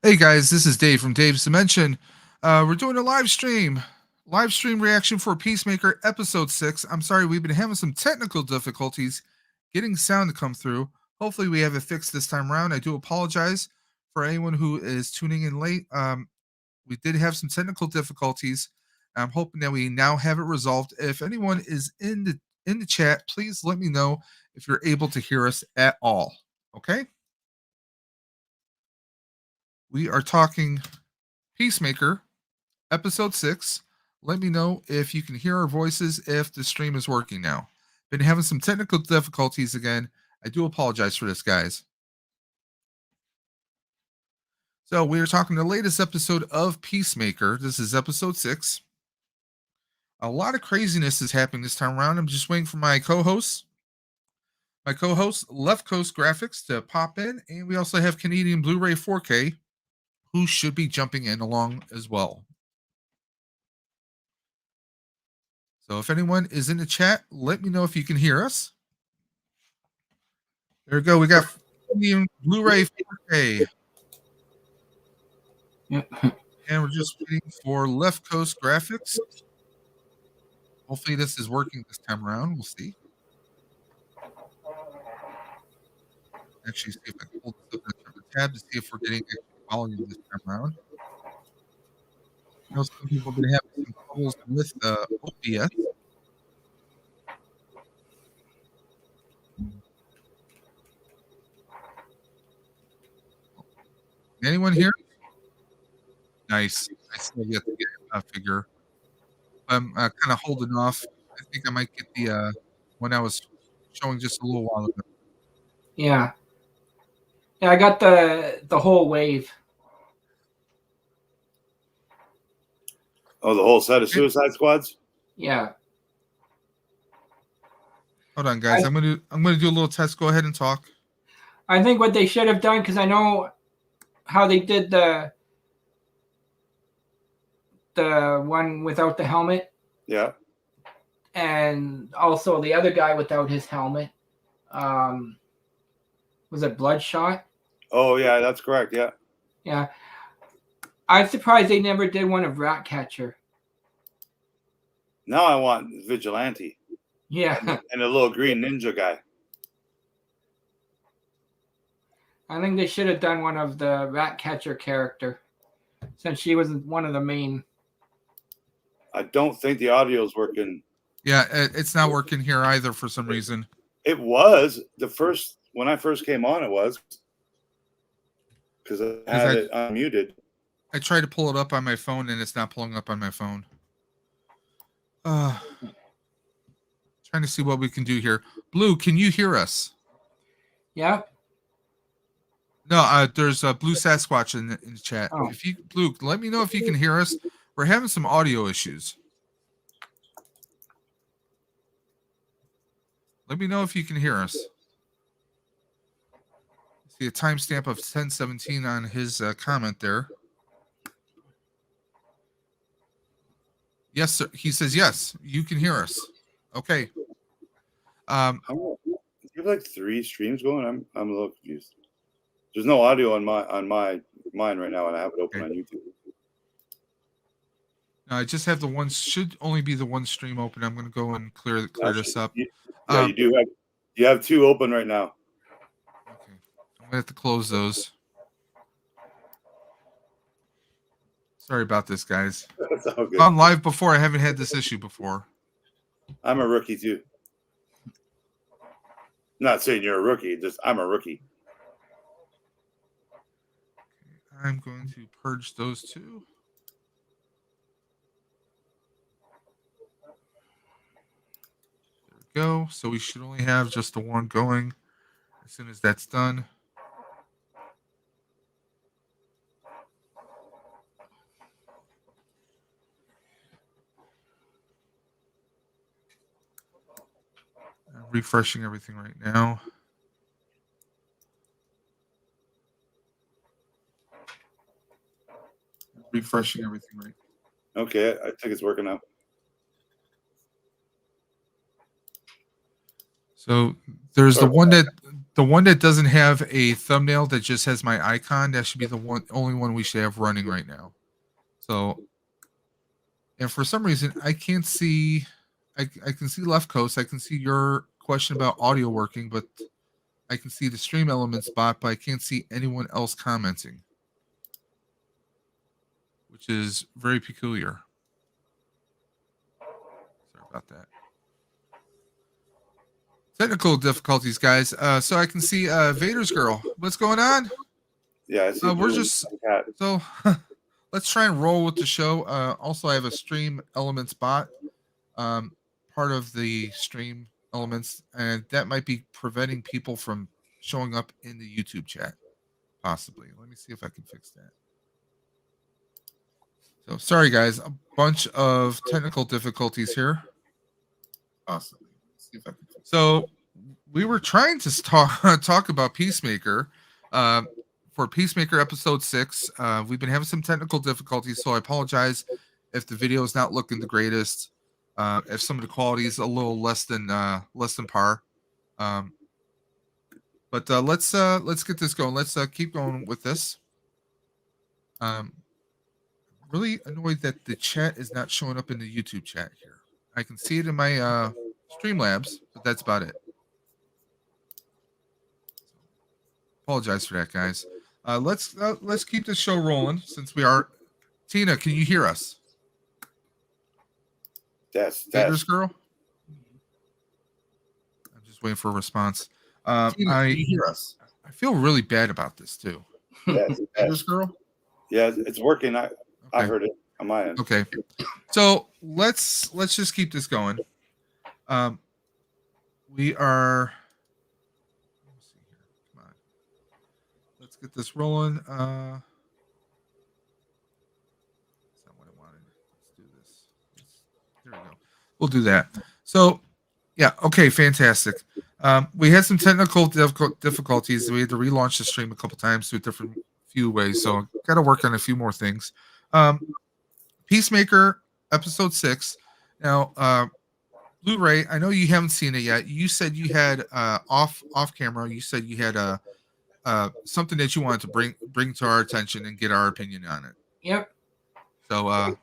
Hey guys, this is Dave from Dave's Dimension. We're doing a live stream reaction for Peacemaker episode 6. I'm sorry, we've been having some technical difficulties getting sound to come through. Hopefully, we have it fixed this time around. I do apologize for anyone who is tuning in late. We did have some technical difficulties. I'm hoping that we now have it resolved. If anyone is in the chat, please let me know if you're able to hear us at all. Okay? We are talking Peacemaker, episode 6. Let me know if you can hear our voices, if the stream is working now. Been having some technical difficulties again. I do apologize for this, guys. So, we are talking the latest episode of Peacemaker. This is episode 6. A lot of craziness is happening this time around. I'm just waiting for my co-host, Leftcoast Graphics, to pop in. And we also have Canadian Blu-ray 4K, who should be jumping in along as well. So if anyone is in the chat, let me know if you can hear us. There we go. We got Blu-ray 4K. Yep. And we're just waiting for Leftcoast Graphics. Hopefully this is working this time around. We'll see. Actually, see if I can hold this up in the tab to see if we're getting volume this time around. I know some people have been having some troubles with OBS. Anyone here? Nice. I still yet to get a figure. I'm kind of holding off. I think I might get the one I was showing just a little while ago. Yeah. Yeah, I got the whole wave. Oh, the whole set of Suicide Squads? Yeah. Hold on, guys. I'm gonna do a little test. Go ahead and talk. I think what they should have done, because I know how they did the one without the helmet. Yeah. And also the other guy without his helmet. Was it Bloodshot? Oh, yeah, that's correct. Yeah. Yeah. I'm surprised they never did one of Ratcatcher. Now I want Vigilante. Yeah. And a little green ninja guy. I think they should have done one of the Ratcatcher character, since she was one of the main. I don't think the audio is working. Yeah, it's not working here either for some reason. It was when I first came on. It was because I had it unmuted. I tried to pull it up on my phone and it's not pulling up on my phone. Trying to see what we can do here. Blue, can you hear us? Yeah. No, there's a Blue Sasquatch in the chat. Oh. If you, Blue, let me know if you can hear us. We're having some audio issues. Let me know if you can hear us. See a timestamp of 10:17 on his comment there. Yes, sir. He says yes. You can hear us. Okay. You have like 3 streams going. I'm a little confused. There's no audio on mine right now, and I have it open on YouTube. No, I just have the one. Should only be the one stream open. I'm going to go and clear this up. Yeah, you do. You have 2 open right now. Okay, I'm going to have to close those. Sorry about this, guys. That's all good. I'm live before. I haven't had this issue before. I'm a rookie too. Not saying you're a rookie, just I'm a rookie. I'm going to purge those 2. There we go. So we should only have just the one going as soon as that's done. I'm refreshing everything right now. Refreshing everything right now. Okay, I think it's working out. So there's the the one that doesn't have a thumbnail that just has my icon, that should be the only one we should have running right now. So, and for some reason, I can't see. I can see Leftcoast. I can see your question about audio working, but I can see the stream elements bot, but I can't see anyone else commenting, which is very peculiar. Sorry about that. Technical difficulties, guys. So I can see Vader's girl. What's going on? Yeah, I see. We're just so let's try and roll with the show. Also, I have a stream elements bot, part of the stream elements, and that might be preventing people from showing up in the YouTube chat, possibly. Let me see if I can fix that. So sorry, guys, a bunch of technical difficulties here. Possibly. Let's see if I can. So we were trying to talk about Peacemaker. For Peacemaker episode 6, we've been having some technical difficulties, so I apologize if the video is not looking the greatest. If some of the quality is a little less than par. But let's get this going. Let's keep going with this. Really annoyed that the chat is not showing up in the YouTube chat here. I can see it in my Streamlabs, but that's about it. Apologize for that, guys. Let's keep this show rolling since we are. Tina, can you hear us? That's girl. I'm just waiting for a response. Tina, can you hear us? I feel really bad about this too. Yes. Girl. Yeah, it's working. I heard it on my end. Okay, so let's just keep this going. We are. Let's see here. Come on. Let's get this rolling. That's not what I wanted. Let's do this. There we go. We'll do that. So, yeah. Okay. Fantastic. We had some technical difficulties. We had to relaunch the stream a couple times through different few ways. So, got to work on a few more things. Peacemaker episode 6. Now, Blu-ray. I know you haven't seen it yet. You said you had off camera. You said you had something that you wanted to bring to our attention and get our opinion on it. Yep. So,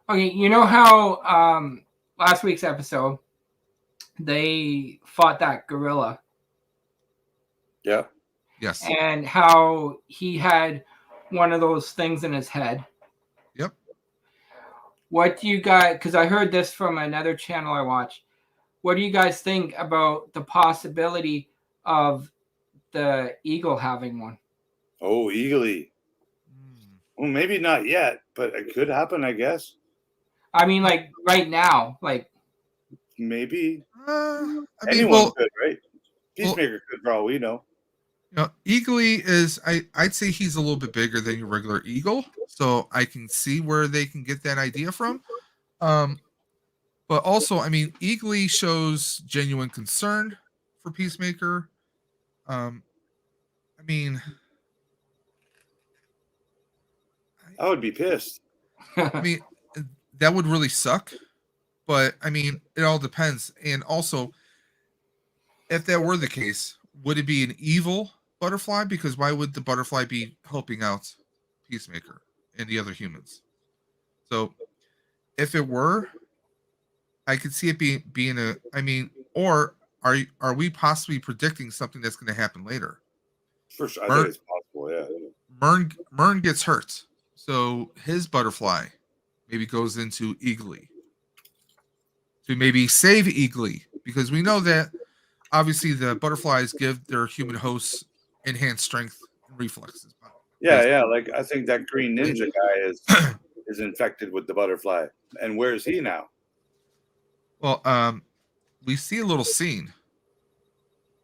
okay, you know how last week's episode they fought that gorilla. Yeah. Yes. And how he had one of those things in his head. Yep. What do you guys, because I heard this from another channel I watch. What do you guys think about the possibility of the eagle having one? Oh, eagly. Well, maybe not yet, but it could happen, I guess. I mean, like right now, like maybe. I mean, Anyone could, right? Peacemaker could, for all we know. You know, eagly is I'd say he's a little bit bigger than your regular eagle, so I can see where they can get that idea from. But also, I mean, eagly shows genuine concern for Peacemaker. I mean, I would be pissed. I mean, that would really suck. But I mean, it all depends. And also, if that were the case, would it be an evil butterfly? Because why would the butterfly be helping out Peacemaker and the other humans? So, if it were, I could see it being a. I mean, or are we possibly predicting something that's going to happen later? For sure, I think it's possible. Yeah. Murn gets hurt, so his butterfly maybe goes into eagly to maybe save eagly, because we know that obviously the butterflies give their human hosts enhanced strength and reflexes. Yeah. Like I think that green ninja guy is infected with the butterfly. And where is he now? Well, we see a little scene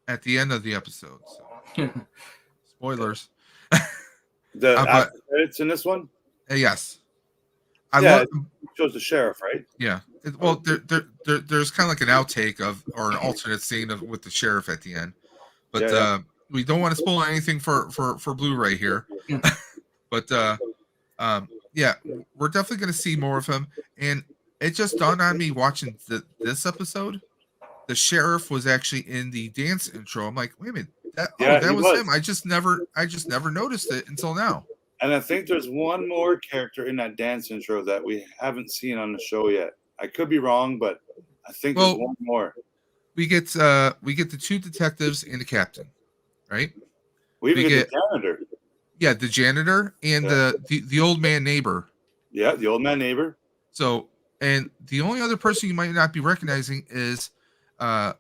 at the end of the episode. So. Spoilers. The after credits in this one? Yes. It shows the sheriff, right? Yeah. Well, there's kind of like an outtake or an alternate scene with the sheriff at the end, but we don't want to spoil anything for Blu-ray here. But yeah, we're definitely going to see more of him. And it just dawned on me watching this episode, the sheriff was actually in the dance intro. I'm like, wait a minute, That was him. I just never noticed it until now. And I think there's one more character in that dance intro that we haven't seen on the show yet. I could be wrong, but I think there's one more. We get the two detectives and the captain, right? We even get the janitor. Yeah, the janitor and the old man neighbor. Yeah, the old man neighbor. So, and the only other person you might not be recognizing is I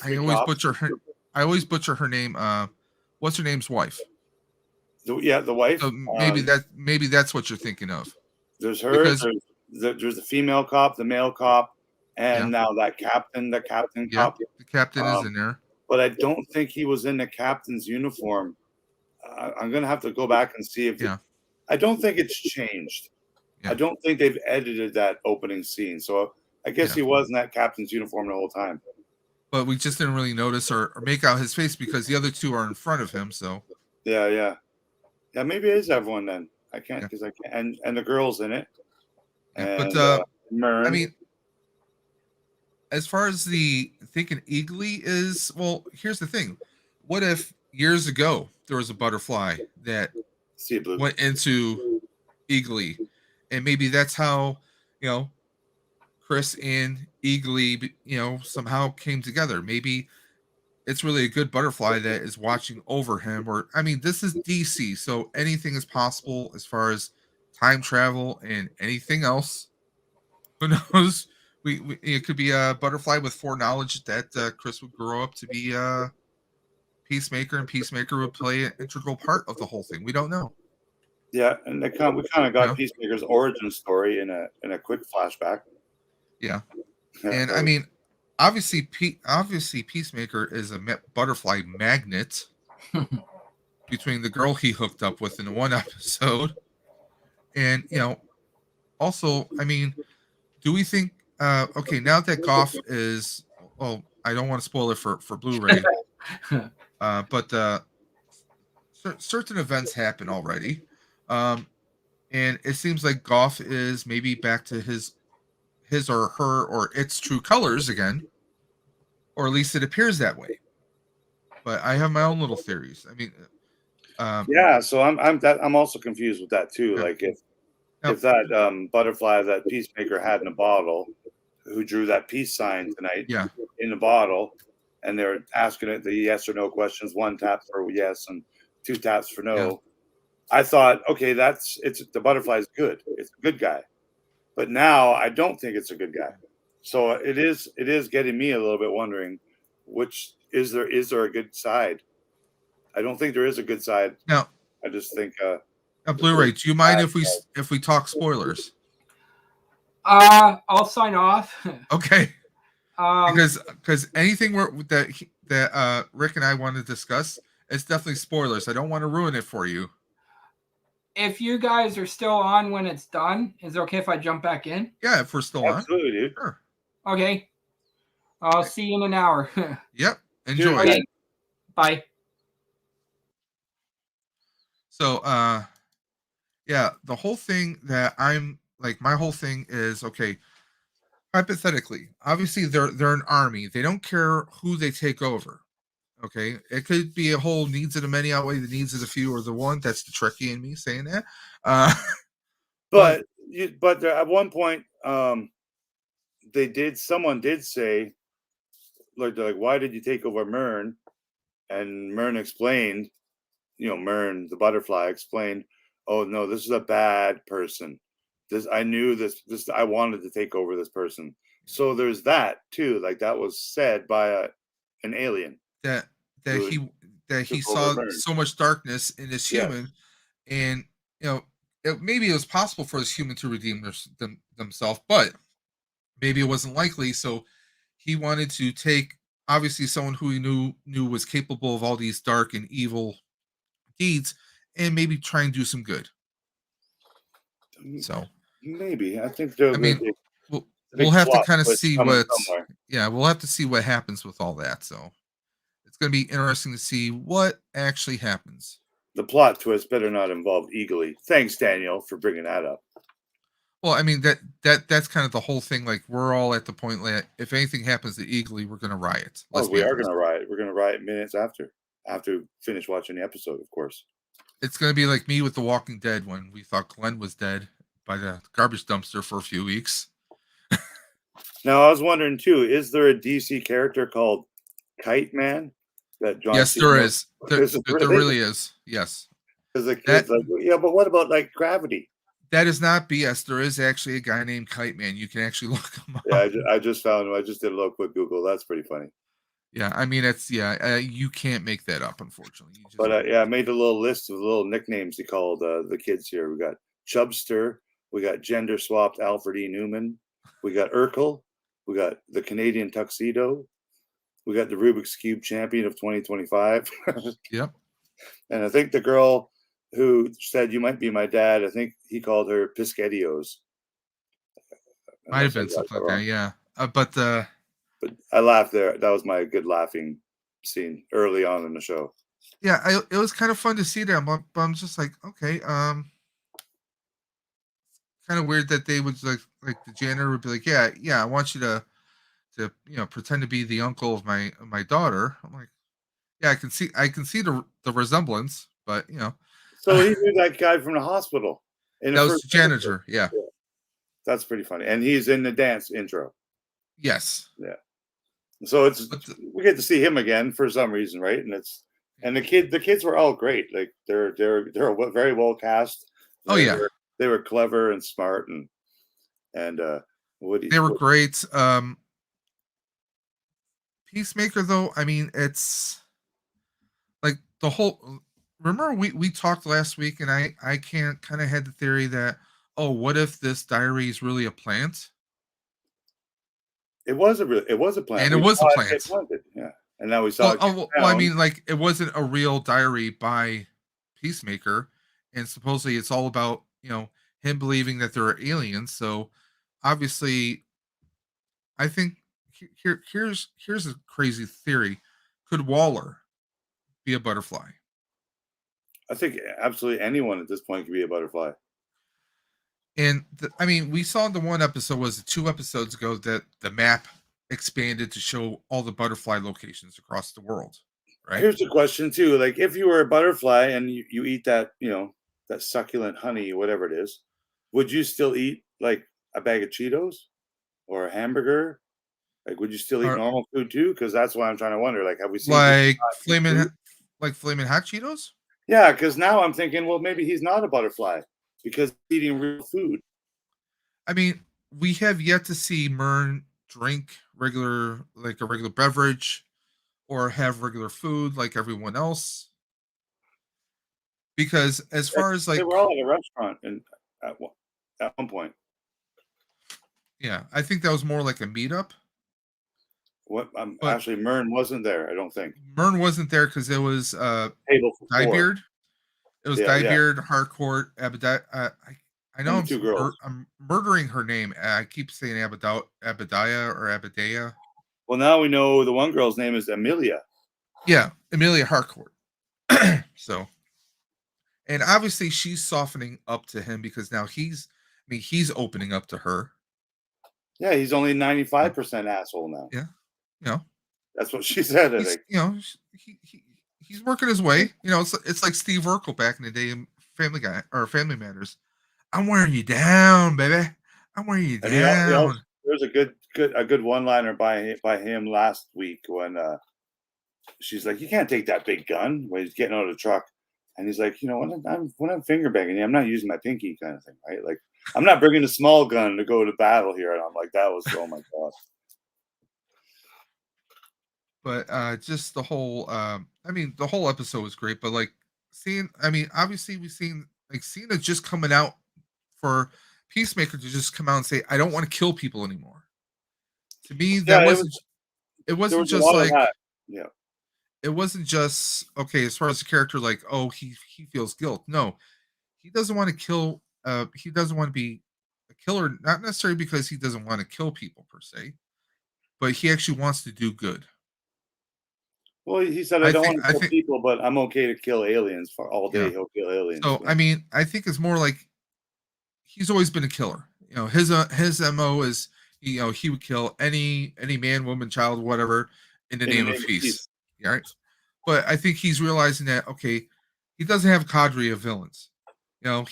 always butcher her name. What's her name's wife? The wife. So maybe that's what you're thinking of. There's her. There's the female cop, the male cop, and now that captain. The captain cop. The captain is in there. But I don't think he was in the captain's uniform. I'm gonna have to go back and see if. I don't think it's changed. Yeah. I don't think they've edited that opening scene. So I guess he was in that captain's uniform the whole time. But we just didn't really notice or make out his face because the other two are in front of him. So yeah. Maybe it is everyone then. I can't because I can't. And the girl's in it. And, but Murn. I mean, as far as the thinking Eagly is, well, here's the thing. What if years ago there was a butterfly that went into Eagly, and maybe that's how Chris and Eagly somehow came together. Maybe it's really a good butterfly that is watching over him. Or I mean, this is DC, so anything is possible as far as time travel and anything else. Who knows? It could be a butterfly with foreknowledge that Chris would grow up to be a Peacemaker, and Peacemaker would play an integral part of the whole thing. We don't know. Yeah, and we kind of got Peacemaker's origin story in a quick flashback. Yeah, and I mean, obviously Peacemaker is a butterfly magnet between the girl he hooked up with in the one episode, and also, I mean, do we think? Okay, now that Goff is, well, I don't want to spoil it for Blu-ray, but certain events happen already, and it seems like Goff is maybe back to his or her or its true colors again, or at least it appears that way. But I have my own little theories. I mean, so I'm also confused with that too. Like if that butterfly that Peacemaker had in a bottle, who drew that peace sign tonight, in the bottle, and they're asking it the yes or no questions, 1 tap for yes and 2 taps for no. Yeah. I thought, okay, the butterfly's good. It's a good guy. But now I don't think it's a good guy. So it is getting me a little bit wondering, which is there a good side? I don't think there is a good side. No. I just think Blu-ray, do you mind if we talk spoilers? I'll sign off. Okay. Because anything that Rick and I want to discuss, it's definitely spoilers. I don't want to ruin it for you. If you guys are still on when it's done, is it okay if I jump back in? Yeah, if we're still on. Absolutely, dude. Sure. Okay. I'll see you in an hour. Yep. Enjoy. Okay. Bye. So, the whole thing that I'm like, my whole thing is, okay, hypothetically, obviously they're an army. They don't care who they take over. Okay, it could be a whole needs of the many outweigh the needs of the few, or the one. That's the tricky in me saying that. But at one point, someone did say, like, why did you take over Murn? And Murn explained, Murn, the butterfly, explained, oh no, this is a bad person. I knew this I wanted to take over this person. So there's that too. Like that was said by an alien. That he saw so much darkness in this human, and maybe it was possible for this human to redeem themselves, but maybe it wasn't likely. So he wanted to take obviously someone who he knew was capable of all these dark and evil deeds, and maybe try and do some good. So maybe I think we'll have to kind of see we'll have to see what happens with all that. So it's going to be interesting to see what actually happens. The plot twist better not involve Eagly. Thanks, Daniel, for bringing that up. Well, I mean that's kind of the whole thing. Like we're all at the point that if anything happens to Eagly, we're going to riot. We are going to riot. We're going to riot minutes after. after we finish watching the episode, of course. It's going to be like me with The Walking Dead when we thought Glenn was dead by the garbage dumpster for a few weeks. Now, I was wondering too, is there a DC character called Kite Man? That John yes, Cena there is. There really? really is. Yes. Because the kid's like, yeah, but what about like Gravity? That is not BS. There is actually a guy named Kite Man. You can actually look him up. Yeah, I just found him. I just did a little quick Google. That's pretty funny. Yeah, I mean, it's you can't make that up, unfortunately. But I made a little list of little nicknames he called the kids here. We got Chubster, we got gender swapped Alfred E. Newman, we got Urkel, we got the Canadian Tuxedo, we got the Rubik's Cube champion of 2025. Yep. And I think the girl who said you might be my dad, I think he called her Piscadios. Might have been something like that, yeah. But I laughed there. That was my good laughing scene early on in the show. Yeah, it was kind of fun to see that, but I'm just like, okay, kind of weird that they would like the janitor would be like, yeah, I want you to pretend to be the uncle of my daughter. I'm like, yeah, I can see the resemblance, but So he knew that guy from the hospital. That was the janitor, yeah. That's pretty funny, and he's in the dance intro. Yes. Yeah. So we get to see him again for some reason, right? And the kids were all great. Like they're very well cast. They were clever and smart and they were great. Peacemaker, though, I mean, it's like the whole. Remember we talked last week, and I kind of had the theory that, oh, what if this diary is really a plant? It was a plant, and it was a plant. Yeah, and now we saw. Well, I mean, like it wasn't a real diary by Peacemaker, and supposedly it's all about him believing that there are aliens. So obviously, I think here's a crazy theory: could Waller be a butterfly? I think absolutely anyone at this point could be a butterfly. And I mean, we saw in the one episode, was it 2 episodes ago, that the map expanded to show all the butterfly locations across the world. Right. Here's the question too: like, if you were a butterfly and you eat that, that succulent honey, whatever it is, would you still eat like a bag of Cheetos or a hamburger? Like, would you still eat normal food too? Because that's why I'm trying to wonder. Like, have we seen flaming hot Cheetos? Yeah, because now I'm thinking, well, maybe he's not a butterfly because he's eating real food. I mean, we have yet to see Murn drink a regular beverage or have regular food like everyone else. Because as far as like, they were all at a restaurant at one point. Yeah, I think that was more like a meetup. Actually, Murn wasn't there. I don't think Murn wasn't there because it was Table for Diebeard. It was Diebeard, Harcourt, Abadiah. I know I'm murdering her name. I keep saying Abadiah or Abadiah. Well, now we know the one girl's name is Amelia. Yeah, Amelia Harcourt. So, and obviously she's softening up to him because now he's opening up to her. Yeah, he's only 95% asshole now. Yeah, that's what she said. He's working his way. It's like Steve Urkel back in the day in Family Guy or Family Matters. I'm wearing you down, baby. I'm wearing you down. There's a good one-liner by him last week when she's like, "You can't take that big gun," when he's getting out of the truck, and he's like, when I'm finger banging you, I'm not using my pinky, kind of thing, right? Like, I'm not bringing a small gun to go to battle here, and I'm like, that was, oh my god. But just the whole, the whole episode was great. But like obviously we've seen like Cena just coming out for Peacemaker to just come out and say, "I don't want to kill people anymore." To me, that it wasn't just like, it wasn't just okay as far as the character, like, oh, he feels guilt. No, he doesn't want to kill. He doesn't want to be a killer, not necessarily because he doesn't want to kill people per se, but he actually wants to do good. Well, he said, I don't want to kill people, but I'm okay to kill aliens for all day. He'll kill aliens. So, I think it's more like he's always been a killer. His MO is, he would kill any man, woman, child, whatever, in the name of peace. Right? But I think he's realizing that, okay, he doesn't have a cadre of villains. You know,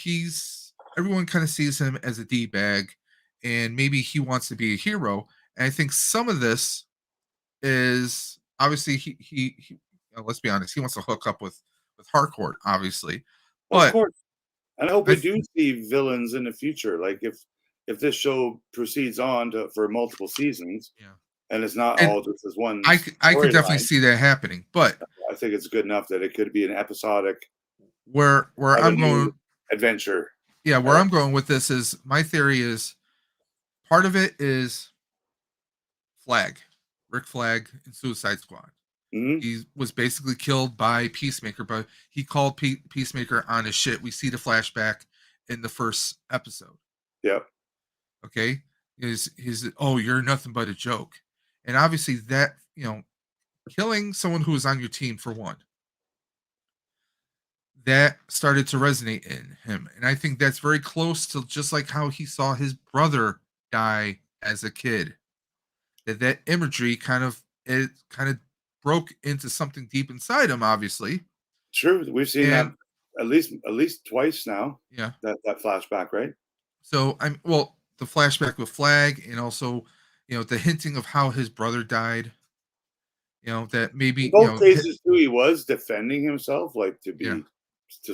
everyone kind of sees him as a D-bag, and maybe he wants to be a hero. And I think some of this is obviously let's be honest, he wants to hook up with Harcourt, obviously. Well, But of course. And I hope we do see villains in the future. Like if this show proceeds on for multiple seasons, and it's not all just as one. I could definitely see that happening, but I think it's good enough that it could be an episodic. Where I'm going adventure. Yeah, where I'm going with this is my theory is part of it is Rick Flag in Suicide Squad. Mm-hmm. He was basically killed by Peacemaker, but he called Peacemaker on his shit. We see the flashback in the first episode. Yep. Okay. Oh, you're nothing but a joke. And obviously that, killing someone who was on your team for one, that started to resonate in him. And I think that's very close to just like how he saw his brother die as a kid. That imagery kind of broke into something deep inside him, obviously. True. We've seen that at least twice now. Yeah. That flashback, right? So the flashback with Flag, and also, the hinting of how his brother died. That maybe in both cases too, he was defending himself, like to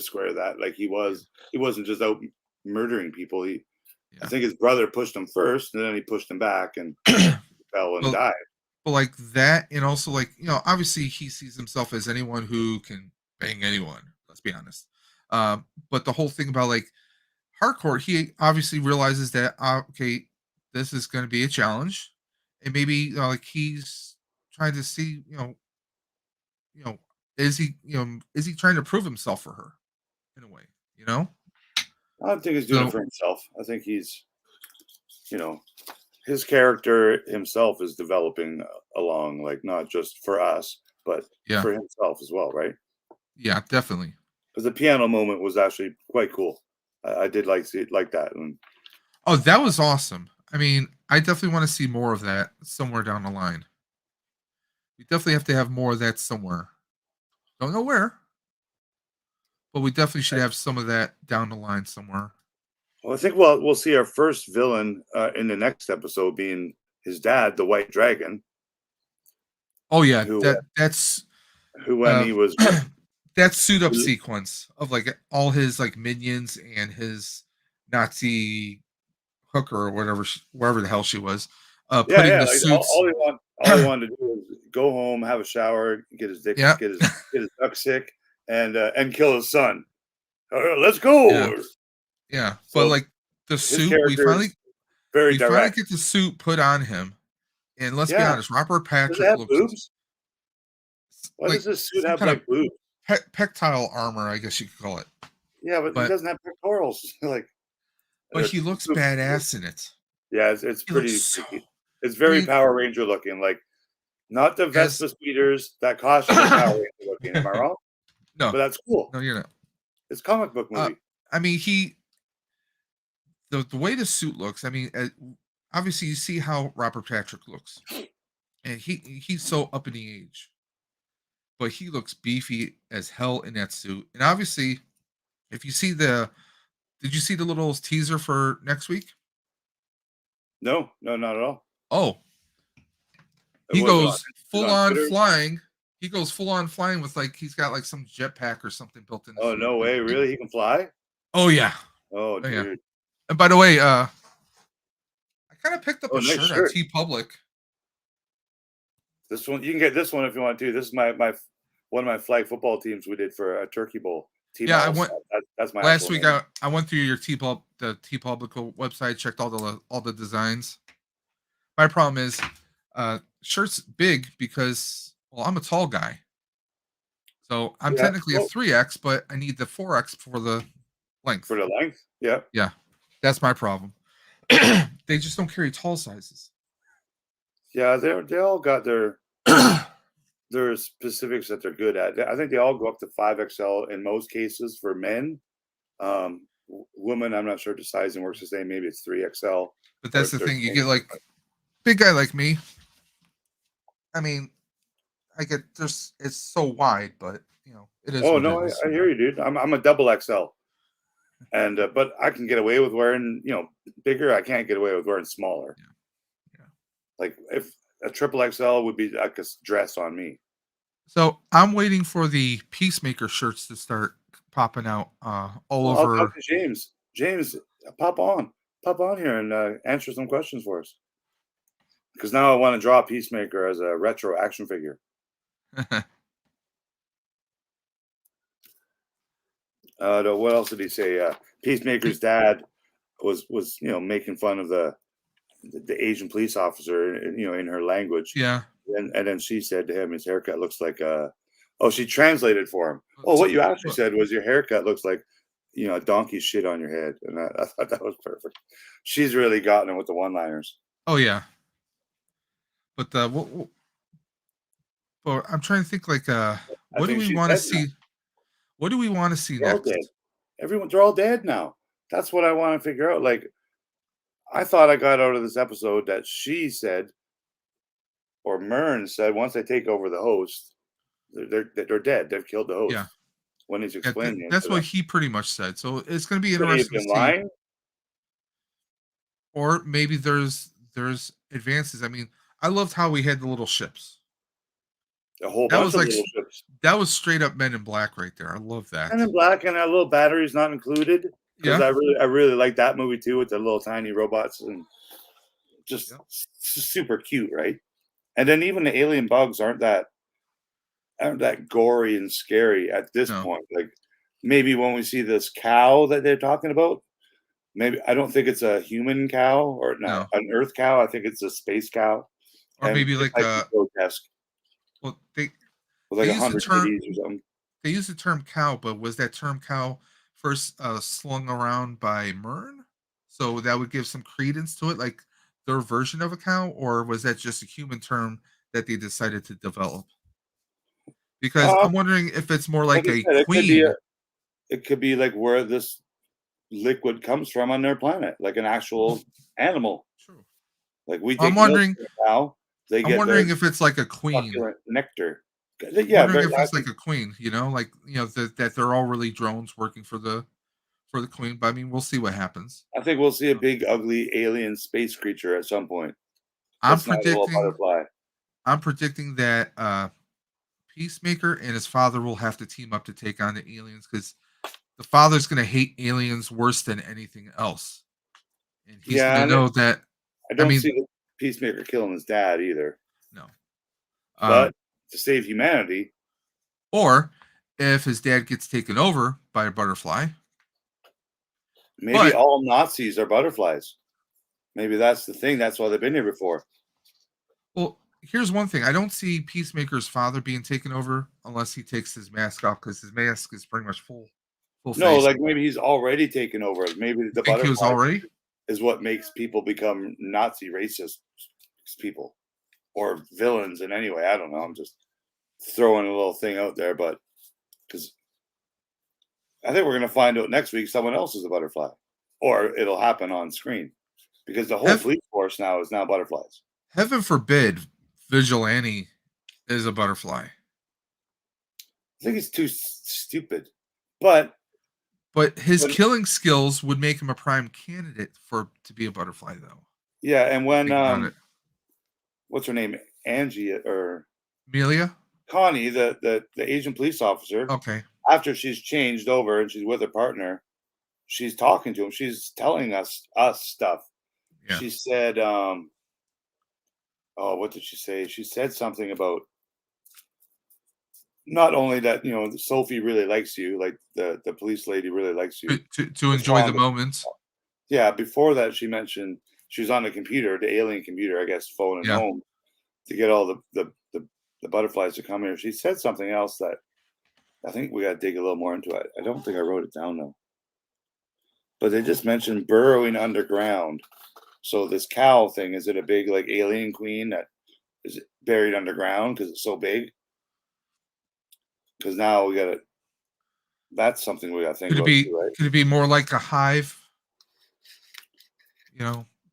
square that. Like he wasn't just out murdering people. I think his brother pushed him first, and then he pushed him back and fell and died. But like that, and also like, obviously he sees himself as anyone who can bang anyone, let's be honest. But the whole thing about like Harcourt, he obviously realizes that okay, this is going to be a challenge, and maybe like he's trying to see, is he trying to prove himself for her in a way, I don't think he's doing it for himself. I think he's, his character himself is developing along, like not just for us, but for himself as well, right? Yeah, definitely. Because the piano moment was actually quite cool. I did like that. And oh, that was awesome. I mean, I definitely want to see more of that somewhere down the line. We definitely have to have more of that somewhere. Don't know where, but we definitely should have some of that down the line somewhere. Well, I think we'll see our first villain in the next episode being his dad, the White Dragon. Oh yeah, that's who when he was that suit up sequence of like all his like minions and his Nazi hooker or whatever, wherever the hell she was, putting the suits. All he wanted to do was go home, have a shower, get his dick, get his duck sick, and kill his son. Let's go. Yeah, so but like the suit, we finally get the suit put on him, and let's be honest, Robert Patrick looks. Boobs? Why does this suit have like boobs? Pectile armor, I guess you could call it. Yeah, but he doesn't have pectorals. But he looks badass in it. Yeah, it's pretty. It's very Power Ranger looking. Like not the Vespa speeders, that costume Power Ranger looking. Am I wrong? No, but that's cool. No, you're not. It's comic book movie. I mean, the way the suit looks. I mean, obviously you see how Robert Patrick looks, and he's so up in the age, but he looks beefy as hell in that suit. And obviously, if you see did you see the little teaser for next week? No, not at all. Oh, he goes full on flying. He goes full on flying with like he's got like some jetpack or something built in. Oh no way! Really, he can fly? Oh yeah. Oh dude. Yeah. And by the way, I kind of picked up a shirt on TeePublic. This one, you can get this one if you want to. This is my one of my flag football teams we did for a turkey bowl. Yeah, I went. That's my last week. I went through your the TeePublic website, checked all the designs. My problem is, shirt's big because I'm a tall guy, so I'm technically a 3X, but I need the 4X for the length. For the length, yeah. Yeah, that's my problem. They just don't carry tall sizes. Yeah, they all got their specifics that they're good at. I think they all go up to 5XL in most cases for men. Women, I'm not sure the sizing works the same. Maybe it's 3XL. But that's the thing. You get like big guy like me. I mean, I get there's it's so wide, but it is. Oh what no, it is. I hear you, dude. I'm a double XL, and but I can get away with wearing bigger. I can't get away with wearing smaller. Yeah. Like if a triple XL would be like a dress on me. So I'm waiting for the Peacemaker shirts to start popping out all Well, over. I'll talk to James. James, pop on here and answer some questions for us. Because now I want to draw Peacemaker as a retro action figure. What else did he say? Peacemaker's dad was making fun of the Asian police officer, in her language. Yeah. And then she said to him, his haircut looks like she translated for him. Oh, what you actually said was your haircut looks like a donkey's shit on your head. And I thought that was perfect. She's really gotten it with the one-liners. Oh yeah. But I'm trying to think like what do we want to see? What do we want to see They're next? all dead. They're all dead now. That's what I want to figure out. Like, I thought I got out of this episode that she said, or Murn said, once they take over the host, they're dead. They've killed the host. Yeah. When he's explaining it. That's what he pretty much said. So it's going to be Could he have interesting to been see. lying? Or maybe there's advances. I mean, I loved how we had the little ships. A whole bunch of little ships. That was straight up Men in Black right there. I love that. Men in Black, and that little battery's not included. Because Yeah. I really like that movie too, with the little tiny robots and just super cute, right? And then even the alien bugs aren't that gory and scary at this point. Like maybe when we see this cow that they're talking about, maybe I don't think it's a human cow or an Earth cow. I think it's a space cow, or maybe like grotesque. Well, they with like 100 cities or something. They use the term cow, but was that term cow first slung around by Murn? So that would give some credence to it, like their version of a cow, or was that just a human term that they decided to develop? Because I'm wondering if it's more like a queen. It could be like where this liquid comes from on their planet, like an actual animal. True. Like we. I'm wondering. Cow, I'm wondering if it's like a queen. Nectar. Yeah, I'm wondering if it's like a queen. Like that they're all really drones working for the queen. But I mean, we'll see what happens. I think we'll see a big, ugly alien space creature at some point. I'm predicting that Peacemaker and his father will have to team up to take on the aliens because the father's going to hate aliens worse than anything else, and he's going to know that. I don't see the Peacemaker killing his dad either. No, but to save humanity, or if his dad gets taken over by a butterfly. Maybe all Nazis are butterflies. Maybe that's the thing. That's why they've been here before. Well, here's one thing. I don't see Peacemaker's father being taken over unless he takes his mask off because his mask is pretty much full no, face. like maybe he's already taken over. Maybe the butterfly is what makes people become Nazi racist people or villains in any way. I don't know. I'm just throwing a little thing out there, but because I think we're going to find out next week someone else is a butterfly, or it'll happen on screen because the whole police force now is butterflies. Heaven forbid Vigilante is a butterfly. I think he's too stupid, but his killing skills would make him a prime candidate to be a butterfly, though. Yeah, and when what's her name, Angie or Amelia, Connie, the Asian police officer. Okay. After she's changed over and she's with her partner, she's talking to him. She's telling us stuff. Yeah. She said, what did she say? She said something about not only that, Sophie really likes you, like the police lady really likes you. To enjoy the moments. Yeah, before that she mentioned she was on the computer, the alien computer, I guess, phoning home to get all the butterflies to come here. She said something else that I think we got to dig a little more into it. I don't think I wrote it down though. But they just mentioned burrowing underground. So this cow thing, is it a big like alien queen that is buried underground because it's so big? Because now we got to. That's something we got to think about. Could it be more like a hive?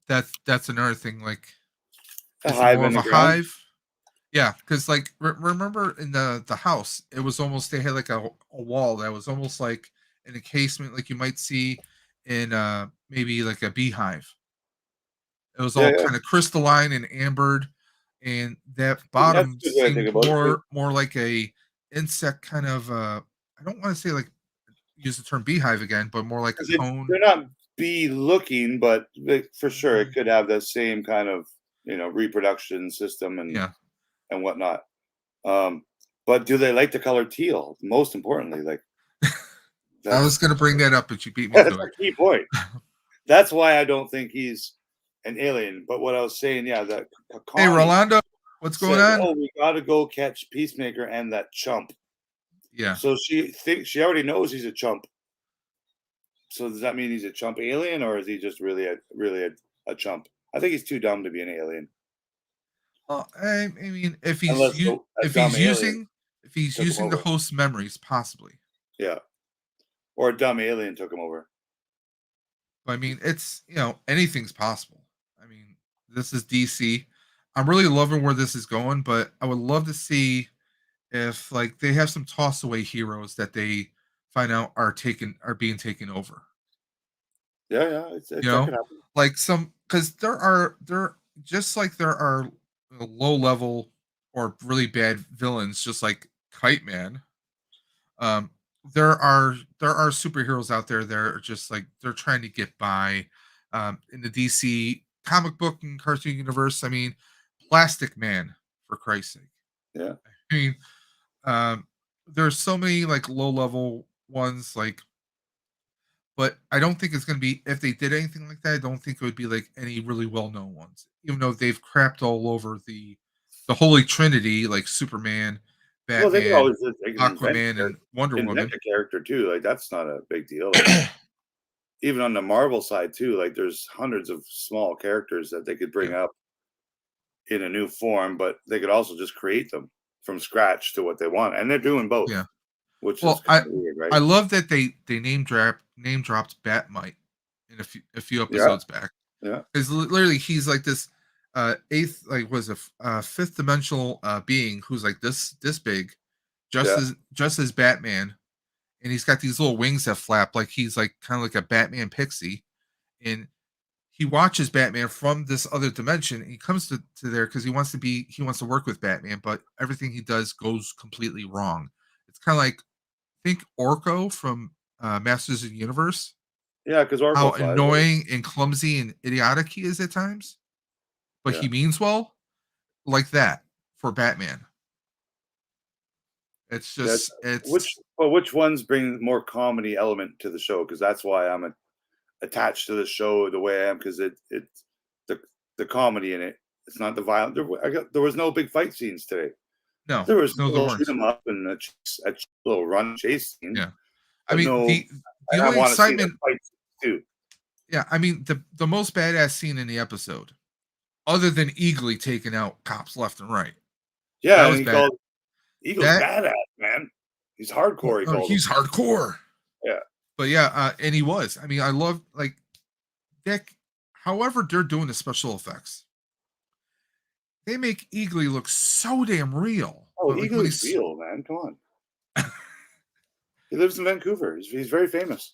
That's another thing. Like a hive more of a hive. Yeah, because like remember in the house, it was almost they had like a wall that was almost like an encasement, like you might see in maybe like a beehive. It was Yeah, all yeah. kind of crystalline and ambered, and that That's bottom a good way to seemed think about it. more like a insect kind of. I don't want to say like use the term beehive again, but more like a Because cone. they're not bee looking, but for sure it could have the same kind of reproduction system Yeah, and whatnot. Um, but do they like the color teal? Most importantly, like I was that's gonna bring that up, but you beat me that's to a it. key point. That's why I don't think he's an alien. But what I was saying, yeah, that Hey, Connie Rolando, what's going said, on? "Oh, we got to go catch Peacemaker and that chump." Yeah. So she thinks she already knows he's a chump. So does that mean he's a chump alien, or is he just really a chump? I think he's too dumb to be an alien, Well, I mean, unless a dumb alien if he's took him using the over. host's memories, possibly. Yeah, or a dumb alien took him over. But I mean, it's anything's possible. I mean, this is DC. I'm really loving where this is going, but I would love to see if like they have some toss away heroes that they find out are being taken over. Yeah, yeah, You that know, could happen. like some because there just like there are low level or really bad villains, just like Kite Man. Um, there are superheroes out there that are just like they're trying to get by. In the DC comic book and cartoon universe, I mean, Plastic Man, for Christ's sake. Yeah. I mean, there's so many like low level ones, like, but I don't think it's gonna be if they did anything like that. I don't think it would be like any really well known ones, even though they've crapped all over the Holy Trinity, like Superman, Well, they could Batman, always they can Aquaman, and Wonder invent Woman. a character too. Like that's not a big deal. Like even on the Marvel side too, like there's hundreds of small characters that they could bring Yeah. up in a new form, but they could also just create them from scratch to what they want, and they're doing both, Yeah. which is Well, kind of weird, I right? love that they name dropped Batmite in a few Yeah, episodes back. yeah, Because literally he's like this eighth like was fifth dimensional being who's like this big, yeah. just as Batman, and he's got these little wings that flap like he's like kind of like a Batman pixie, and he watches Batman from this other dimension. And he comes to there because he wants to work with Batman, but everything he does goes completely wrong. It's kind of like think Orko from Masters of the Universe. Yeah, because How Oracle flies. annoying and clumsy and idiotic he is at times, but Yeah, he means well, like that for Batman. It's yeah. just it's Which ones bring more comedy element to the show? Because that's why I'm attached to the show the way I am. Because it's the the comedy in it. It's not the violent. There was no big fight scenes today. no, There was no, a there little shoot weren't. 'em up and a little run chase scene, Yeah, I but mean no. the I only want to see the excitement. fight too. Yeah, I mean the most badass scene in the episode, other than Eagly taking out cops left and right. Yeah, That and was he bad. called Eagle's That badass, man. He's hardcore. He called him. he's hardcore. Yeah, But yeah, and he was. I mean, I love like Dick. However, they're doing the special effects. They make Eagly look so damn real. oh, But like when Eagle's he's real, man. Come on. He lives in Vancouver. He's very famous.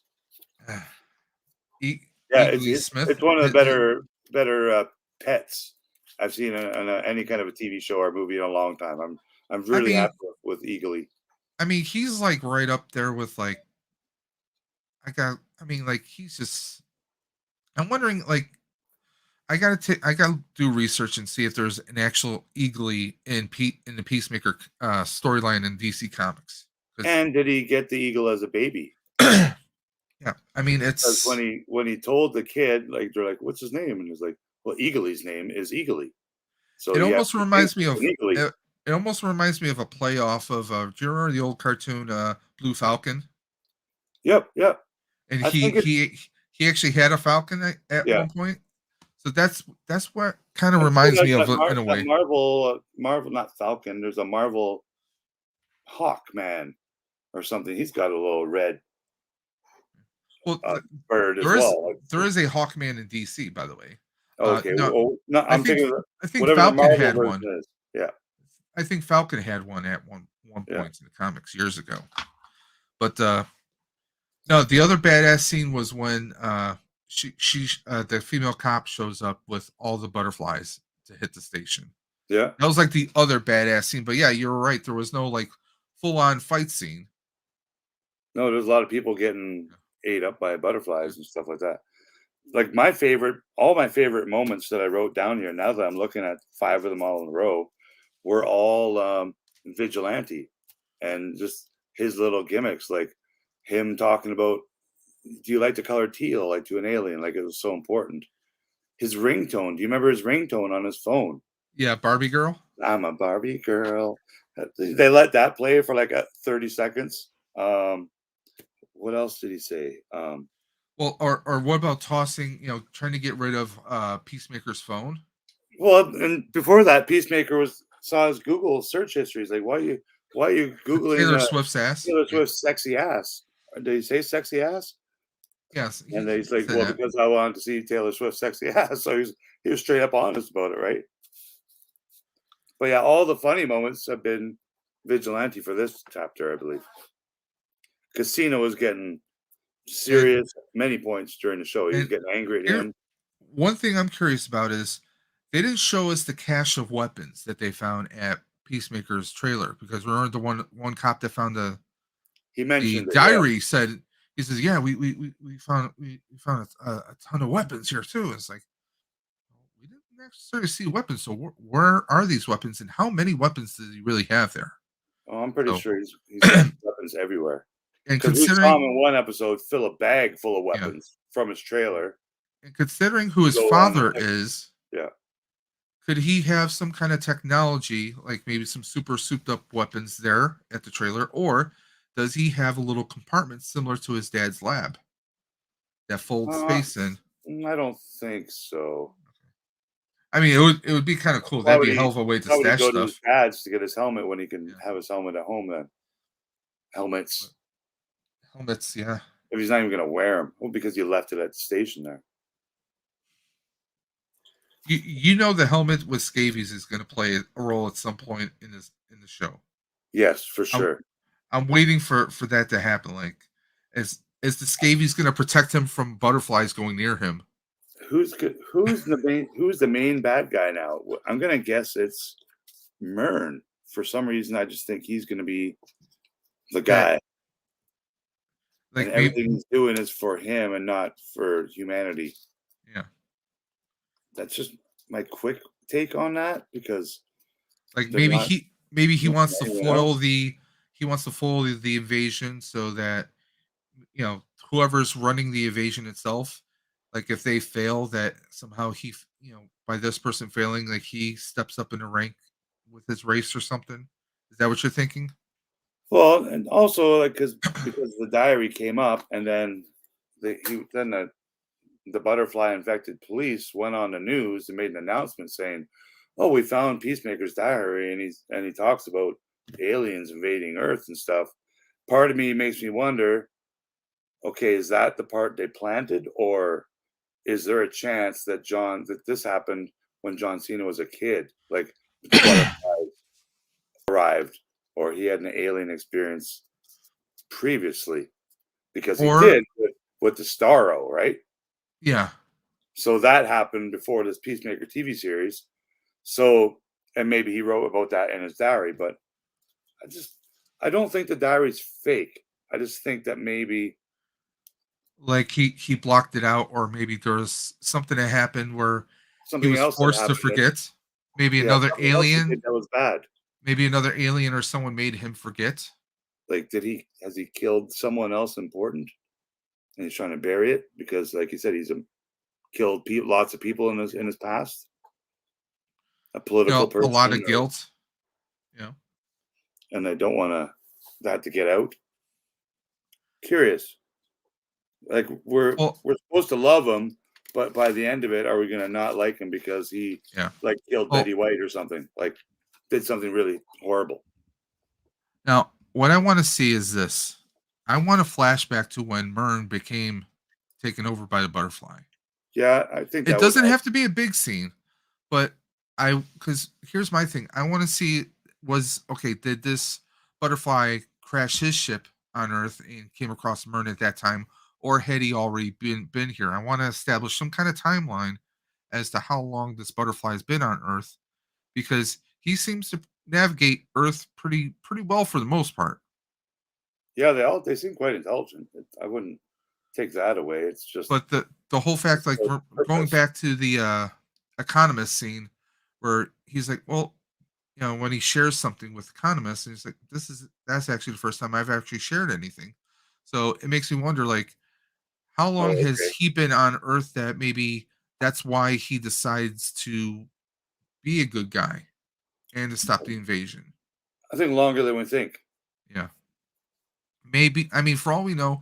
Yeah, Eagly Smith, it's one of the better pets I've seen on any kind of a TV show or movie in a long time. I'm I really mean, happy with Eagly. he's like right up there with like I mean, like he's just. I'm wondering, like, I gotta do research and see if there's an actual Eagly in the Peacemaker storyline in DC Comics. And did he get the eagle as a baby? Yeah, I mean, Because it's when he told the kid, like they're like, "What's his name?" and he's like, "Well, Eagly's name is Eagly." So it he has almost to think reminds me it's of an Eagly. it almost reminds me of a playoff of do you remember the old cartoon Blue Falcon? Yep, yep. And I think it's he actually had a falcon at yeah. one point. So that's what kind of I feel reminds like me of that, in a that way. Marvel, not Falcon. There's a Marvel Hawk Man or something. He's got a little red Well, bird as there is well. there is a Hawkman in DC, by the way. Okay, No, well, no, I I'm thinking of think whatever the Falcon Marvel had one. version is. Yeah, I think Falcon had one at one point in the comics years ago. But no, the other badass scene was when the female cop shows up with all the butterflies to hit the station. Yeah, that was like the other badass scene. But yeah, you're right. There was no like full on fight scene. No, there's a lot of people getting ate up by butterflies and stuff like that. Like all my favorite moments that I wrote down here, now that I'm looking at 5 of them all in a row, were all Vigilante, and just his little gimmicks, like him talking about, do you like the color teal, like to an alien, like it was so important. His ringtone, do you remember his ringtone on his phone? Yeah, Barbie girl. I'm a Barbie girl. They let that play for like 30 seconds. What else did he say? Well, or what about tossing, trying to get rid of Peacemaker's phone? Well, and before that, Peacemaker saw his Google search history. He's like, why are you Googling Taylor Swift's ass? Taylor Swift's sexy ass. Did he say sexy ass? Yes. And he's like, well, because I wanted to see Taylor Swift's sexy ass. So he was straight up honest about it, right? But yeah, all the funny moments have been Vigilante for this chapter, I believe. Casino was getting serious at many points during the show. He was getting angry at him. One thing I'm curious about is they didn't show us the cache of weapons that they found at Peacemaker's trailer, because remember the one cop that found the diary said, he says, yeah, we found a ton of weapons here too. It's like, we didn't necessarily see weapons, so where are these weapons, and how many weapons does he really have there? Oh, I'm pretty sure he's got weapons everywhere. And we saw him in one episode fill a bag full of weapons from his trailer. And considering who his father is, could he have some kind of technology, like maybe some super souped up weapons there at the trailer, or does he have a little compartment similar to his dad's lab that folds space in? I don't think so. I mean, it would be kind of cool. That'd be a hell of a way to stash go stuff. To his dad's to get his helmet when he can have his helmet at home. Then helmets, yeah. If he's not even going to wear them, well, because you left it at the station there. You know the helmet with scabies is going to play a role at some point in the show. Yes, for sure. I'm waiting for that to happen. Like, is the scabies going to protect him from butterflies going near him? Who's the main bad guy now? I'm going to guess it's Murn. For some reason, I just think he's going to be the guy. Like, and everything he's doing is for him and not for humanity. Yeah. That's just my quick take on that, because like maybe he wants to foil the invasion, so that whoever's running the invasion itself, like if they fail, that somehow he by this person failing, like he steps up in a rank with his race or something. Is that what you're thinking? Well, and also like because the diary came up, and then the butterfly infected police went on the news and made an announcement saying, "Oh, we found Peacemaker's diary," and he talks about aliens invading Earth and stuff. Part of me makes me wonder, okay, is that the part they planted, or is there a chance that this happened when John Cena was a kid, like the butterflies arrived, or he had an alien experience previously, because he did with the Starro, right? Yeah. So that happened before this Peacemaker TV series. So, and maybe he wrote about that in his diary, but I don't think the diary's fake. I just think that maybe like he blocked it out, or maybe there was something that happened where he was forced to forget. Maybe another alien that was bad. Maybe another alien or someone made him forget. Like, has he killed someone else important, and he's trying to bury it because, like you said, he's killed lots of people in his past. A political person, a lot of guilt. Yeah, and they don't want that to get out. Curious. Like we're supposed to love him, but by the end of it, are we going to not like him because he killed Betty White or something? Like did something really horrible. Now, what I want to see is this. I want a flashback to when Murn became taken over by the butterfly. Yeah, I think it doesn't have to be a big scene, but because here's my thing. I want to see did this butterfly crash his ship on Earth and came across Murn at that time, or had he already been here? I want to establish some kind of timeline as to how long this butterfly has been on Earth, because he seems to navigate Earth pretty well for the most part. Yeah, they seem quite intelligent. I wouldn't take that away. It's just, But the whole fact, like, we're going back to the economist scene, where he's like, well, when he shares something with economists, and he's like, that's actually the first time I've actually shared anything. So it makes me wonder, like, how long has he been on Earth that maybe that's why he decides to be a good guy and to stop the invasion? I think longer than we think. Yeah. Maybe, I mean, for all we know,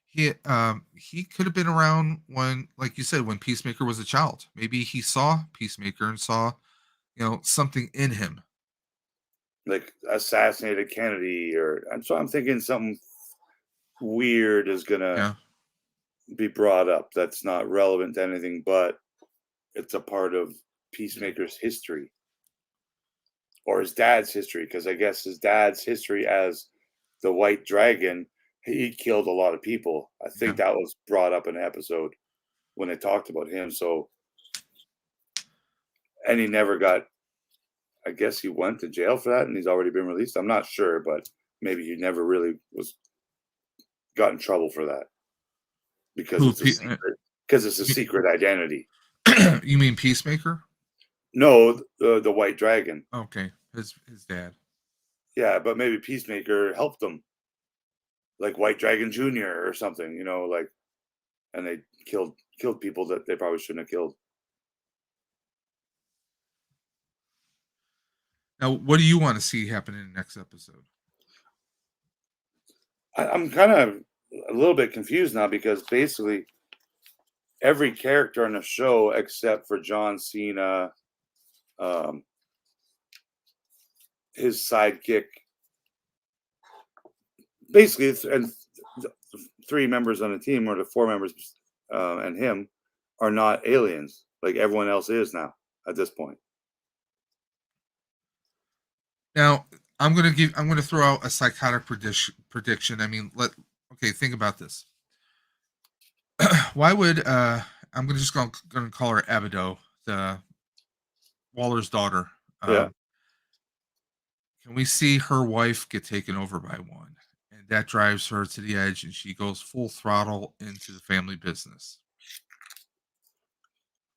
he could have been around when, like you said, when Peacemaker was a child. Maybe he saw Peacemaker and saw, something in him. Like assassinated Kennedy, and so I'm thinking something weird is gonna be brought up that's not relevant to anything, but it's a part of Peacemaker's history, or his dad's history, because I guess his dad's history as the White Dragon, he killed a lot of people. I think that was brought up in an episode when they talked about him. So, and he never got, I guess he went to jail for that, and he's already been released. I'm not sure, but maybe he never really got in trouble for that, because it's a secret. Because it's a secret identity. You mean Peacemaker? No, the White Dragon. Okay, his dad. Yeah, but maybe Peacemaker helped him, like White Dragon Jr. or something, like, and they killed people that they probably shouldn't have killed. Now, what do you want to see happen in the next episode? I'm kind of a little bit confused now, because basically every character on the show except for John Cena, his sidekick, basically, and three members on the team, or the four members, and him, are not aliens. Like everyone else is now at this point. Now, I'm gonna throw out a psychotic prediction. I mean, think about this. Why would I'm gonna call her Abido, the Waller's daughter. Can we see her wife get taken over by one, and that drives her to the edge, and she goes full throttle into the family business?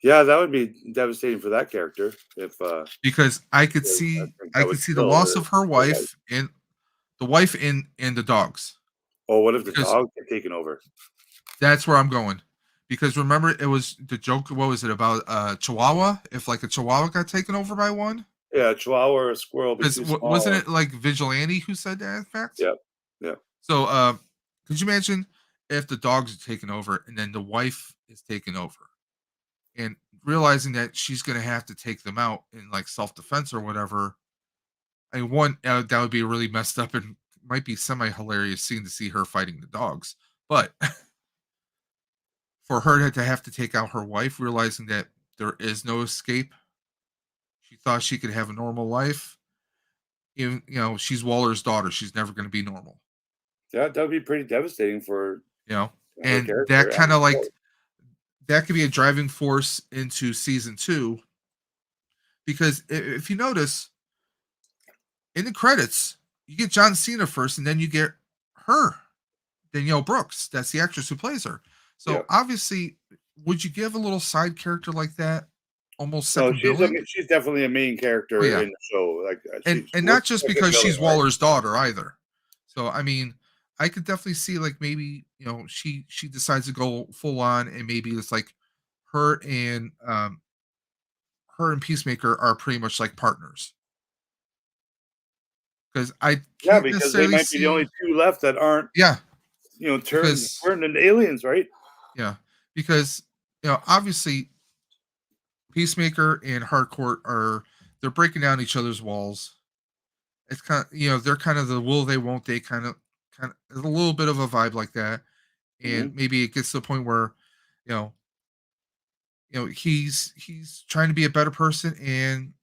Yeah, that would be devastating for that character. Because I could see the loss of her wife, and the wife and the dogs. Oh, what if the dogs get taken over? That's where I'm going. Because remember, it was the joke. What was it about? Chihuahua? If like a Chihuahua got taken over by one? Yeah, a Chihuahua or a squirrel. Wasn't it like Vigilante who said that? In fact, yeah. So, could you imagine if the dogs are taken over and then the wife is taken over, and realizing that she's going to have to take them out in like self-defense or whatever? I mean, that would be a really messed up and might be semi-hilarious scene to see her fighting the dogs, but for her to have to take out her wife, realizing that there is no escape. She thought she could have a normal life. Even, she's Waller's daughter. She's never going to be normal. Yeah, that would be pretty devastating for, and that kind of like, that could be a driving force into season 2. Because if you notice, in the credits, you get John Cena first, and then you get her, Danielle Brooks. That's the actress who plays her. So obviously, would you give a little side character like that almost second billing? She's definitely a main character in the show. Like, and not just because she's Waller's daughter either. So I mean, I could definitely see like maybe she decides to go full on, and maybe it's like her and Peacemaker are pretty much like partners. Because because they might be the only two left that aren't turned into aliens, right? Yeah, because obviously Peacemaker and Harcourt they're breaking down each other's walls. It's kind of they're kind of the will they won't they kind of a little bit of a vibe like that, and maybe it gets to the point where he's trying to be a better person, and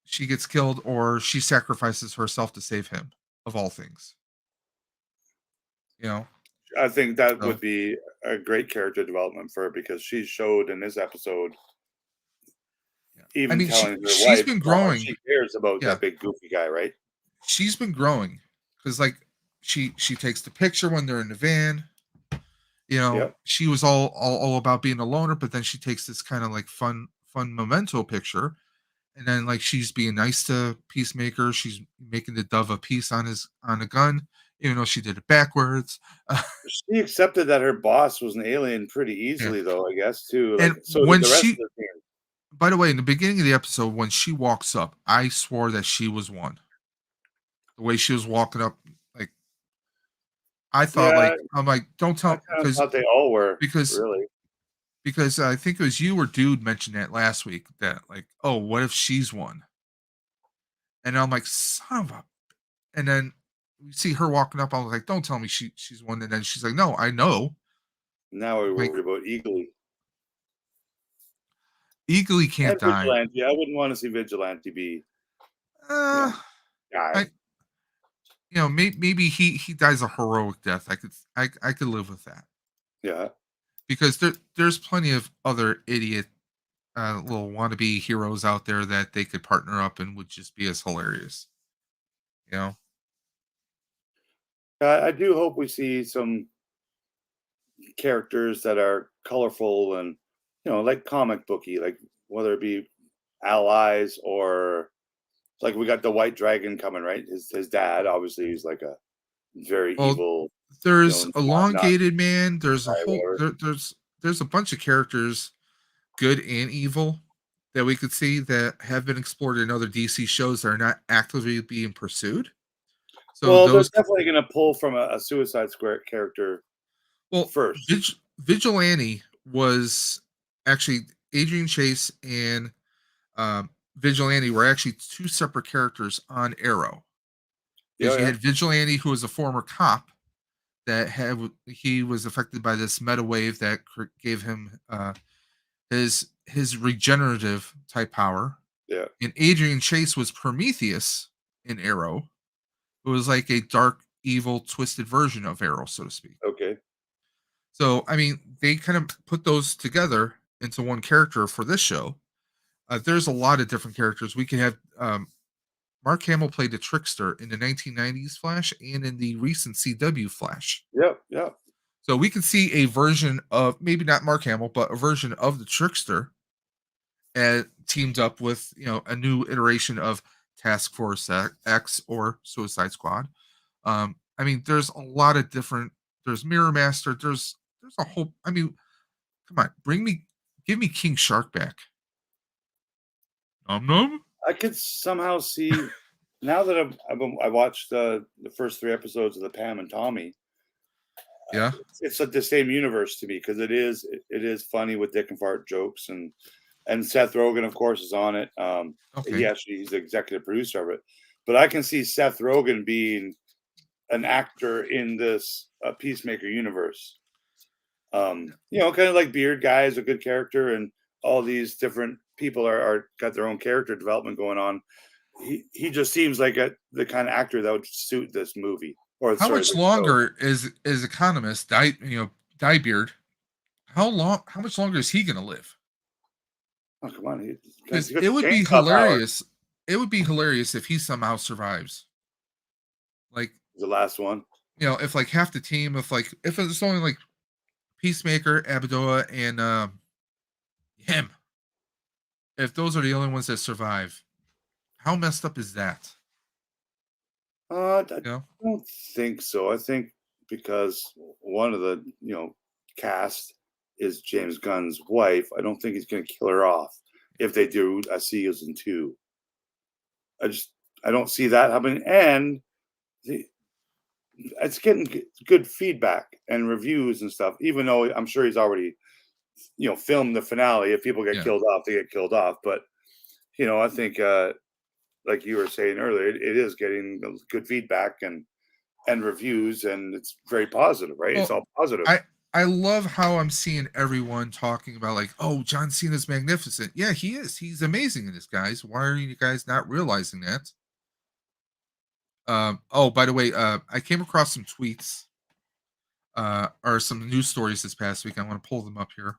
she gets killed or she sacrifices herself to save him, of all things. You know, I think that would be a great character development for her because she showed in this episode, even telling her she's wife been how much growing. she cares about that big goofy guy, right? She's been growing because, like, she takes the picture when they're in the van. You know, she was all about being a loner, but then she takes this kind of like fun memento picture, and then like she's being nice to Peacemaker. She's making the dove a piece on a gun, even though she did it backwards. She accepted that her boss was an alien pretty easily, though, I guess, too. Like, And so when did the rest she, of the team. by the way, in the beginning of the episode, when she walks up, I swore that she was one. The way she was walking up, like, I thought, like, I'm like, don't tell, I thought they all were really. Because I think it was you or Dude mentioned that last week that, like, oh, what if she's one? And I'm like, son of a. And then we see her walking up. I was like, don't tell me she's one. And then she's like, no, I know. Now we're worried about Eagly. Eagly can't die. Vigilante. I wouldn't want to see Vigilante be. Die. You know, maybe he dies a heroic death. I could live with that. Yeah. Because there's plenty of other idiot little wannabe heroes out there that they could partner up and would just be as hilarious. You know? I do hope we see some characters that are colorful and, you know, like comic booky, like whether it be allies or like we got the White Dragon coming, right? His dad, obviously, he's like a very evil. There's Elongated Man. There's a whole there's a bunch of characters, good and evil, that we could see that have been explored in other DC shows that are not actively being pursued. So they're definitely going to pull from a Suicide Squad character. Well, first, Vigilante was actually Adrian Chase and Vigilante were actually two separate characters on Arrow. Because you had Vigilante, who was a former cop that he was affected by this meta wave that gave him his regenerative type power. Yeah. And Adrian Chase was Prometheus in Arrow. It was like a dark, evil, twisted version of Arrow, so to speak. Okay. So, I mean, they kind of put those together into one character for this show. There's a lot of different characters. We can have Mark Hamill played the Trickster in the 1990s Flash and in the recent CW Flash. Yep. So we can see a version of, maybe not Mark Hamill, but a version of the Trickster teamed up with, you know, a new iteration of Task Force X or Suicide Squad. I mean, there's a lot of different, there's Mirror Master, there's a whole, I mean, come on, give me King Shark back. I could somehow see, now that I watched the first 3 episodes of the Pam and Tommy. Yeah, it's like the same universe to me because it is funny with dick and fart jokes and Seth Rogen, of course, is on it. He's the executive producer of it, but I can see Seth Rogen being an actor in this Peacemaker universe. You know, kind of like Beard Guy is a good character, and all these different people are got their own character development going on. He just seems like the kind of actor that would suit this movie. Or how much longer is Economist Diebeard? How much longer is he going to live? Oh, come on! Because it would be hilarious. It would be hilarious if he somehow survives. Like the last one. You know, if like half the team, if it's only like Peacemaker, Abadoa, and him, if those are the only ones that survive, how messed up is that? I don't think so. I think because one of the cast is James Gunn's wife, I don't think he's going to kill her off if they do a season 2. I don't see that happening, and it's getting good feedback and reviews and stuff. Even though I'm sure he's already filmed the finale. If people get killed off, they get killed off. But I think. Like you were saying earlier, it is getting good feedback and reviews, and it's very positive, right? Well, it's all positive. I love how I'm seeing everyone talking about like, oh, John Cena's magnificent. Yeah, he is. He's amazing in this, guys. Why are you guys not realizing that? Oh, by the way, I came across some tweets or some news stories this past week. I want to pull them up here.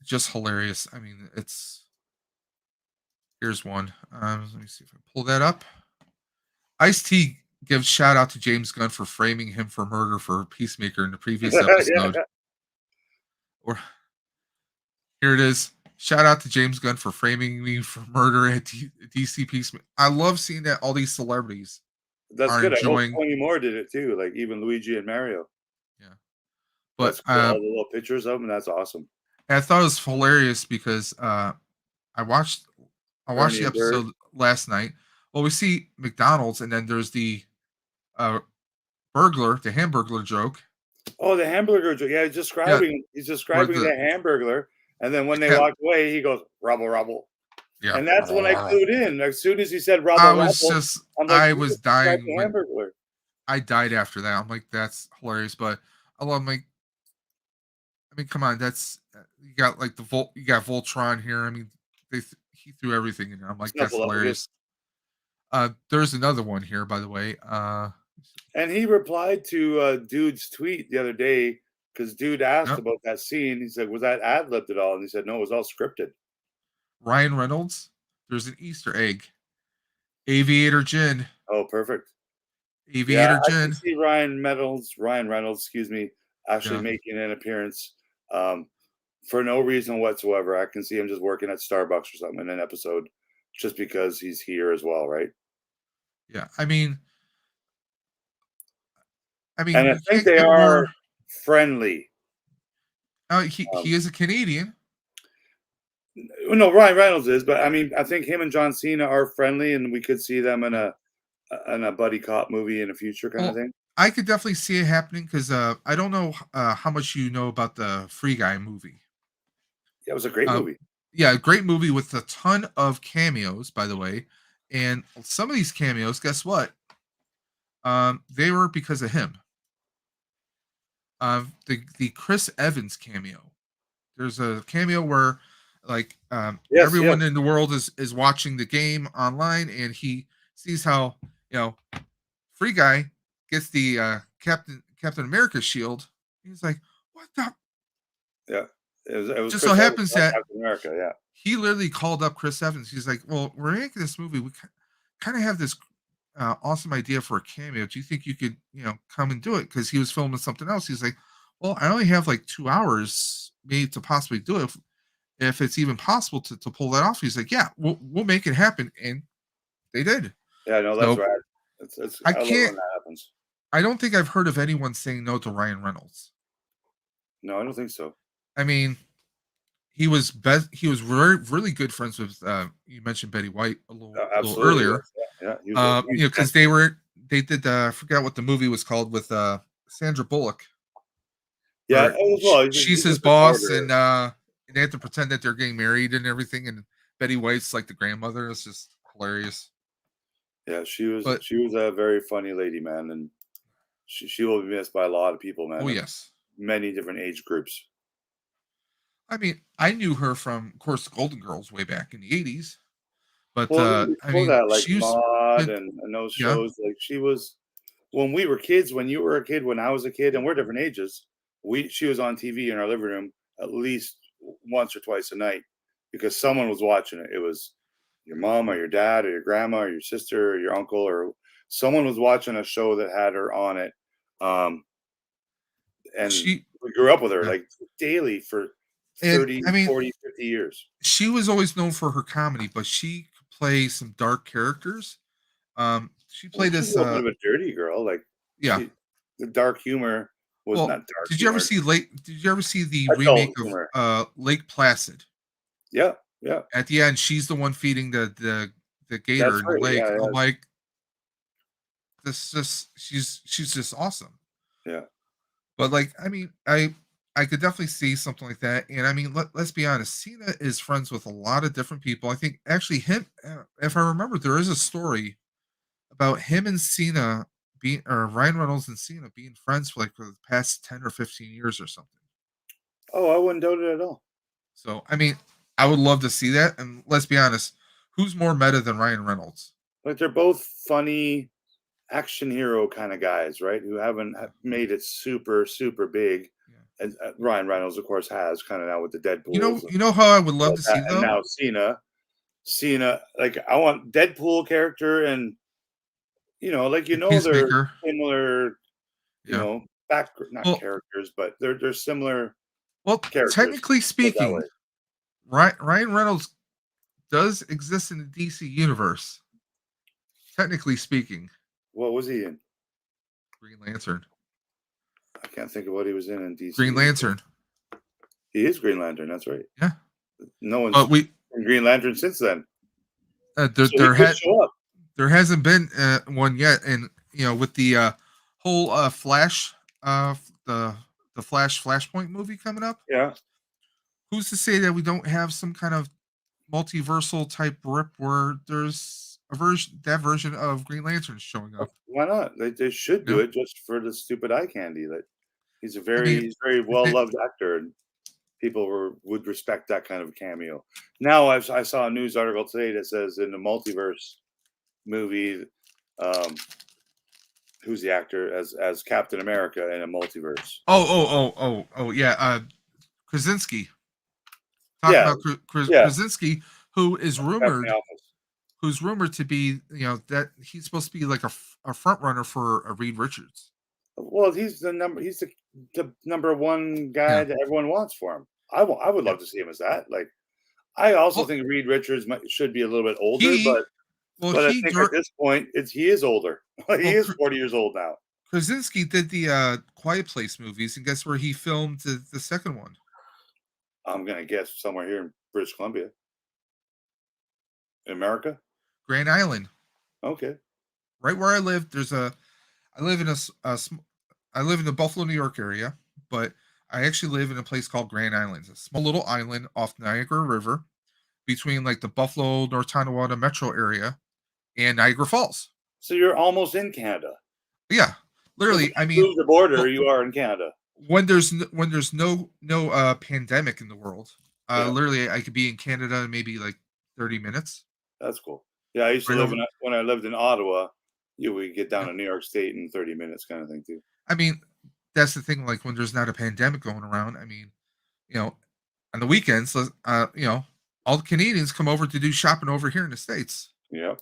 Just hilarious. I mean, here's one. Let me see if I pull that up. Ice-T gives shout out to James Gunn for framing him for murder for Peacemaker in the previous episode. Yeah. Or here it is. Shout out to James Gunn for framing me for murder at DC Peacemaker. I love seeing that all these celebrities That's are good. enjoying. I hope 20 more did it too, like even Luigi and Mario. Yeah, but that's cool. All the little pictures of them. That's awesome. I thought it was hilarious because I watched the episode last night. Well, we see McDonald's, and then there's the burglar, the Hamburglar joke. Oh, the Hamburger joke. Yeah, he's describing the Hamburglar, and then when they walked away, he goes rubble rubble. Yeah, and that's when I clued in. As soon as he said rubble, I was dying. Hamburglar. I died after that. I'm like, that's hilarious. But I mean, come on, that's you got like you got Voltron here. I mean, he threw everything in there. I'm like, that's hilarious. There's another one here, by the way. And he replied to Dude's tweet the other day because Dude asked about that scene. He said, "Was that ad-libbed at all?" And he said, "No, it was all scripted." Ryan Reynolds. There's an Easter egg. Aviator Jin. Oh, perfect. Aviator Jin. I can see Ryan Reynolds, excuse me, actually making an appearance for no reason whatsoever. I can see him just working at Starbucks or something in an episode just because he's here as well, right? Yeah, I mean, and I think they are friendly. He is a Canadian. No, Ryan Reynolds is, but I mean, I think him and John Cena are friendly, and we could see them in a buddy cop movie in the future, kind of thing. I could definitely see it happening because I don't know how much you know about the Free Guy movie. Yeah, it was a great movie. Yeah, a great movie with a ton of cameos, by the way. And some of these cameos, guess what? They were because of him. The Chris Evans cameo. There's a cameo where like everyone in the world is watching the game online, and he sees how Free Guy gets the Captain America shield. He's like, what the? Yeah, it was just Chris so happens that Captain America. He literally called up Chris Evans. He's like, well, we're making this movie. We kind of have this awesome idea for a cameo. Do you think you could come and do it? Because he was filming something else. He's like, well, I only have like 2 hours maybe to possibly do it. If it's even possible to pull that off. He's like, yeah, we'll make it happen. And they did. Yeah, no, that's right. I can't. That happens. I don't think I've heard of anyone saying no to Ryan Reynolds. No, I don't think so. I mean, he was really good friends with you mentioned Betty White a little earlier. Yeah. Because they did I forgot what the movie was called with Sandra Bullock. Yeah, she's his boss, and they have to pretend that they're getting married and everything, and Betty White's like the grandmother. It's just hilarious. Yeah, she was a very funny lady, man, and she will be missed by a lot of people, man. Oh yes, many different age groups. I mean, I knew her from, of course, Golden Girls way back in the '80s, but I mean, that, like Maude and those shows, like she was when we were kids, when you were a kid, when I was a kid, and we're different ages. She was on TV in our living room at least once or twice a night because someone was watching it. It was your mom or your dad or your grandma or your sister or your uncle or someone was watching a show that had her on it. And we grew up with her like daily for 30, 40, 50 years. She was always known for her comedy, but she could play some dark characters. She played this a bit of a dirty girl, like the dark humor. Was not dark. Did you ever see the remake of Lake Placid? Yeah. At the end, she's the one feeding the gator in the lake. Yeah. I'm like, she's just awesome. Yeah. But like, I mean, I could definitely see something like that. And I mean, let's be honest, Cena is friends with a lot of different people. I think actually him, if I remember, there is a story about him and Cena Ryan Reynolds and Cena being friends for the past 10 or 15 years or something. Oh, I wouldn't doubt it at all. So, I mean, I would love to see that. And let's be honest, who's more meta than Ryan Reynolds? Like, they're both funny action hero kind of guys, right? Who haven't made it super, super big. Yeah. And Ryan Reynolds, of course, has kind of now with the Deadpool. You know how I would love to see though? And now Cena, like, I want Deadpool character and, they're similar, not characters, but they're similar. Well, technically speaking, Ryan Reynolds does exist in the DC universe. Technically speaking. What was he in? Green Lantern. I can't think of what he was in DC. Green Lantern. He is Green Lantern. That's right. Yeah. No one's in Green Lantern since then. There hasn't been one yet, and with the whole Flash, the Flashpoint movie coming up. Yeah. Who's to say that we don't have some kind of multiversal type rip where there's that version of Green Lantern showing up? Why not? They should do it just for the stupid eye candy. That he's a very well loved actor, and people would respect that kind of cameo. Now I saw a news article today that says in the multiverse movie, who's the actor as Captain America in a multiverse? Oh yeah, Krasinski. Krasinski, who's rumored to be, that he's supposed to be like a front runner for Reed Richards. Well, he's the number one guy that everyone wants for him. I would love to see him as that. Like, I also think Reed Richards should be a little bit older, but I think at this point he is older. He is 40 years old now. Krasinski did the Quiet Place movies, and guess where he filmed the second one? I'm gonna guess somewhere here in British Columbia, in America, Grand Island. Okay, right where I live. I live in the Buffalo, New York area, but I actually live in a place called Grand Island. It's a small little island off Niagara River, between like the Buffalo, North Tonawanda metro area and Niagara Falls. So you're almost in Canada. Yeah, literally. I mean, the border, you are in Canada. When there's no pandemic in the world, literally I could be in Canada in maybe like 30 minutes. That's cool. Yeah, I used to live when I lived in Ottawa. We get down to New York State in 30 minutes, kind of thing too. I mean, that's the thing. Like when there's not a pandemic going around, I mean, on the weekends, all the Canadians come over to do shopping over here in the States. Yeah.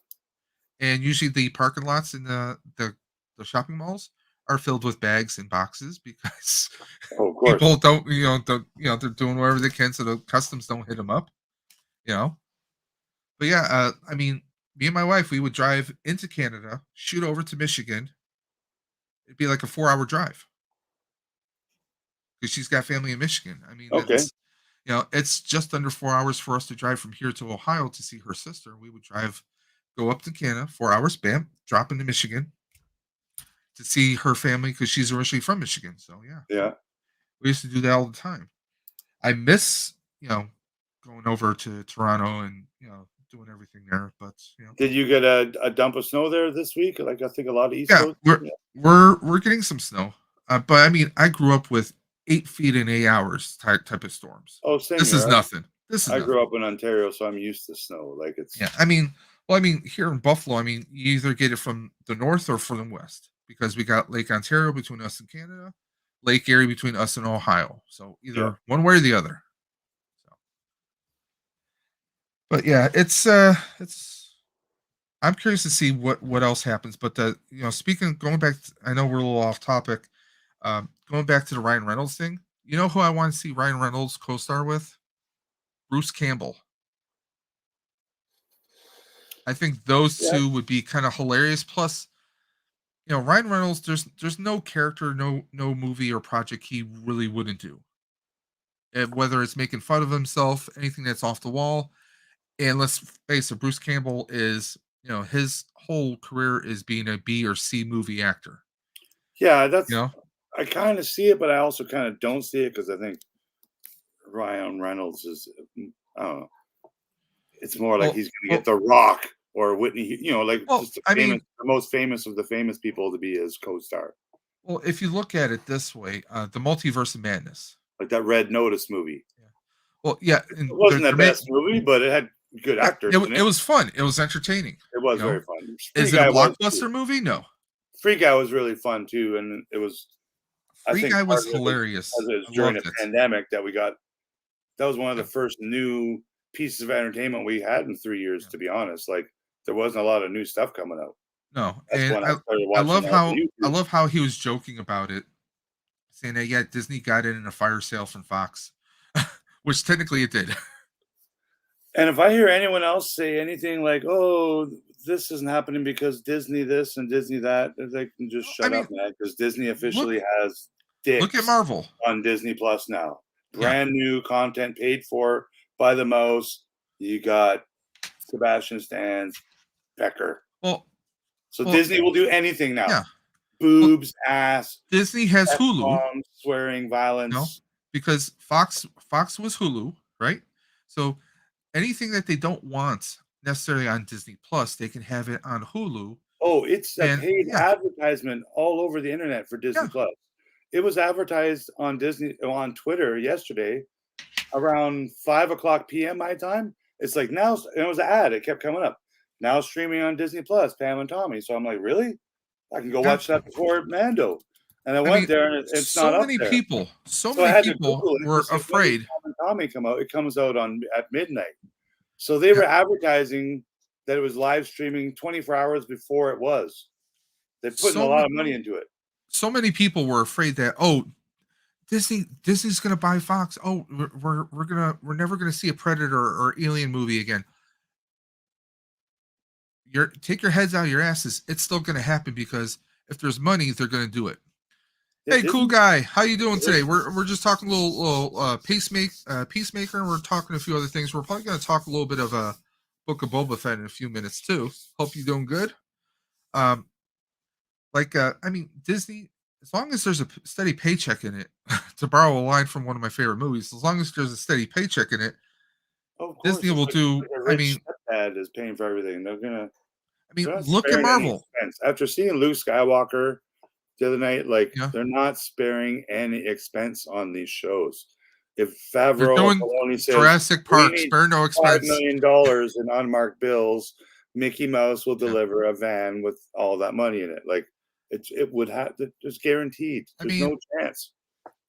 And usually the parking lots in the shopping malls are filled with bags and boxes because people don't, they're doing whatever they can so the customs don't hit them up, But yeah, I mean, me and my wife, we would drive into Canada, shoot over to Michigan. It'd be like a 4-hour drive because she's got family in Michigan. I mean, it's just under 4 hours for us to drive from here to Ohio to see her sister. We would go up to Canada, 4 hours, bam, drop into Michigan to see her family because she's originally from Michigan. So yeah, we used to do that all the time. I miss going over to Toronto and doing everything there. But did you get a dump of snow there this week? Like I think a lot of East Coast. We're getting some snow, but I mean I grew up with 8 feet in 8 hours type of storms. Oh, same. This is nothing. I grew up in Ontario, so I'm used to snow. Like it's I mean here in Buffalo, I mean you either get it from the north or from the west. Because we got Lake Ontario between us and Canada, Lake Erie between us and Ohio. So either one way or the other. But yeah, it's I'm curious to see what else happens. But going back, I know we're a little off topic. Going back to the Ryan Reynolds thing, you know who I want to see Ryan Reynolds co-star with? Bruce Campbell. I think those two would be kind of hilarious. Plus, Ryan Reynolds, there's no character, no movie or project he really wouldn't do. Whether it's making fun of himself, anything that's off the wall. And let's face it, Bruce Campbell is, his whole career is being a B or C movie actor. Yeah, that's, I kind of see it, but I also kind of don't see it because I think Ryan Reynolds is, I don't know. It's more like he's going to get The Rock or Whitney, just the most famous of the famous people to be his co-star. Well, if you look at it this way, the Multiverse of Madness, like that Red Notice movie. Yeah. Well, yeah, it wasn't the best movie, but it had good actors. It was fun. It was entertaining. It was very fun. Is it a blockbuster movie? No. Free Guy was really fun too, and it was. Free Guy was hilarious. It was during the pandemic that we got. That was one of the first new pieces of entertainment we had in 3 years. To be honest, like there wasn't a lot of new stuff coming out. No, and I love how he was joking about it, saying that Disney got it in a fire sale from Fox, which technically it did. And if I hear anyone else say anything like, "Oh, this isn't happening because Disney this and Disney that," they can just shut up, man. Because Disney officially has dicks. Look at Marvel on Disney Plus now. Brand new content paid for by the mouse. You got Sebastian Stan's Pecker. So Disney will do anything now. Yeah. Boobs, ass. Disney has Hulu. Bombs, swearing, violence. No, because Fox was Hulu, right? So anything that they don't want necessarily on Disney Plus, they can have it on Hulu. Oh, it's a paid advertisement all over the internet for Disney Plus. It was advertised on on Twitter yesterday around 5:00 p.m. my time. It's like now, it was an ad. It kept coming up. Now streaming on Disney Plus, Pam and Tommy. So I'm like, really? I can go watch that before Mando. And I went there, and it's so not up many there. people. So many people were afraid. Pam and Tommy come out. It comes out at midnight. So they were advertising that it was live streaming 24 hours before it was. They're putting a lot of money into it. So many people were afraid that Disney's going to buy Fox. Oh, we're never going to see a Predator or Alien movie again. Take your heads out of your asses. It's still going to happen because if there's money, they're going to do it. Hey, cool guy, how you doing today? We're just talking a little Peacemaker, and we're talking a few other things. We're probably going to talk a little bit of a Book of Boba Fett in a few minutes too. Hope you're doing good. Disney, as long as there's a steady paycheck in it, to borrow a line from one of my favorite movies, as long as there's a steady paycheck in it, Disney will do. Stepdad is paying for everything. They're gonna. Look at Marvel. After seeing Luke Skywalker the other night, they're not sparing any expense on these shows. If Favreau only says Jurassic Park, spare no expense, $5 million in unmarked bills, Mickey Mouse will deliver a van with all that money in it. Like it would have. It's guaranteed. There's no chance.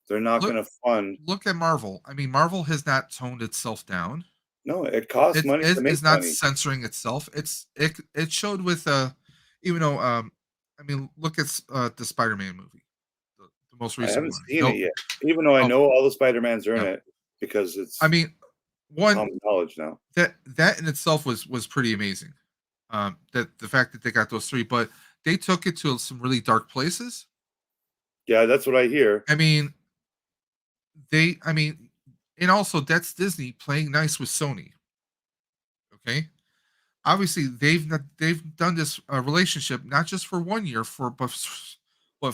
They're not going to fund. Look at Marvel. Marvel has not toned itself down. No, it costs money to make it's not money. Censoring itself. It showed with look at the Spider-Man movie, the most recent. I haven't seen it yet, even though I know all the Spider-Mans are in it because it's. Common knowledge now. That in itself was pretty amazing. That the fact that they got those three, but they took it to some really dark places. Yeah, that's what I hear. And also that's Disney playing nice with Sony. Okay, obviously they've done this relationship not just for 1 year, but 4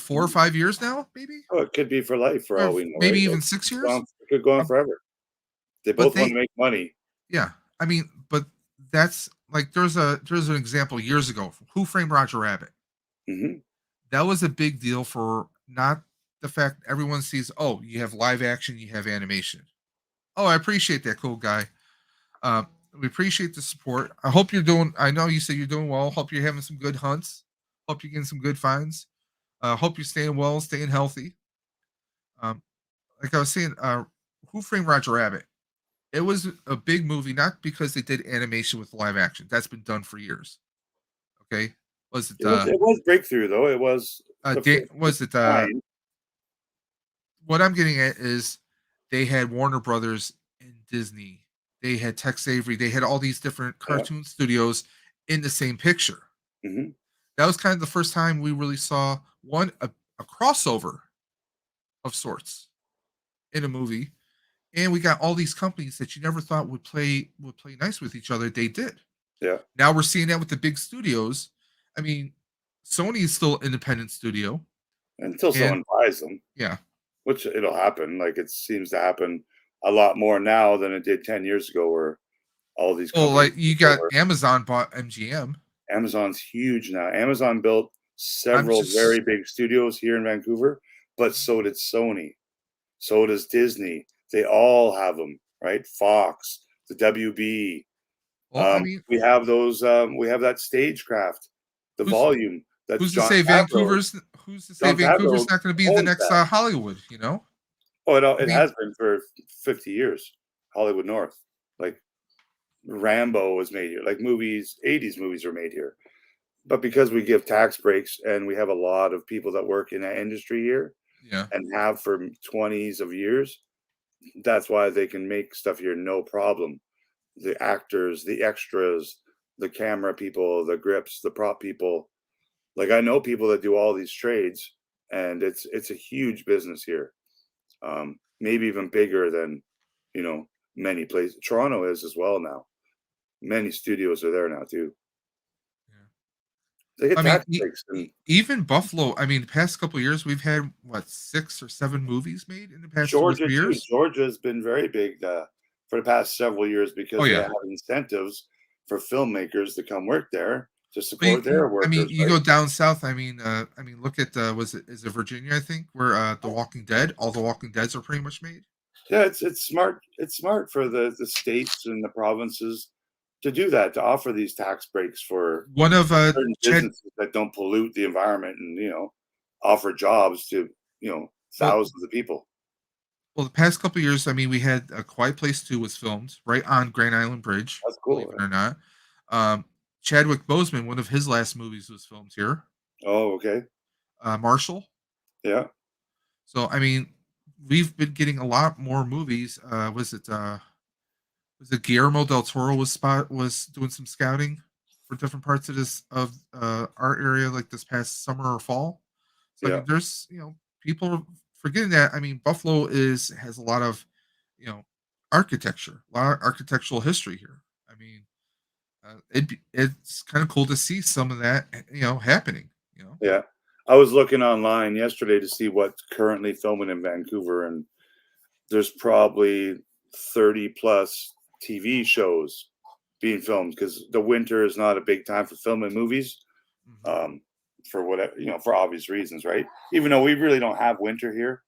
or 5 years now, maybe. Oh, it could be for life, for all we know. Maybe even 6 years. It could go on forever. They both want to make money. Yeah, but that's like there's an example years ago. Who Framed Roger Rabbit? Mm-hmm. That was a big deal for not the fact everyone sees. Oh, you have live action, you have animation. Oh, I appreciate that, cool guy. We appreciate the support. I hope you're doing. I know you said you're doing well. Hope you're having some good hunts. Hope you're getting some good finds. Hope you're staying well, staying healthy. Like I was saying, Who Framed Roger Rabbit? It was a big movie, not because they did animation with live action. That's been done for years. Okay, it was breakthrough though. It was. What I'm getting at is they had Warner Brothers and Disney. They had Tex Avery. They had all these different cartoon studios in the same picture. Mm-hmm. That was kind of the first time we really saw a crossover of sorts in a movie. And we got all these companies that you never thought would play nice with each other. They did. Yeah. Now we're seeing that with the big studios. Sony is still an independent studio. Until someone buys them. Yeah. Which it'll happen. Like it seems to happen a lot more now than it did 10 years ago, where all these Well, companies. like you got Amazon bought MGM. Amazon's huge now. Amazon built several very big studios here in Vancouver, but so did Sony. So does Disney. They all have them, right? Fox, the WB. Well, I mean, we have those. We have that Stagecraft, the volume. That's who's John to say Favreau. Vancouver's not going to be the next Hollywood? You know? Oh, it has been for 50 years. Hollywood North, like Rambo was made here. Like 80s movies were made here. But because we give tax breaks and we have a lot of people that work in that industry here, and have for 20s of years, that's why they can make stuff here no problem. The actors, the extras, the camera people, the grips, the prop people. Like I know people that do all these trades, and it's a huge business here. Maybe even bigger than, many places. Toronto is as well now. Many studios are there now too. They get tax breaks. Even Buffalo. I mean, the past couple of years, we've had 6 or 7 movies made in the past 2 or 3 years. Georgia's been very big for the past several years because they have incentives for filmmakers to come work there to support their workers. I mean, you go down south. I mean, look at is it Virginia? I think where The Walking Dead. All The Walking Deads are pretty much made. Yeah, it's smart. It's smart for the states and the provinces to do that, to offer these tax breaks for one of certain businesses that don't pollute the environment and offer jobs to thousands of people. Well, the past couple of years, I mean, we had A Quiet Place 2 was filmed right on Grand Island Bridge. That's cool, believe it or not. Chadwick Boseman, one of his last movies was filmed here. Oh, okay. Marshall. Yeah. So I mean, we've been getting a lot more movies. Was it Guillermo del Toro was doing some scouting for different parts of our area, like this past summer or fall. So I mean, there's people are forgetting that. I mean, Buffalo has a lot of architecture, a lot of architectural history here. I mean, it's kind of cool to see some of that happening. Yeah, I was looking online yesterday to see what's currently filming in Vancouver, and there's probably 30 plus TV shows being filmed because the winter is not a big time for filming movies, for whatever for obvious reasons, right? Even though we really don't have winter here,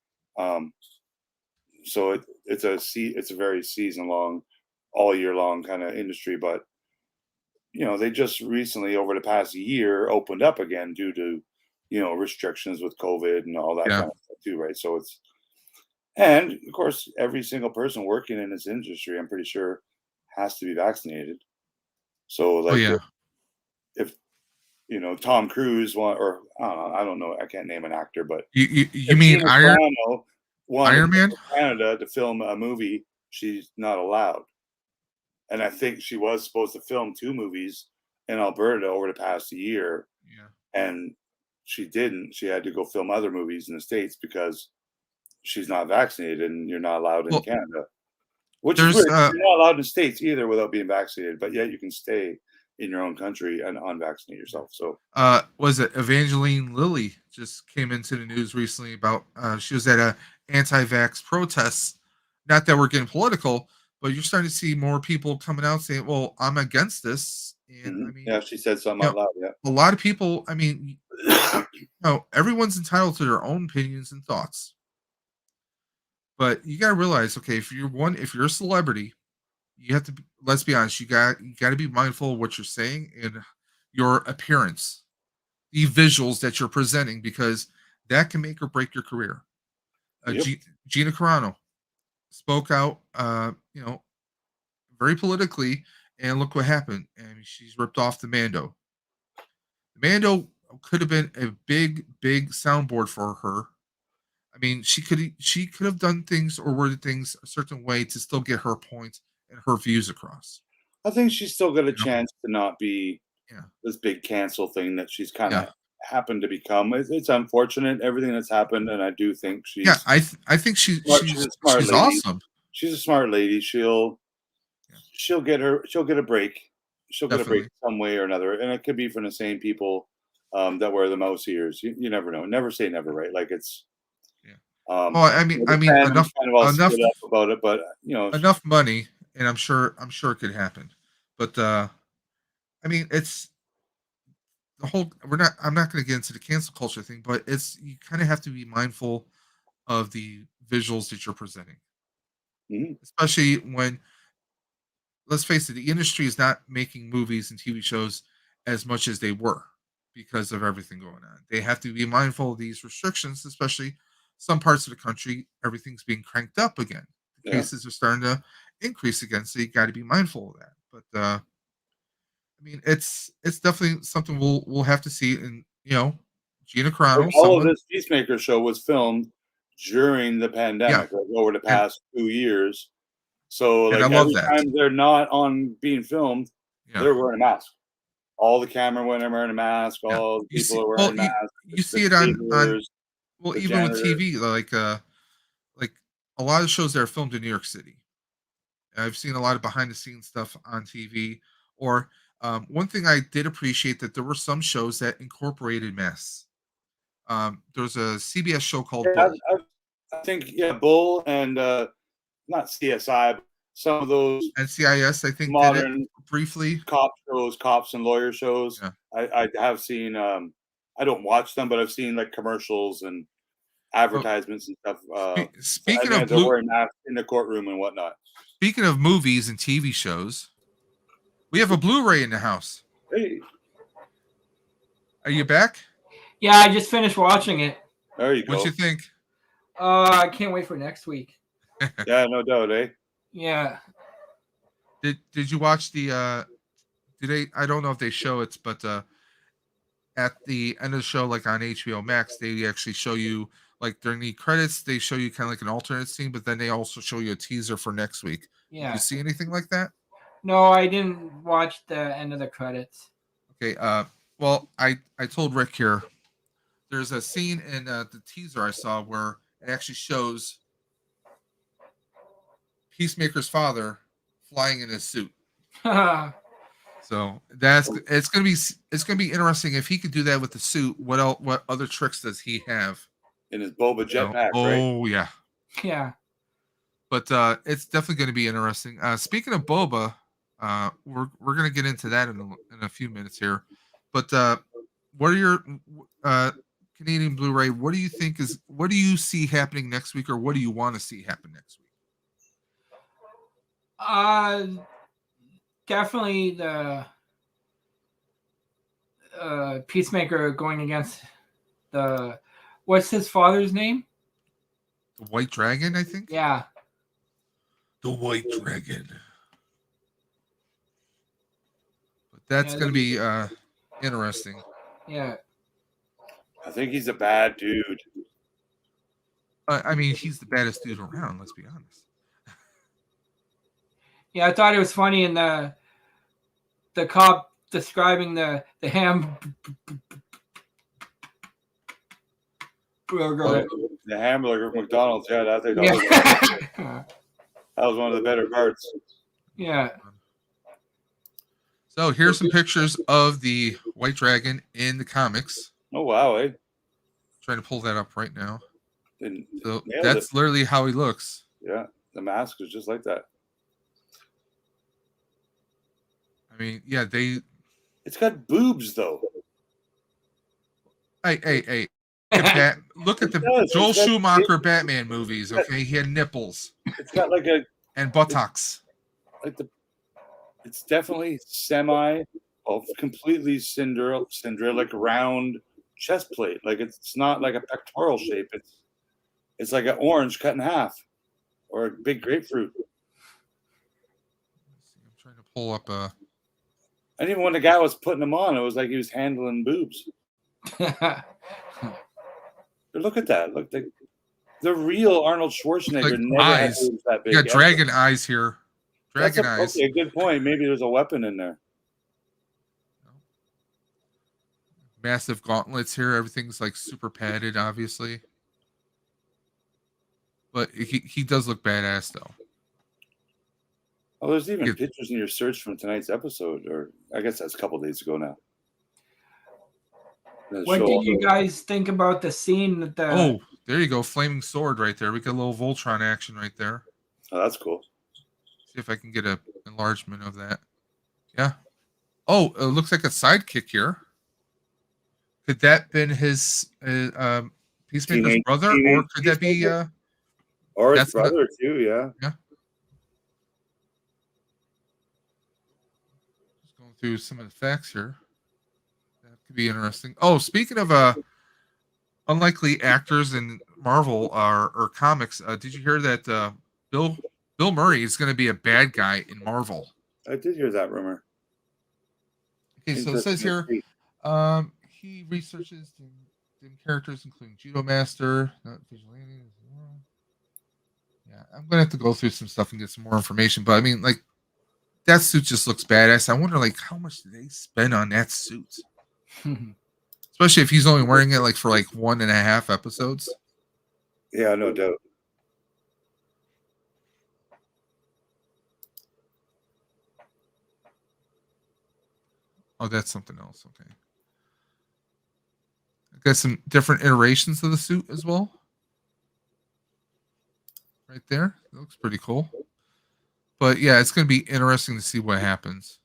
so it's a very season long, all year long kind of industry. But they just recently, over the past year, opened up again due to restrictions with COVID and all that kind of stuff too, right? So and of course, every single person working in this industry, I'm pretty sure, has to be vaccinated. So, like, if Tom Cruise or I don't know, I can't name an actor, but you mean Iron Man? Canada to film a movie, she's not allowed. And I think she was supposed to film 2 movies in Alberta over the past year, and she didn't. She had to go film other movies in the States because she's not vaccinated, and you're not allowed in Canada. Which is weird. You're not allowed in the States either without being vaccinated, but yet you can stay in your own country and unvaccinate yourself. So, was it Evangeline Lilly just came into the news recently about she was at a anti-vax protests. Not that we're getting political, but you're starting to see more people coming out saying, "Well, I'm against this." And I mean, she said something out loud. Yeah, a lot of people. I mean, everyone's entitled to their own opinions and thoughts. But you gotta realize, okay, if you're a celebrity, you have to. Let's be honest. You got to be mindful of what you're saying and your appearance, the visuals that you're presenting, because that can make or break your career. Gina Carano spoke out, very politically, and look what happened. And she's ripped off the Mando. The Mando could have been a big soundboard for her. I mean, she could have done things or worded things a certain way to still get her point and her views across. I think she's still got a chance to not be this big cancel thing that she's kind of happened to become. It's unfortunate, everything that's happened, and I do think she's I think she's awesome. She's a smart lady. She'll get a break. She'll get a break some way or another, and it could be from the same people that wear the mouse ears. You never know. Never say never, right? Like it's. Well, I mean, enough kind of all split up about it, but enough money, and I'm sure it could happen. But I mean, it's the whole. I'm not going to get into the cancel culture thing, but it's you kind of have to be mindful of the visuals that you're presenting, especially when, let's face it, the industry is not making movies and TV shows as much as they were because of everything going on. They have to be mindful of these restrictions, especially some parts of the country. Everything's being cranked up again. The cases are starting to increase again, so you got to be mindful of that. But I mean, it's definitely something we'll have to see. And Gina Carano, all of this Peacemaker show was filmed during the pandemic, like over the past 2 years. So like every time they're not on being filmed, they're wearing a mask. All the cameramen are wearing a mask. All the people are wearing masks. You see it on well, even with TV, like a lot of shows that are filmed in New York City. I've seen a lot of behind the scenes stuff on TV. Or one thing I did appreciate that there were some shows that incorporated masks. There's a CBS show called Bull. I think Bull and not CSI, but some of those NCIS, I think, modern did it briefly. Cops and lawyer shows. Yeah. I have seen. I don't watch them, but I've seen like commercials and advertisements and stuff. Speaking of they're wearing masks in the courtroom and whatnot. Speaking of movies and TV shows, we have a Blu-ray in the house. Hey, are you back? Yeah, I just finished watching it. There you go. What you think? I can't wait for next week. Yeah, no doubt, eh? Yeah. Did you watch the I don't know if they show it, but at the end of the show, like on HBOMAX, they actually show you, like during the credits, they show you kind of like an alternate scene, but then they also show you a teaser for next week. Yeah. Did you see anything like that? No, I didn't watch the end of the credits. Okay. Well, I told Rick here, there's a scene in the teaser I saw where it actually shows Peacemaker's father flying in his suit. So it's gonna be interesting if he could do that with the suit. What other tricks does he have in his Boba jetpack? Right? Oh yeah, yeah. But it's definitely going to be interesting. Speaking of Boba, we're going to get into that in a few minutes here. But what are your Canadian Blu-ray? What do you think what do you see happening next week, or what do you want to see happen next week? Definitely the Peacemaker going against what's his father's name? The White Dragon, I think. Yeah. The White Dragon. But that's going to be interesting. Yeah. I think he's a bad dude. I mean, he's the baddest dude around, let's be honest. Yeah, I thought it was funny in the cop describing the hamburger. The hamburger from McDonald's. Yeah, that was one of the better parts. Yeah. So here's some pictures of the White Dragon in the comics. Oh wow, eh? Trying to pull that up right now. So that's literally how he looks. Yeah, the mask is just like that. I mean, yeah, it's got boobs though. Hey. Look at the Joel Schumacher Batman movies, okay? He had nipples. It's got like and buttocks. It's definitely completely cylindrical round chest plate. Like it's not like a pectoral shape. It's like an orange cut in half, or a big grapefruit. I'm trying to pull up And even when the guy was putting them on, it was like he was handling boobs. Look at that! Look, the real Arnold Schwarzenegger like never eyes. had boobs that big. You got dragon eyes here. Dragon eyes. Okay, good point. Maybe there's a weapon in there. Massive gauntlets here. Everything's like super padded, obviously. But he does look badass, though. Oh, there's even pictures in your search from tonight's episode, or I guess that's a couple of days ago now. What did you guys think about the scene that Oh, there you go. Flaming sword right there. We got a little Voltron action right there. Oh, that's cool. See if I can get an enlargement of that. Yeah. Oh, it looks like a sidekick here. Could that been his Peacemaker's brother, or could that be or his brother too? Yeah. Yeah. Just going through some of the facts here. That could be interesting. Oh, speaking of unlikely actors in Marvel or comics, did you hear that Bill Murray is going to be a bad guy in Marvel? I did hear that rumor. Okay, so it says here, he researches dim characters, including Judo Master, not Vigilante. Yeah, I'm gonna have to go through some stuff and get some more information. But I mean, like, that suit just looks badass. I wonder, like, how much did they spend on that suit? Especially if he's only wearing it like for like 1.5 episodes. Yeah, no doubt. Oh, that's something else. Okay. I got some different iterations of the suit as well. Right there. It looks pretty cool. But yeah, it's going to be interesting to see what happens.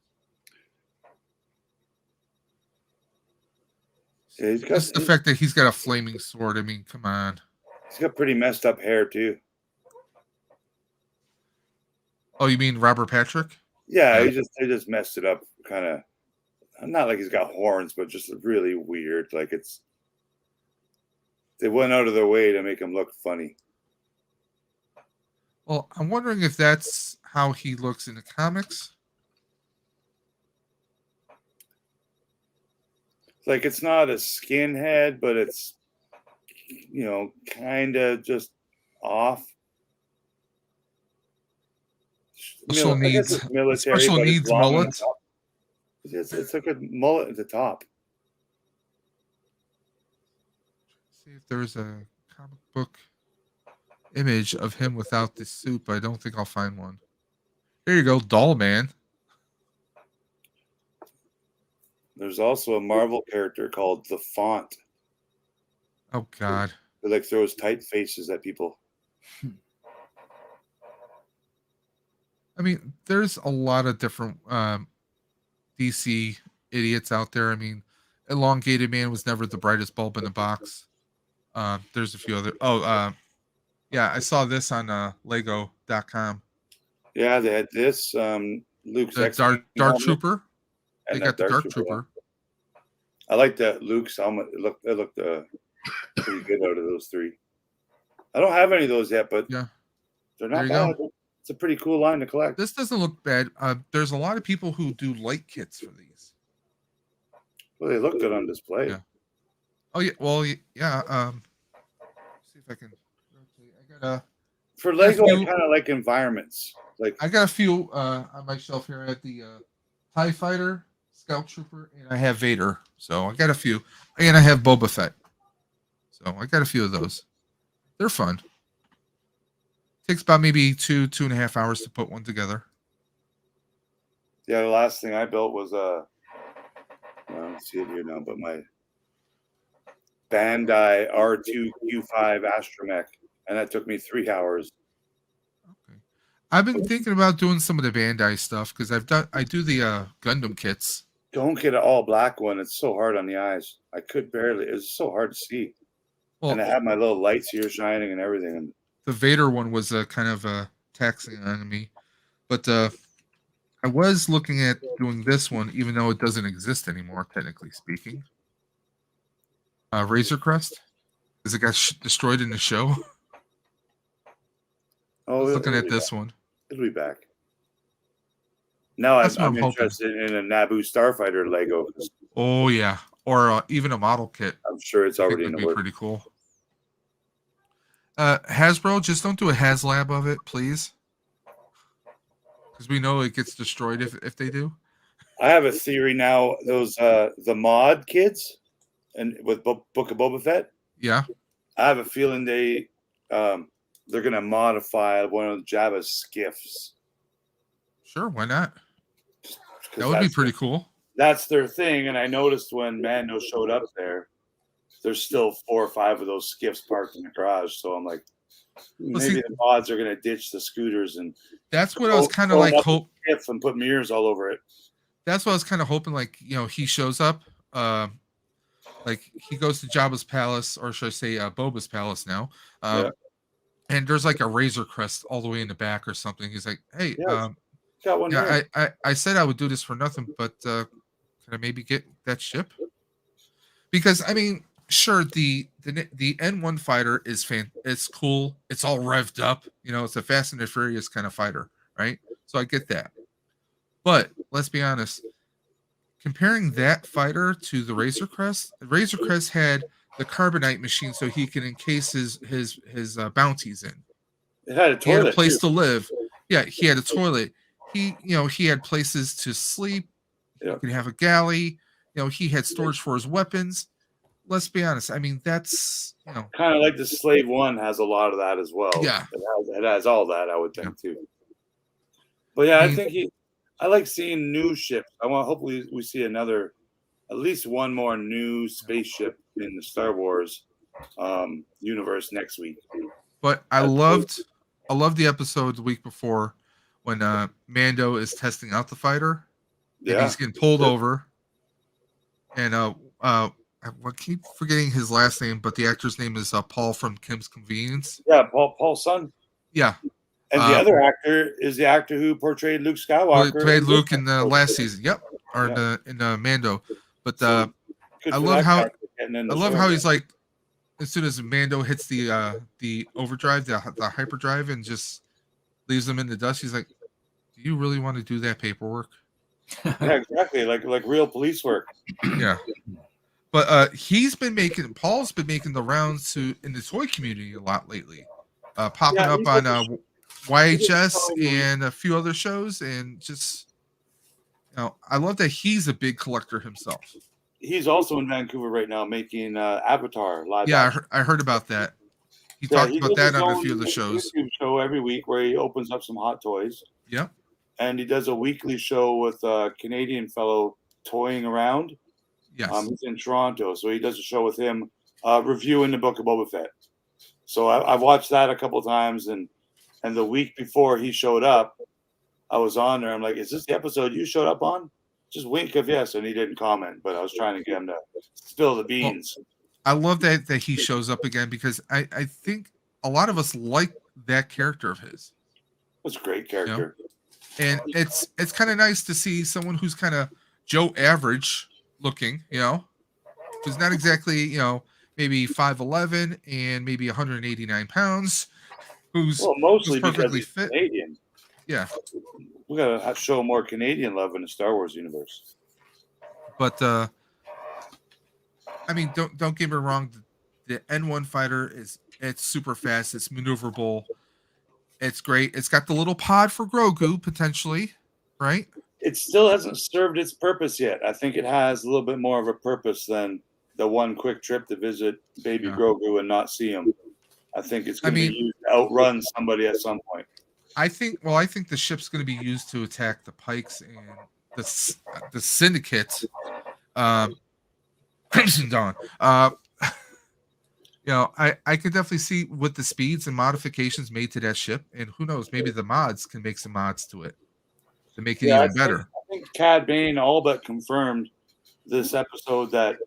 Yeah, just the fact that he's got a flaming sword. I mean, come on. He's got pretty messed up hair too. Oh, you mean Robert Patrick? Yeah, they just messed it up, kind of. Not like he's got horns, but just really weird. Like they went out of their way to make him look funny. Well, I'm wondering if that's how he looks in the comics. Like, it's not a skinhead, but it's, you know, kind of just off. Special needs mullet. It's like a mullet at the top. See if there's a comic book image of him without the suit, but I don't think I'll find one. There you go, Doll Man. There's also a Marvel character called the Font. Oh God! Who like throws tight faces at people. I mean, there's a lot of different DC idiots out there. I mean, Elongated Man was never the brightest bulb in the box. There's a few other. Yeah, I saw this on Lego.com. Yeah, they had this. Luke's the Dark Trooper. They got the Dark Trooper. I like that Luke's helmet. It looked pretty good out of those three. I don't have any of those yet, but yeah, they're not bad. It's a pretty cool line to collect. This doesn't look bad. There's a lot of people who do light kits for these. Well, they look good on display. Yeah. Oh yeah. Well, yeah. See if I can. I got for Lego. I kind of like environments. Like I got a few on my shelf here. At the TIE Fighter, Scout Trooper, and I have Vader. So I got a few, and I have Boba Fett. So I got a few of those. They're fun. Takes about maybe 2.5 hours to put one together. Yeah, the last thing I built was I don't see it here now, but my Bandai R2Q5 Astromech, and that took me 3 hours. Okay, I've been thinking about doing some of the Bandai stuff because I do the Gundam kits. Don't get an all black one; it's so hard on the eyes. I could barely. It's so hard to see. Well, and I have my little lights here shining and everything. And the Vader one was kind of taxing on me, but I was looking at doing this one, even though it doesn't exist anymore, technically speaking. Razor Crest, because it got destroyed in the show. Oh, I was looking at this one. It'll be back. Now I'm interested in a Naboo Starfighter Lego. Oh yeah, or even a model kit. I'm sure it's already in the works. Pretty cool. Hasbro, just don't do a HasLab of it, please, because we know it gets destroyed if they do. I have a theory now. Those the mod kids, and with Book of Boba Fett. Yeah, I have a feeling they're gonna modify one of Jabba's skiffs. Sure, why not? That would be pretty cool. That's their thing, and I noticed when Mando showed up there's still 4 or 5 of those skiffs parked in the garage. So I'm like, maybe the mods are gonna ditch the scooters, and that's what I was kind of like hope and put mirrors all over it. that's what I was kind of hoping. Like, he shows up. Like he goes to Jabba's palace, or should I say, Boba's palace now. And there's like a Razor Crest all the way in the back or something. He's like, "Hey, got one here. I said I would do this for nothing, but can I maybe get that ship?" Because I mean, sure, the N1 fighter is it's cool. It's all revved up. It's a Fast and the Furious kind of fighter, right? So I get that. But let's be honest. Comparing that fighter to the Razor Crest had the carbonite machine, so he can encase his bounties in. It had a toilet. He had a place to live. Yeah, he had a toilet. He had places to sleep. Yeah. He could have a galley. He had storage for his weapons. Let's be honest. I mean, that's kind of like the Slave One has a lot of that as well. Yeah, it has all that, I would think too. But yeah, I think I like seeing new ships. Hopefully we see at least one more new spaceship in the Star Wars universe next week. But I loved the episode the week before when Mando is testing out the fighter. Yeah, and he's getting pulled over, and I keep forgetting his last name, but the actor's name is Paul from Kim's Convenience. Yeah, Paul's son. Yeah. And the other actor is the actor who portrayed Luke Skywalker. Portrayed Luke in the last season. Yep. Or in Mando. But I love how he's like, as soon as Mando hits the overdrive, the hyperdrive, and just leaves him in the dust, he's like, "Do you really want to do that paperwork?" Yeah, exactly. Like real police work. Yeah. But Paul's been making the rounds in the toy community a lot lately. Popping up on YHS and a few other shows, and just I love that he's a big collector himself. He's also in Vancouver right now making Avatar live. Yeah, I heard about that. He talked about that on a few of the shows. YouTube show every week where he opens up some hot toys. Yep. And he does a weekly show with a Canadian fellow toying around. Yes. He's in Toronto, so he does a show with him reviewing the Book of Boba Fett. So I've watched that a couple of times, and the week before he showed up, I was on there. I'm like, "Is this the episode you showed up on?" Just wink of yes, and he didn't comment. But I was trying to get him to spill the beans. Well, I love that he shows up again, because I think a lot of us like that character of his. It's a great character, and it's kind of nice to see someone who's kind of Joe Average looking, who's not exactly maybe 5'11" and maybe 189 pounds. Who's mostly who's perfectly because he's fit. Canadian. Yeah, we gotta show more Canadian love in the Star Wars universe. But I mean, don't get me wrong. The N1 fighter it's super fast. It's maneuverable. It's great. It's got the little pod for Grogu potentially, right? It still hasn't served its purpose yet. I think it has a little bit more of a purpose than the one quick trip to visit baby Grogu and not see him. I think it's going to be used to outrun somebody at some point. I think the ship's going to be used to attack the Pikes and the Syndicate, Crimson Dawn. I could definitely see with the speeds and modifications made to that ship, and who knows, maybe the mods can make some mods to it to make it even better. I think Cad Bane all but confirmed this episode that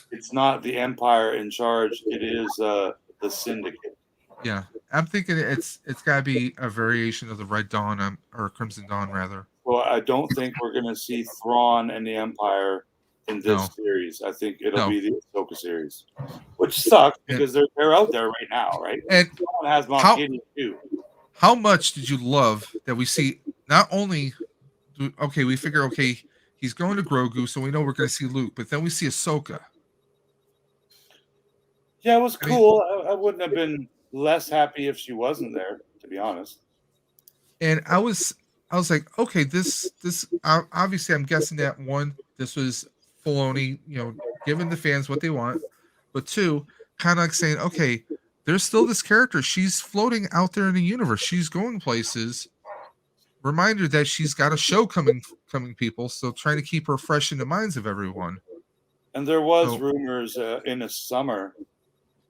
it's not the Empire in charge; it is the Syndicate. Yeah, I'm thinking it's got to be a variation of the Red Dawn or Crimson Dawn, rather. Well, I don't think we're going to see Thrawn and the Empire in this series. I think it'll be the Ahsoka series, which sucks because they're out there right now, right? And Thrawn has Moff Gideon too. How much did you love that we see not only? We figure he's going to Grogu, so we know we're going to see Luke, but then we see Ahsoka. Yeah, it was cool. I wouldn't have been less happy if she wasn't there, to be honest. And I was like, okay, this obviously I'm guessing that one, this was Filoni, giving the fans what they want, but two, kind of like saying, okay, there's still this character. She's floating out there in the universe. She's going places. Reminder that she's got a show coming, people. So trying to keep her fresh in the minds of everyone. And there was rumors in the summer,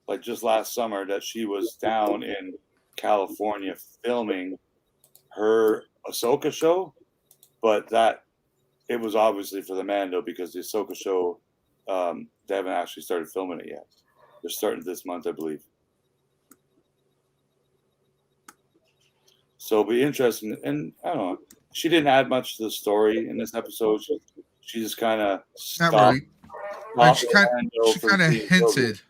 like just last summer, that she was down in California filming her Ahsoka show, but that it was obviously for the Mando because the Ahsoka show, they haven't actually started filming it yet. They're starting this month, I believe. So it'll be interesting. And I don't know. She didn't add much to the story in this episode. She just kind of Not really. Like she kind of hinted.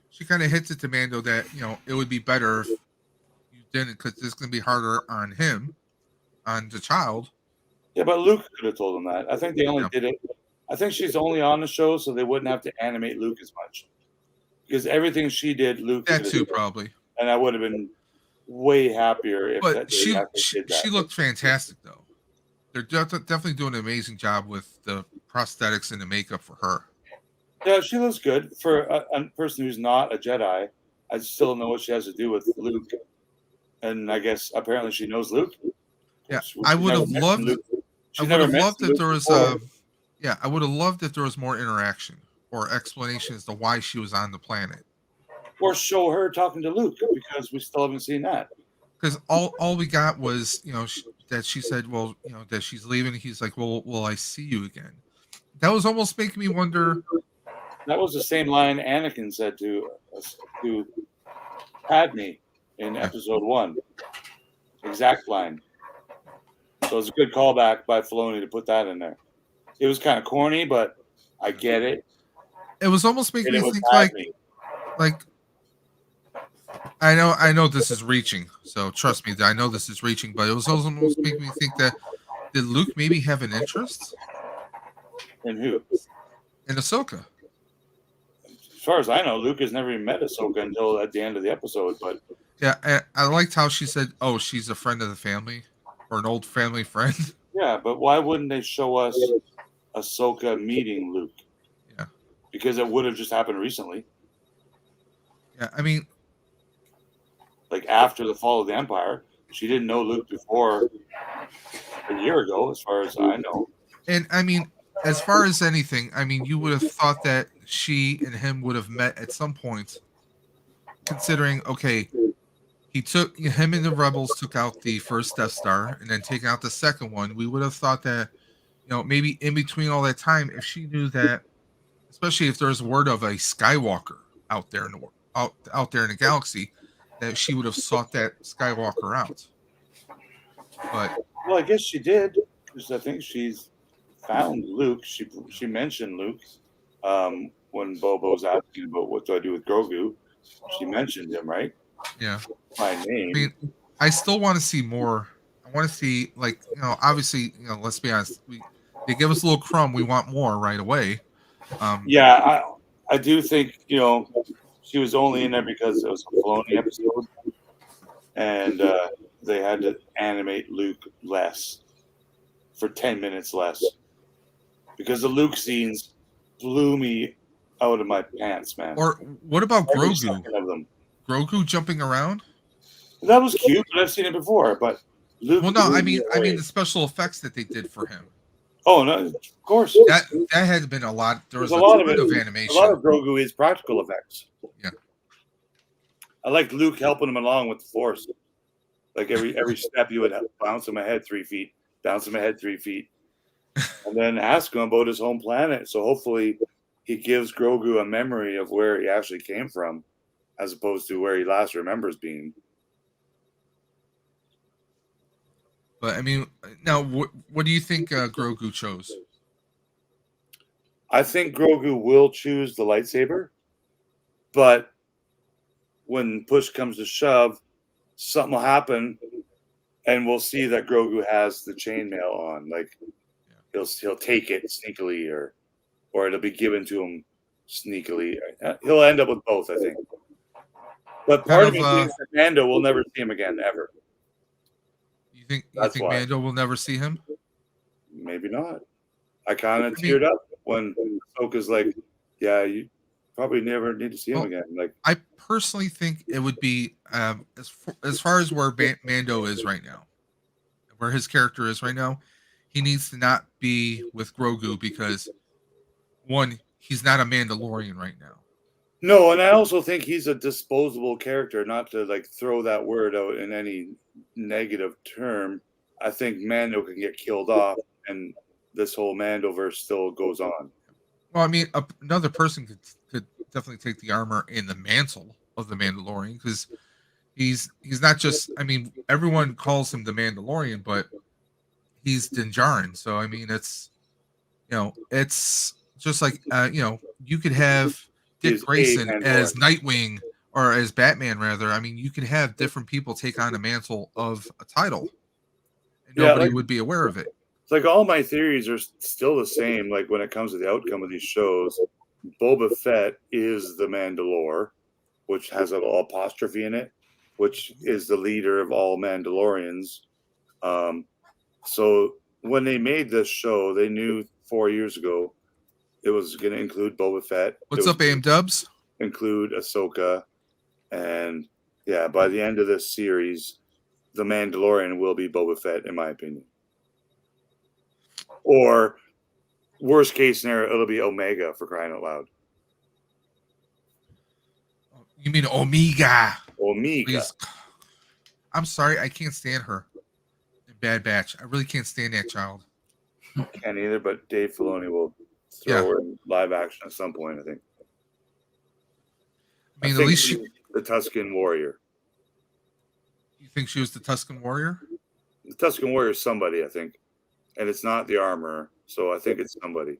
She kind of hinted to Mando that it would be better if you didn't, because it's going to be harder on him, on the child. Yeah, but Luke could have told him that. I think they only did it. I think she's only on the show so they wouldn't have to animate Luke as much, because everything she did, Luke. That too, probably. And I would have been way happier if. But she looked fantastic though. They're definitely doing an amazing job with the prosthetics and the makeup for her. Yeah, she looks good for a person who's not a Jedi. I still don't know what she has to do with Luke, and I guess apparently she knows Luke. Yeah, I would have loved. I would have loved if there was yeah, I would have loved if there was more interaction or explanation as to why she was on the planet. Or show her talking to Luke, because we still haven't seen that. Because all we got was, that she said, well, that she's leaving. He's like, well, will I see you again? That was almost making me wonder. That was the same line Anakin said to Padme in episode 1. Exact line. So it's a good callback by Filoni to put that in there. It was kind of corny, but I get it. It was almost making me think like I know this is reaching, so trust me, I know this is reaching, but it was almost making me think that did Luke maybe have an interest? In who? In Ahsoka. As far as I know, Luke has never even met Ahsoka until at the end of the episode. But yeah, I liked how she said, "Oh, she's a friend of the family, or an old family friend." Yeah, but why wouldn't they show us Ahsoka meeting Luke? Yeah, because it would have just happened recently. Yeah, I mean, like after the fall of the Empire, she didn't know Luke before a year ago, as far as I know. And I mean, as far as anything, I mean, you would have thought that she and him would have met at some point, considering, okay, him and the rebels took out the first Death Star and then taking out the second one. We would have thought that, maybe in between all that time, if she knew that, especially if there's word of a Skywalker out there in the out there in the galaxy, that she would have sought that Skywalker out. But well, I guess she did, because I think she's found Luke. She mentioned Luke when Bobo's asking about what do I do with Grogu. She mentioned him, right? Yeah. By name. I mean, I still want to see more. I want to see, obviously, let's be honest. They give us a little crumb. We want more right away. Yeah, I do think, she was only in there because it was a Filoni episode. And they had to animate Luke less, for 10 minutes less. Because the Luke scenes blew me out of my pants, man. Or what about Grogu? Grogu jumping around? That was cute, but I've seen it before. But Luke. Well, no, I mean the special effects that they did for him. Oh no, of course. That had been a lot. There was a lot of animation. A lot of Grogu is practical effects. Yeah. I liked Luke helping him along with the Force. Like every step, you would bounce him ahead 3 feet, bounce him ahead 3 feet, and then ask him about his home planet. So hopefully, he gives Grogu a memory of where he actually came from, as opposed to where he last remembers being. But I mean, now what do you think Grogu chose? I think Grogu will choose the lightsaber, but when push comes to shove, something will happen, and we'll see that Grogu has the chainmail on. Like he'll take it sneakily, or it'll be given to him sneakily. He'll end up with both, I think. But part of me thinks that Mando will never see him again, ever. You think Mando will never see him? Maybe not. I kind of teared up when Ahsoka's like, "Yeah, you probably never need to see him again." Like, I personally think it would be as far as where Mando is right now, where his character is right now, he needs to not be with Grogu because one, he's not a Mandalorian right now. No, and I also think he's a disposable character, not to like throw that word out in any negative term. I think Mando can get killed off, and this whole Mandoverse still goes on. Well, I mean, another person could definitely take the armor and the mantle of the Mandalorian, because he's not just. I mean, everyone calls him the Mandalorian, but he's Din Djarin. So I mean, it's it's just like you could have Dick Grayson as Nightwing or as Batman, rather. I mean, you could have different people take on a mantle of a title, and nobody would be aware of it. It's like all my theories are still the same. Like when it comes to the outcome of these shows, Boba Fett is the Mandalore, which has an apostrophe in it, which is the leader of all Mandalorians. So when they made this show, they knew 4 years ago it was going to include Boba Fett. What's up, AM Dubs? Include Ahsoka, and yeah, by the end of this series, the Mandalorian will be Boba Fett, in my opinion. Or worst case scenario, it'll be Omega, for crying out loud. You mean Omega? Omega. Please. I'm sorry, I can't stand her in Bad Batch. I really can't stand that child. Can't either, but Dave Filoni will throw her in live action at some point, I think. I mean, at least the Tusken Warrior. You think she was the Tusken Warrior? The Tusken Warrior is somebody, I think. And it's not the armor, so I think it's somebody.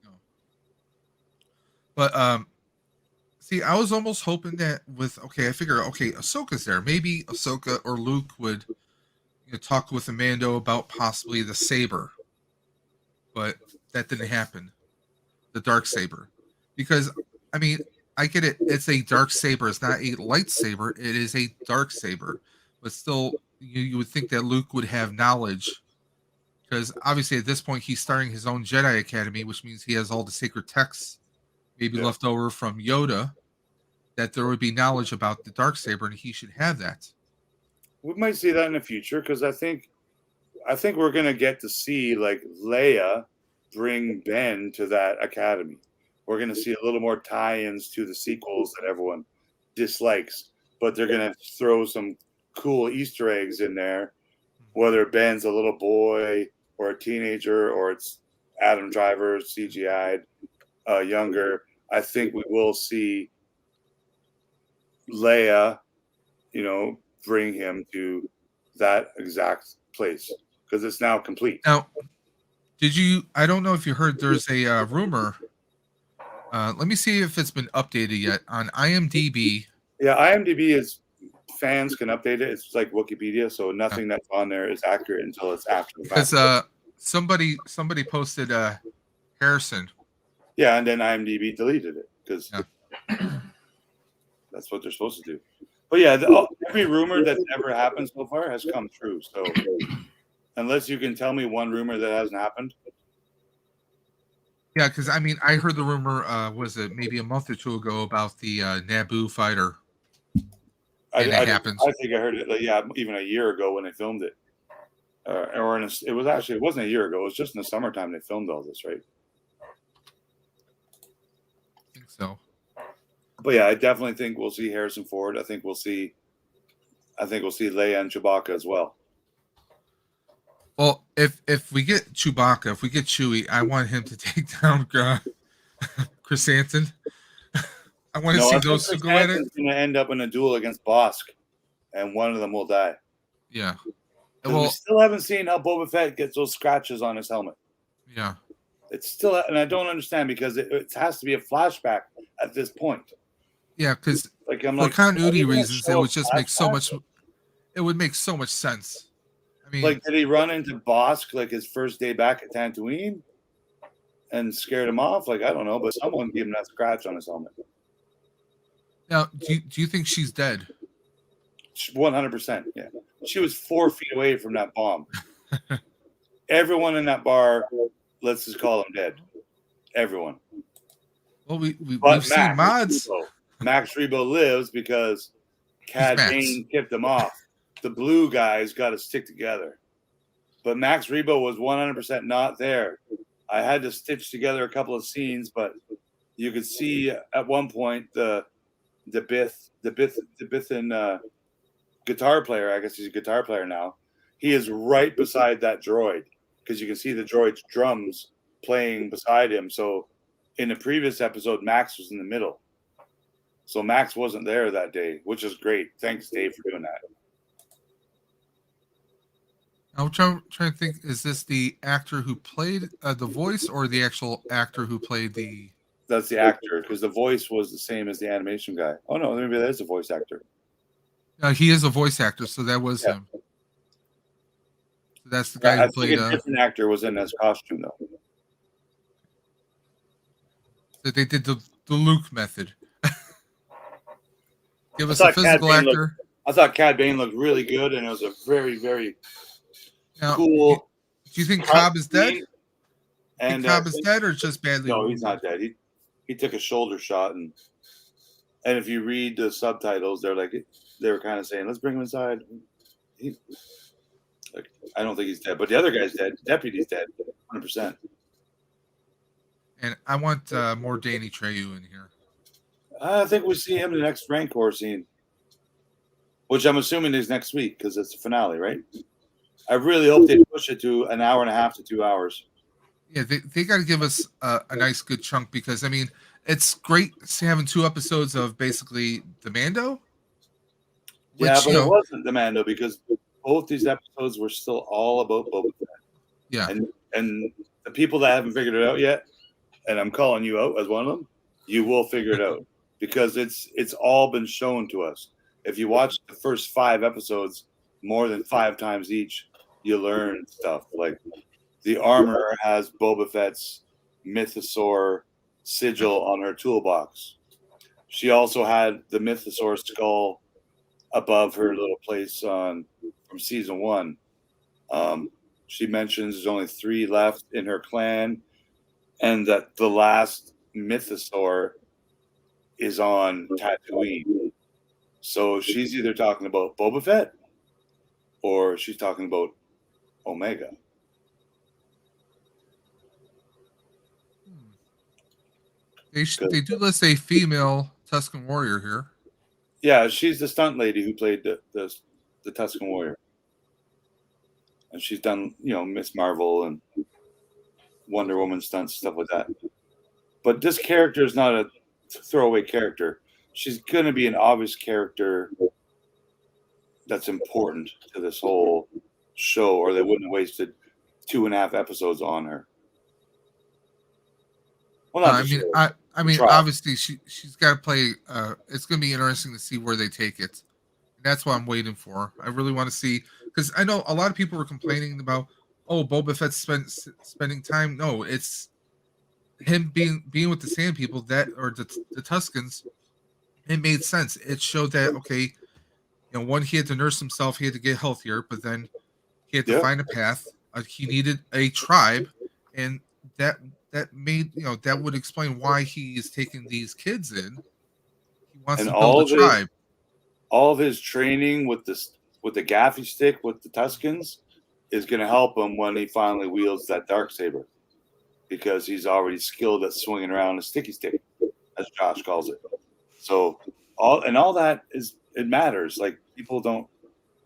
But see, I was almost hoping that I figure Ahsoka's there. Maybe Ahsoka or Luke would talk with Mando about possibly the saber. But that didn't happen. The dark saber. Because I mean, I get it, it's a dark saber, it's not a lightsaber, it is a dark saber. But still, you would think that Luke would have knowledge. Because obviously at this point he's starting his own Jedi Academy, which means he has all the sacred texts maybe left over from Yoda, that there would be knowledge about the Darksaber, and he should have that. We might see that in the future, because I think we're going to get to see like Leia bring Ben to that academy. We're going to see a little more tie-ins to the sequels that everyone dislikes, but they're going to throw some cool Easter eggs in there, whether Ben's a little boy or a teenager, or it's Adam Driver CGI'd younger. I think we will see Leia, bring him to that exact place, because it's now complete. Now, I don't know if you heard, there's a rumor. Let me see if it's been updated yet on IMDb. Yeah, IMDb is, fans can update it. It's like Wikipedia, so nothing that's on there is accurate until it's after the fact. Because somebody posted Harrison. Yeah, and then IMDb deleted it, because that's what they're supposed to do. But yeah, every rumor that's ever happened so far has come true. So unless you can tell me one rumor that hasn't happened. Yeah, because I mean, I heard the rumor, was it maybe a month or two ago, about the Naboo fighter. I think I heard it, even a year ago when they filmed it. It wasn't a year ago. It was just in the summertime they filmed all this, right? I think so. But yeah, I definitely think we'll see Harrison Ford. I think we'll see Leia and Chewbacca as well. Well, if we get Chewbacca, if we get Chewie, I want him to take down Chris Anton. I want to see those two go at it. Going to end up in a duel against Bosk, and one of them will die. Yeah. Well, we still haven't seen how Boba Fett gets those scratches on his helmet. Yeah. It's still, and I don't understand, because it has to be a flashback at this point. Yeah, because for continuity reasons, it would just make so much. It would make so much sense. I mean, did he run into Bosk his first day back at Tatooine and scared him off? I don't know, but someone gave him that scratch on his helmet. Now, do you think she's dead? 100%. Yeah, she was 4 feet away from that bomb. Everyone in that bar, let's just call them dead. Everyone. Well, we've seen mods. Max Rebo lives because Cad Bane tipped him off. The blue guys got to stick together. But Max Rebo was 100% not there. I had to stitch together a couple of scenes, but you could see at one point the Bithin guitar player. I guess he's a guitar player now. He is right beside that droid, because you can see the droid's drums playing beside him. So in the previous episode, Max was in the middle. So Max wasn't there that day, which is great. Thanks, Dave, for doing that. I'm trying to think, is this the actor who played the voice or the actual actor who played the... That's the actor, because the voice was the same as the animation guy. Oh, no, maybe that is a voice actor. He is a voice actor, so that was him. So that's the guy who played... I think a different actor was in his costume, though. So they did the Luke method. Give us a physical actor. I thought Cad Bane looked really good, and it was a very, very cool... Do you think Cobb is dead? And Cobb is dead or just badly? No, he's not dead. He took a shoulder shot, and if you read the subtitles, they were kind of saying, "Let's bring him inside." I don't think he's dead, but the other guy's dead. The deputy's dead, 100%. And I want more Danny Trejo in here. I think we see him in the next Rancor scene, which I'm assuming is next week because it's the finale, right? I really hope they push it to an hour and a half to 2 hours. Yeah, they got to give us a nice good chunk, because I mean, it's great having 2 episodes of basically the Mando. Which, yeah, but it wasn't the Mando, because both these episodes were still all about Boba Fett. Yeah, and the people that haven't figured it out yet, and I'm calling you out as one of them, you will figure it out, because it's all been shown to us. If you watch the first 5 episodes more than 5 times each, you learn stuff like the armor has Boba Fett's mythosaur sigil on her toolbox. She also had the mythosaur skull above her little place from season 1. She mentions there's only 3 left in her clan, and that the last mythosaur is on Tatooine. So she's either talking about Boba Fett or she's talking about Omega. They do list a female Tusken warrior here. Yeah, she's the stunt lady who played the Tusken warrior, and she's done Miss Marvel and Wonder Woman stunts, stuff like that. But this character is not a throwaway character. She's going to be an obvious character that's important to this whole show, or they wouldn't have wasted 2.5 episodes on her. Well, I mean, obviously she's got to play. It's going to be interesting to see where they take it. And that's what I'm waiting for. I really want to see, because I know a lot of people were complaining about, oh, Boba Fett spending time. No, it's him being with the Sand People, or the Tuskens. It made sense. It showed that, okay, one, he had to nurse himself, he had to get healthier, but then he had to find a path. He needed a tribe, and that made that would explain why he is taking these kids in. He wants to build a tribe. All of his training with the gaffy stick with the Tuskens is going to help him when he finally wields that darksaber, because he's already skilled at swinging around a sticky stick, as Josh calls it. So all that it matters. Like,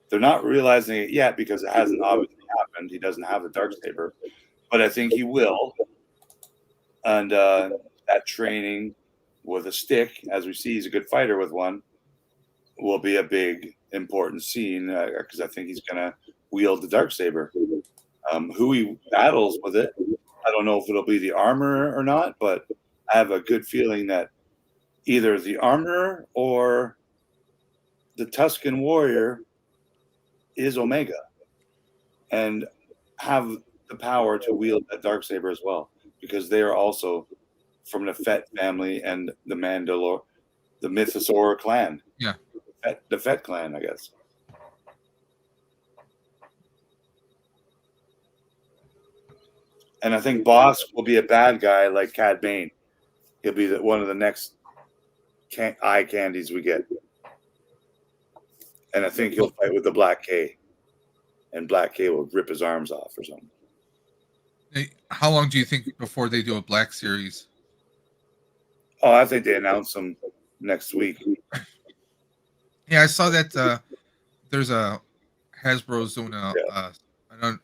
they're not realizing it yet because it hasn't obviously happened. He doesn't have the darksaber, but I think he will. And that training with a stick, as we see, he's a good fighter with one, will be a big important scene, because I think he's going to wield the darksaber. Who he battles with it, I don't know if it'll be the armorer or not, but I have a good feeling that either the armorer or the Tusken warrior is Omega and have the power to wield that darksaber as well, because they are also from the Fett family and the Mythosaur clan. Yeah. The Fett clan, I guess. And I think Boss will be a bad guy like Cad Bane. He'll be one of the next eye candies we get. And I think he'll fight with the Black K. And Black K will rip his arms off or something. Hey, how long do you think before they do a Black series? Oh, I think they announce them next week. Yeah, I saw that Hasbro's doing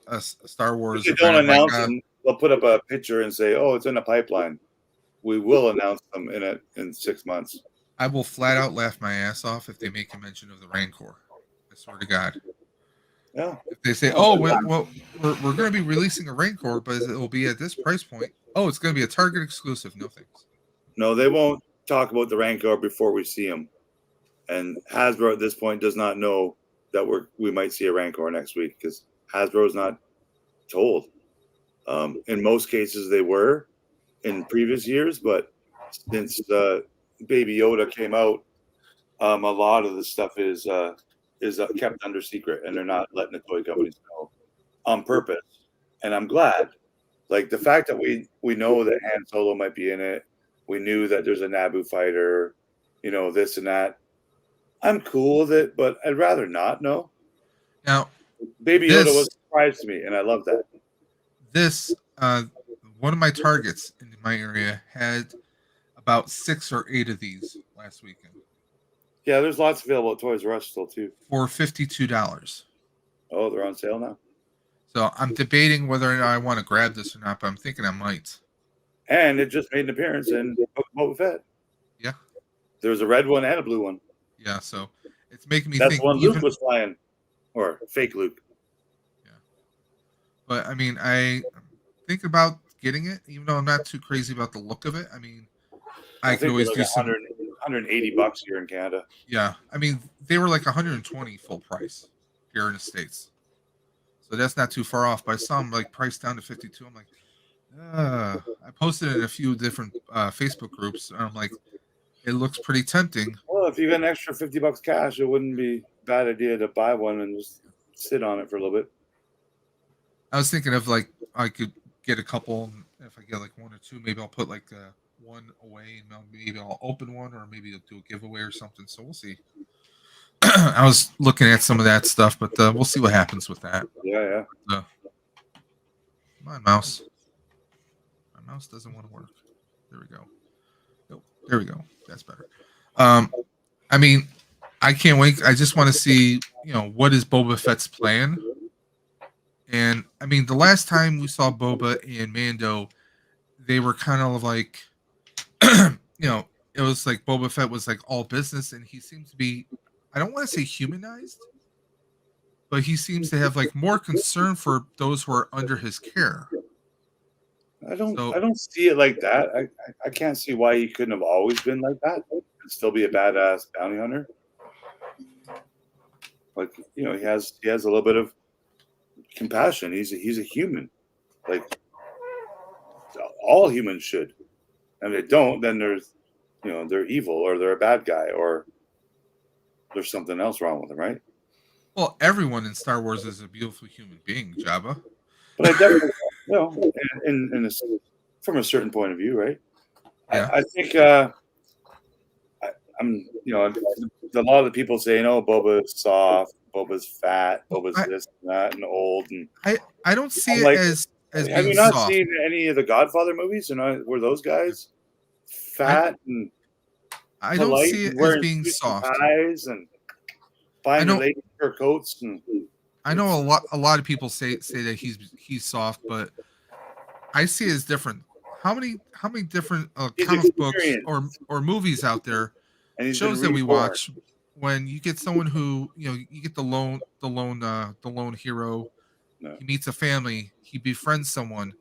a Star Wars. If they don't announce them, they'll put up a picture and say, "Oh, it's in the pipeline." We will announce them in 6 months. I will flat out laugh my ass off if they make a mention of the Rancor. I swear to God. Yeah. If they say, "Oh, well, we're going to be releasing a Rancor, but it will be at this price point." Oh, it's going to be a Target exclusive. No thanks. No, they won't talk about the Rancor before we see them. And Hasbro at this point does not know that we might see a Rancor next week because Hasbro's not told. In most cases, they were in previous years, but since Baby Yoda came out, a lot of the stuff is kept under secret, and they're not letting the toy companies know on purpose. And I'm glad. Like the fact that we know that Han Solo might be in it, we knew that there's a Naboo fighter, this and that. I'm cool with it, but I'd rather not know. Now, Baby Yoda was a surprise to me, and I love that. This one of my targets in my area had about 6 or 8 of these last weekend. Yeah, there's lots available at Toys R Us still too. For $52. Oh, they're on sale now. So I'm debating whether or not I want to grab this or not, but I'm thinking I might. And it just made an appearance in Boba Fett. Yeah. There's a red one and a blue one. Yeah, so it's making me think. That's when Luke was flying. Or fake Luke. Yeah. But, I mean, I think about getting it, even though I'm not too crazy about the look of it. I mean, I could always do some... $180 here in Canada. Yeah. I mean, they were like $120 full price here in the States. So that's not too far off. But I saw them like priced down to $52. I'm like, I posted it in a few different Facebook groups. And I'm like, it looks pretty tempting. Well, if you got an extra $50 cash, it wouldn't be a bad idea to buy one and just sit on it for a little bit. I was thinking of like I could get a couple. If I get like 1 or 2, maybe I'll put like one away, and maybe I'll open one, or maybe I'll do a giveaway or something. So we'll see. I was looking at some of that stuff, but we'll see what happens with that. Yeah. Come on, mouse. My mouse doesn't want to work. There we go. Nope. There we go. That's better. I mean, I can't wait. I just want to see, what is Boba Fett's plan. And I mean, the last time we saw Boba and Mando, they were kind of like, it was like Boba Fett was like all business, and he seems to be, I don't want to say humanized, but he seems to have like more concern for those who are under his care. I don't see it like that. I can't see why he couldn't have always been like that and still be a badass bounty hunter. Like, he has a little bit of compassion. He's a human. Like all humans should. And if they don't, then there's they're evil, or they're a bad guy, or there's something else wrong with them, right? Well, everyone in Star Wars is a beautiful human being, Jabba. But I definitely, from a certain point of view, right? Yeah. I think I'm, a lot of the people saying, "Oh, Boba's soft, Boba's fat, Boba's this and that, and old." And I don't see it as have you not seen any of the Godfather movies? Were those guys fat and I don't see it as being soft. Ties and buying ladies fur coats, and I know a lot of people say that he's soft, but I see it as different. How many different comic books or movies out there, shows that we watch, when you get someone who you get the lone hero, he meets a family, he befriends someone,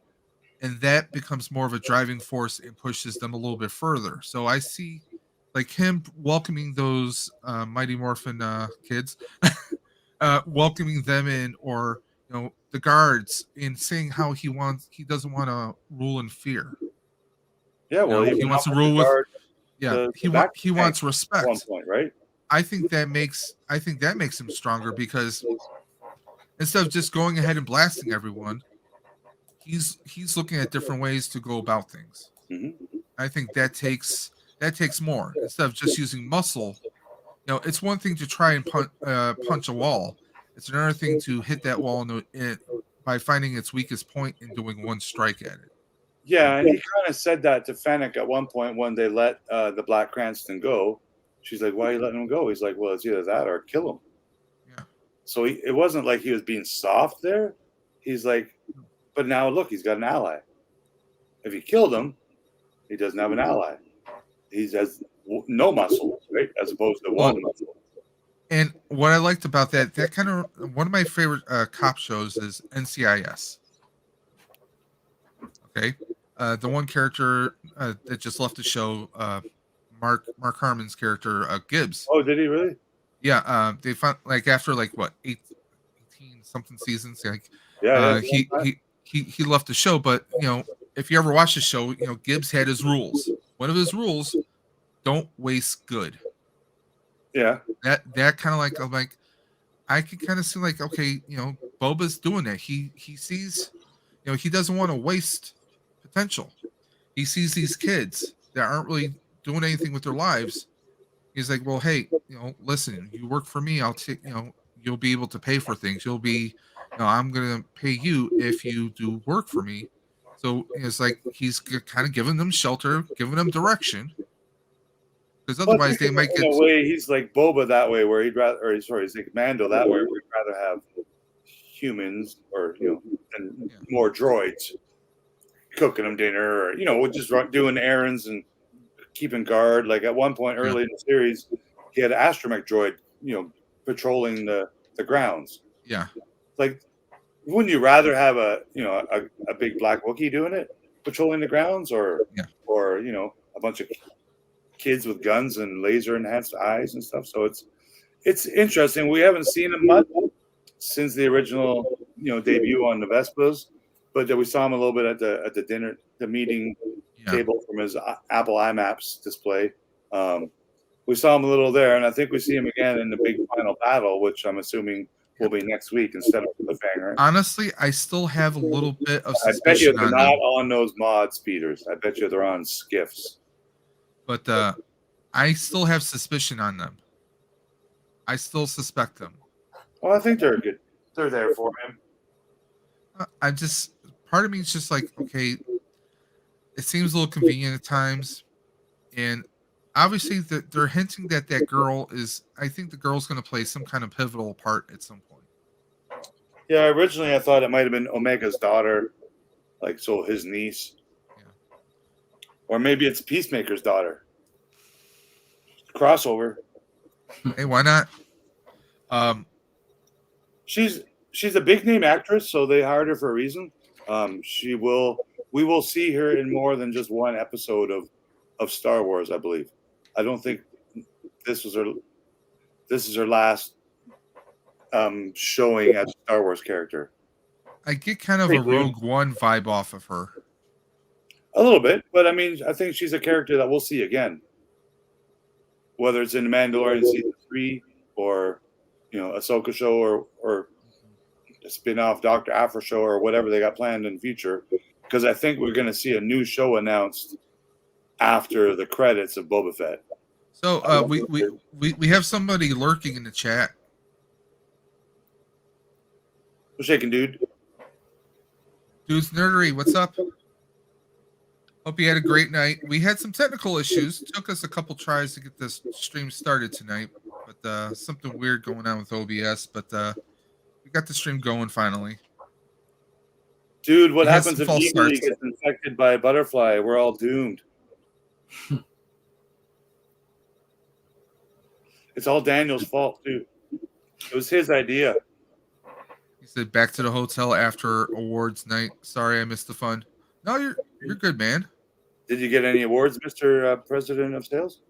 and that becomes more of a driving force and pushes them a little bit further. So I see like him welcoming those Mighty Morphin kids, welcoming them in, or the guards, and saying how he doesn't want to rule in fear. Yeah, well, he wants to rule with he wants respect. At one point, right? I think that makes him stronger, because instead of just going ahead and blasting everyone, he's looking at different ways to go about things. Mm-hmm. I think that takes more, instead of just using muscle. It's one thing to try and punch a wall. It's another thing to hit that wall by finding its weakest point and doing one strike at it. Yeah, and he kind of said that to Fennec at one point when they let the Black Cranston go. She's like, "Why are you letting him go?" He's like, "Well, it's either that or kill him." Yeah. So it wasn't like he was being soft there. He's like, But now look, he's got an ally. If he killed him, he doesn't have an ally. He has no muscle, right? As opposed to one muscle. And what I liked about that kind of one of my favorite cop shows is NCIS. Okay, the one character that just left the show, Mark Harmon's character, Gibbs. Oh, did he really? Yeah, they found like after like what 18 something seasons, like he left the show. But you know, if you ever watch the show, you know Gibbs had his rules. One of his rules: don't waste good. Yeah. That kind of like I'm like I could kind of see like okay, you know, Boba's doing that. He sees, you know, he doesn't want to waste potential. He sees these kids that aren't really doing anything with their lives. He's like, well, hey, you know, listen, you work for me, I'll take, you know, you'll be able to pay for things. You'll be, you know, I'm gonna pay you if you do work for me. So it's like he's kind of giving them shelter, giving them direction. Because otherwise they might get. In a way, he's like Boba that way, where he'd rather, or sorry, he's like Mando that way, where he'd rather have humans or you know, and more droids cooking them dinner, or you know, just doing errands and keeping guard. Like at one point early in the series, he had an astromech droid, you know, patrolling the grounds. Yeah. Like, wouldn't you rather have a you know a big black Wookiee doing it, patrolling the grounds, or you know a bunch of kids with guns and laser enhanced eyes and stuff? So it's interesting. We haven't seen him much since the original you know debut on the Vespas, but we saw him a little bit at the dinner, the meeting table from his Apple iMaps display. We saw him a little there, and I think we see him again in the big final battle, which I'm assuming will be next week instead of the Cliffhanger. Honestly, I still have a little bit of suspicion. I bet you they're not on those mod speeders. I bet you they're on skiffs. But I still have suspicion on them. I still suspect them. Well, I think they're good. They're there for him. I just, part of me is just like, okay, it seems a little convenient at times, and obviously they're hinting that girl is. I think the girl's going to play some kind of pivotal part at some point. Yeah, originally I thought it might have been Omega's daughter, like so his niece, or maybe it's Peacemaker's daughter. Crossover. Hey, why not? She's a big name actress, so they hired her for a reason. We will see her in more than just one episode of Star Wars, I believe. I don't think this is her last showing as a Star Wars character. I get kind of a Rogue One vibe off of her. A little bit, but I mean, I think she's a character that we'll see again. Whether it's in The Mandalorian Season 3 or, you know, Ahsoka show or a spin-off Dr. Aphra show or whatever they got planned in the future. Because I think we're going to see a new show announced after the credits of Boba Fett. So we have somebody lurking in the chat. What's shaking, dude? Dude's Nerdery, what's up? Hope you had a great night. We had some technical issues. It took us a couple tries to get this stream started tonight, but something weird going on with OBS. But we got the stream going finally. Dude, what happens if Eagle gets infected by a butterfly? We're all doomed. It's all Daniel's fault, too. It was his idea. He said, "Back to the hotel after awards night. Sorry, I missed the fun." No, you're good, man. Did you get any awards, Mr. President of Sales?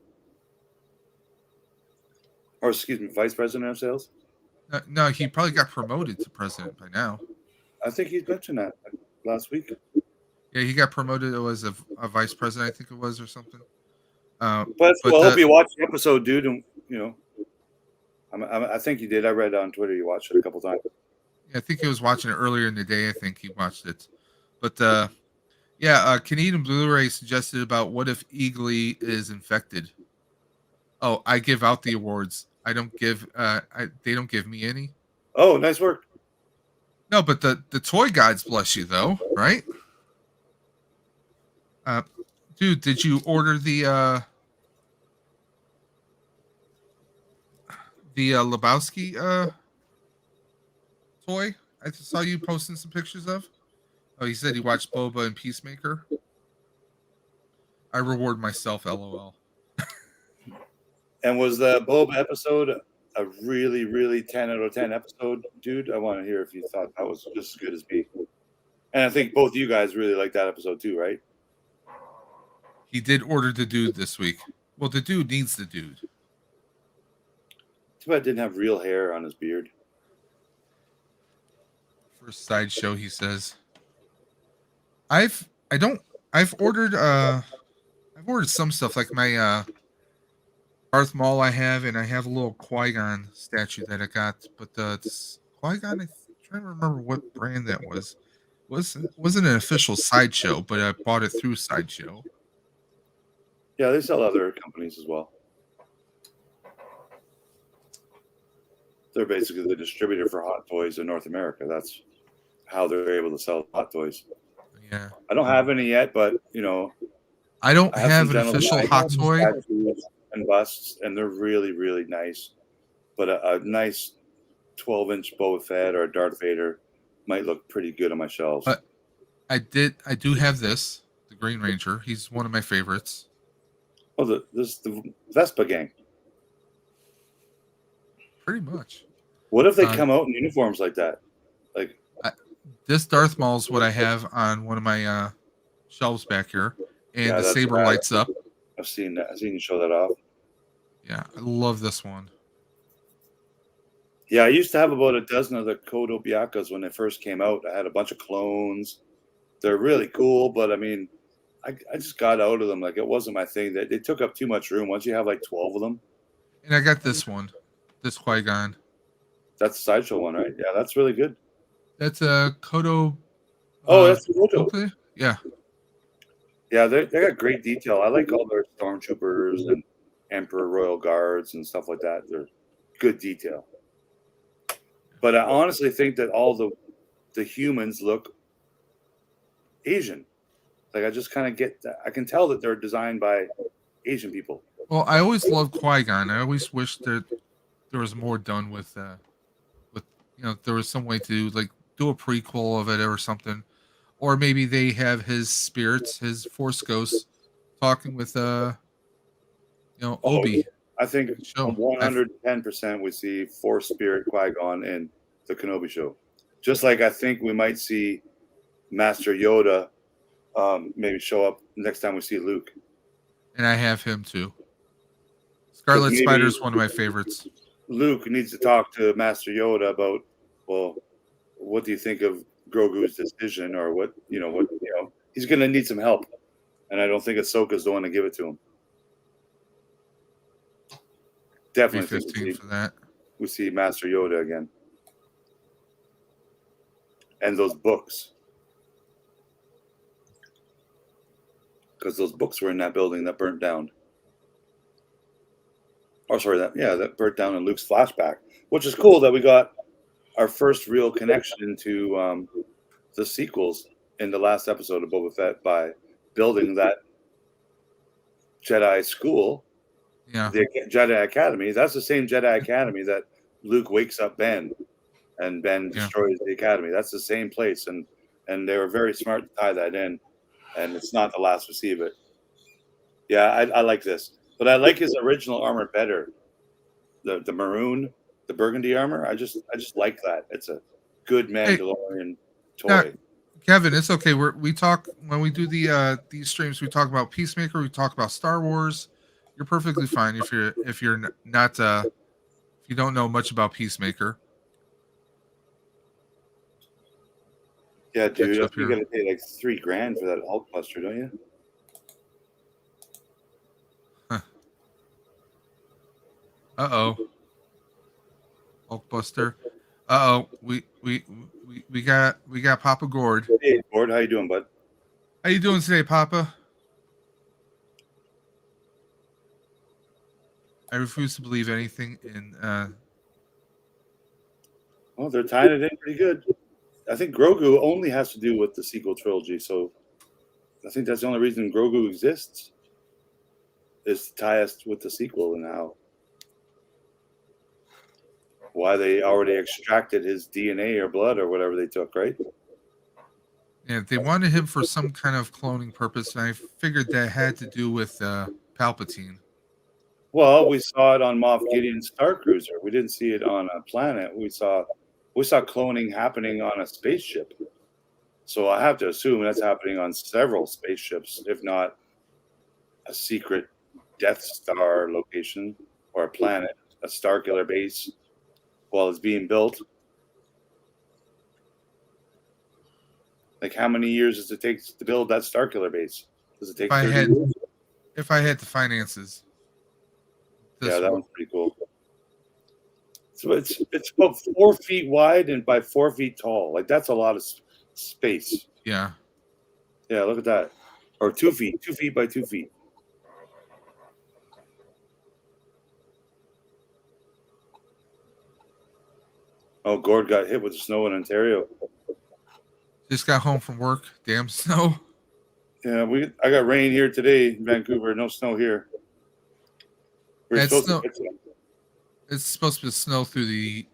Or excuse me, Vice President of Sales? No, he probably got promoted to president by now. I think he mentioned that last week. Yeah, he got promoted as a vice president, I think it was, or something. But I hope you watched the episode, dude, and you know, I think you did. I read on Twitter you watched it a couple times. Yeah, I think he was watching it earlier in the day. I think he watched it, but yeah, Canadian Blu-ray suggested about what if Eagly is infected. Oh, I give out the awards. I don't give. They don't give me any. Oh, nice work. No, but the toy gods bless you though, right? Dude, did you order the Lebowski toy? I saw you posting some pictures of. Oh, he said he watched Boba and Peacemaker. I reward myself, LOL. And was the Boba episode a really, really 10 out of 10 episode, dude? I want to hear if you thought that was just as good as me. And I think both of you guys really liked that episode too, right? He did order the dude this week. Well, the dude needs the dude. Too bad it didn't have real hair on his beard. First sideshow, he says. I've ordered some stuff like my Darth Maul I have, and I have a little Qui-Gon statue that I got, but Qui-Gon, I'm trying to remember what brand that was. Wasn't an official Sideshow, but I bought it through Sideshow. Yeah, they sell other companies as well. They're basically the distributor for Hot Toys in North America. That's how they're able to sell Hot Toys. Yeah. I don't have any yet, but you know, I don't have an official Hot Toy and busts, and they're really, really nice. But a nice 12-inch Boba Fett or a Darth Vader might look pretty good on my shelves. I do have this, the Green Ranger. He's one of my favorites. Oh, the Vespa gang. Pretty much. What if they come out in uniforms like that? Like this Darth Maul is what I have on one of my shelves back here, and the saber lights up. I've seen that. I've seen you show that off. Yeah, I love this one. Yeah, I used to have about a dozen of the Kodo Byakas when they first came out. I had a bunch of clones. They're really cool, but I mean, I just got out of them. Like, it wasn't my thing. They took up too much room. Once you have like 12 of them. And I got this one, this Qui-Gon. That's the Sideshow one, right? Yeah, that's really good. That's a Kodo. Oh, that's the Kodo. Okay. Yeah. Yeah, they got great detail. I like all their stormtroopers and Emperor Royal Guards and stuff like that. They're good detail. But I honestly think that all the humans look Asian. Like, I just kind of get that. I can tell that they're designed by Asian people. Well, I always loved Qui-Gon. I always wish that there was more done with there was some way to like do a prequel of it or something, or maybe they have his spirits, his Force ghosts, talking with Obi. I think 110% we see Force Spirit Qui-Gon in the Kenobi show. Just like I think we might see Master Yoda maybe show up next time we see Luke. And I have him too. Scarlet Spider is one of my favorites. Luke needs to talk to Master Yoda about, well, what do you think of Grogu's decision, or what he's going to need some help, and I don't think Ahsoka's the one to give it to him. Definitely 15 for that. We see Master Yoda again, and those books, because those books were in that building that burnt down. Oh, sorry, that burnt down in Luke's flashback, which is cool that we got our first real connection to the sequels in the last episode of Boba Fett by building that Jedi school, the Jedi Academy. That's the same Jedi Academy that Luke wakes up Ben, and Ben destroys the Academy. That's the same place, and they were very smart to tie that in, and it's not the last we see of it. Yeah, I like this. But I like his original armor better. The maroon, the burgundy armor. I just like that. It's a good Mandalorian toy. Now, Kevin, it's okay. We talk when we do these streams. We talk about Peacemaker. We talk about Star Wars. You're perfectly fine if you're not if you don't know much about Peacemaker. Yeah, dude, you're gonna pay like $3,000 for that Hulkbuster, don't you? Hulkbuster. We got Papa Gord. Hey, Gord, how you doing, bud? How you doing today, Papa? I refuse to believe anything in. Well, they're tying it in pretty good. I think Grogu only has to do with the sequel trilogy, so I think that's the only reason Grogu exists is to tie us with the sequel and how. Why they already extracted his DNA or blood or whatever they took, right? Yeah, they wanted him for some kind of cloning purpose, and I figured that had to do with Palpatine. Well, we saw it on Moff Gideon's Star Cruiser. We didn't see it on a planet. We saw cloning happening on a spaceship. So I have to assume that's happening on several spaceships, if not a secret Death Star location or a planet, a Starkiller base, while it's being built. Like, how many years does it take to build that Starkiller base? Does it take 30 years? If I had the finances. Yeah, that one's pretty cool. So it's about 4 feet wide and by 4 feet tall. Like, that's a lot of space. Yeah. Yeah, look at that. Or 2 feet. 2 feet by 2 feet. Oh, Gord got hit with the snow in Ontario. Just got home from work. Damn snow. Yeah, I got rain here today in Vancouver. No snow here. It's supposed to snow through the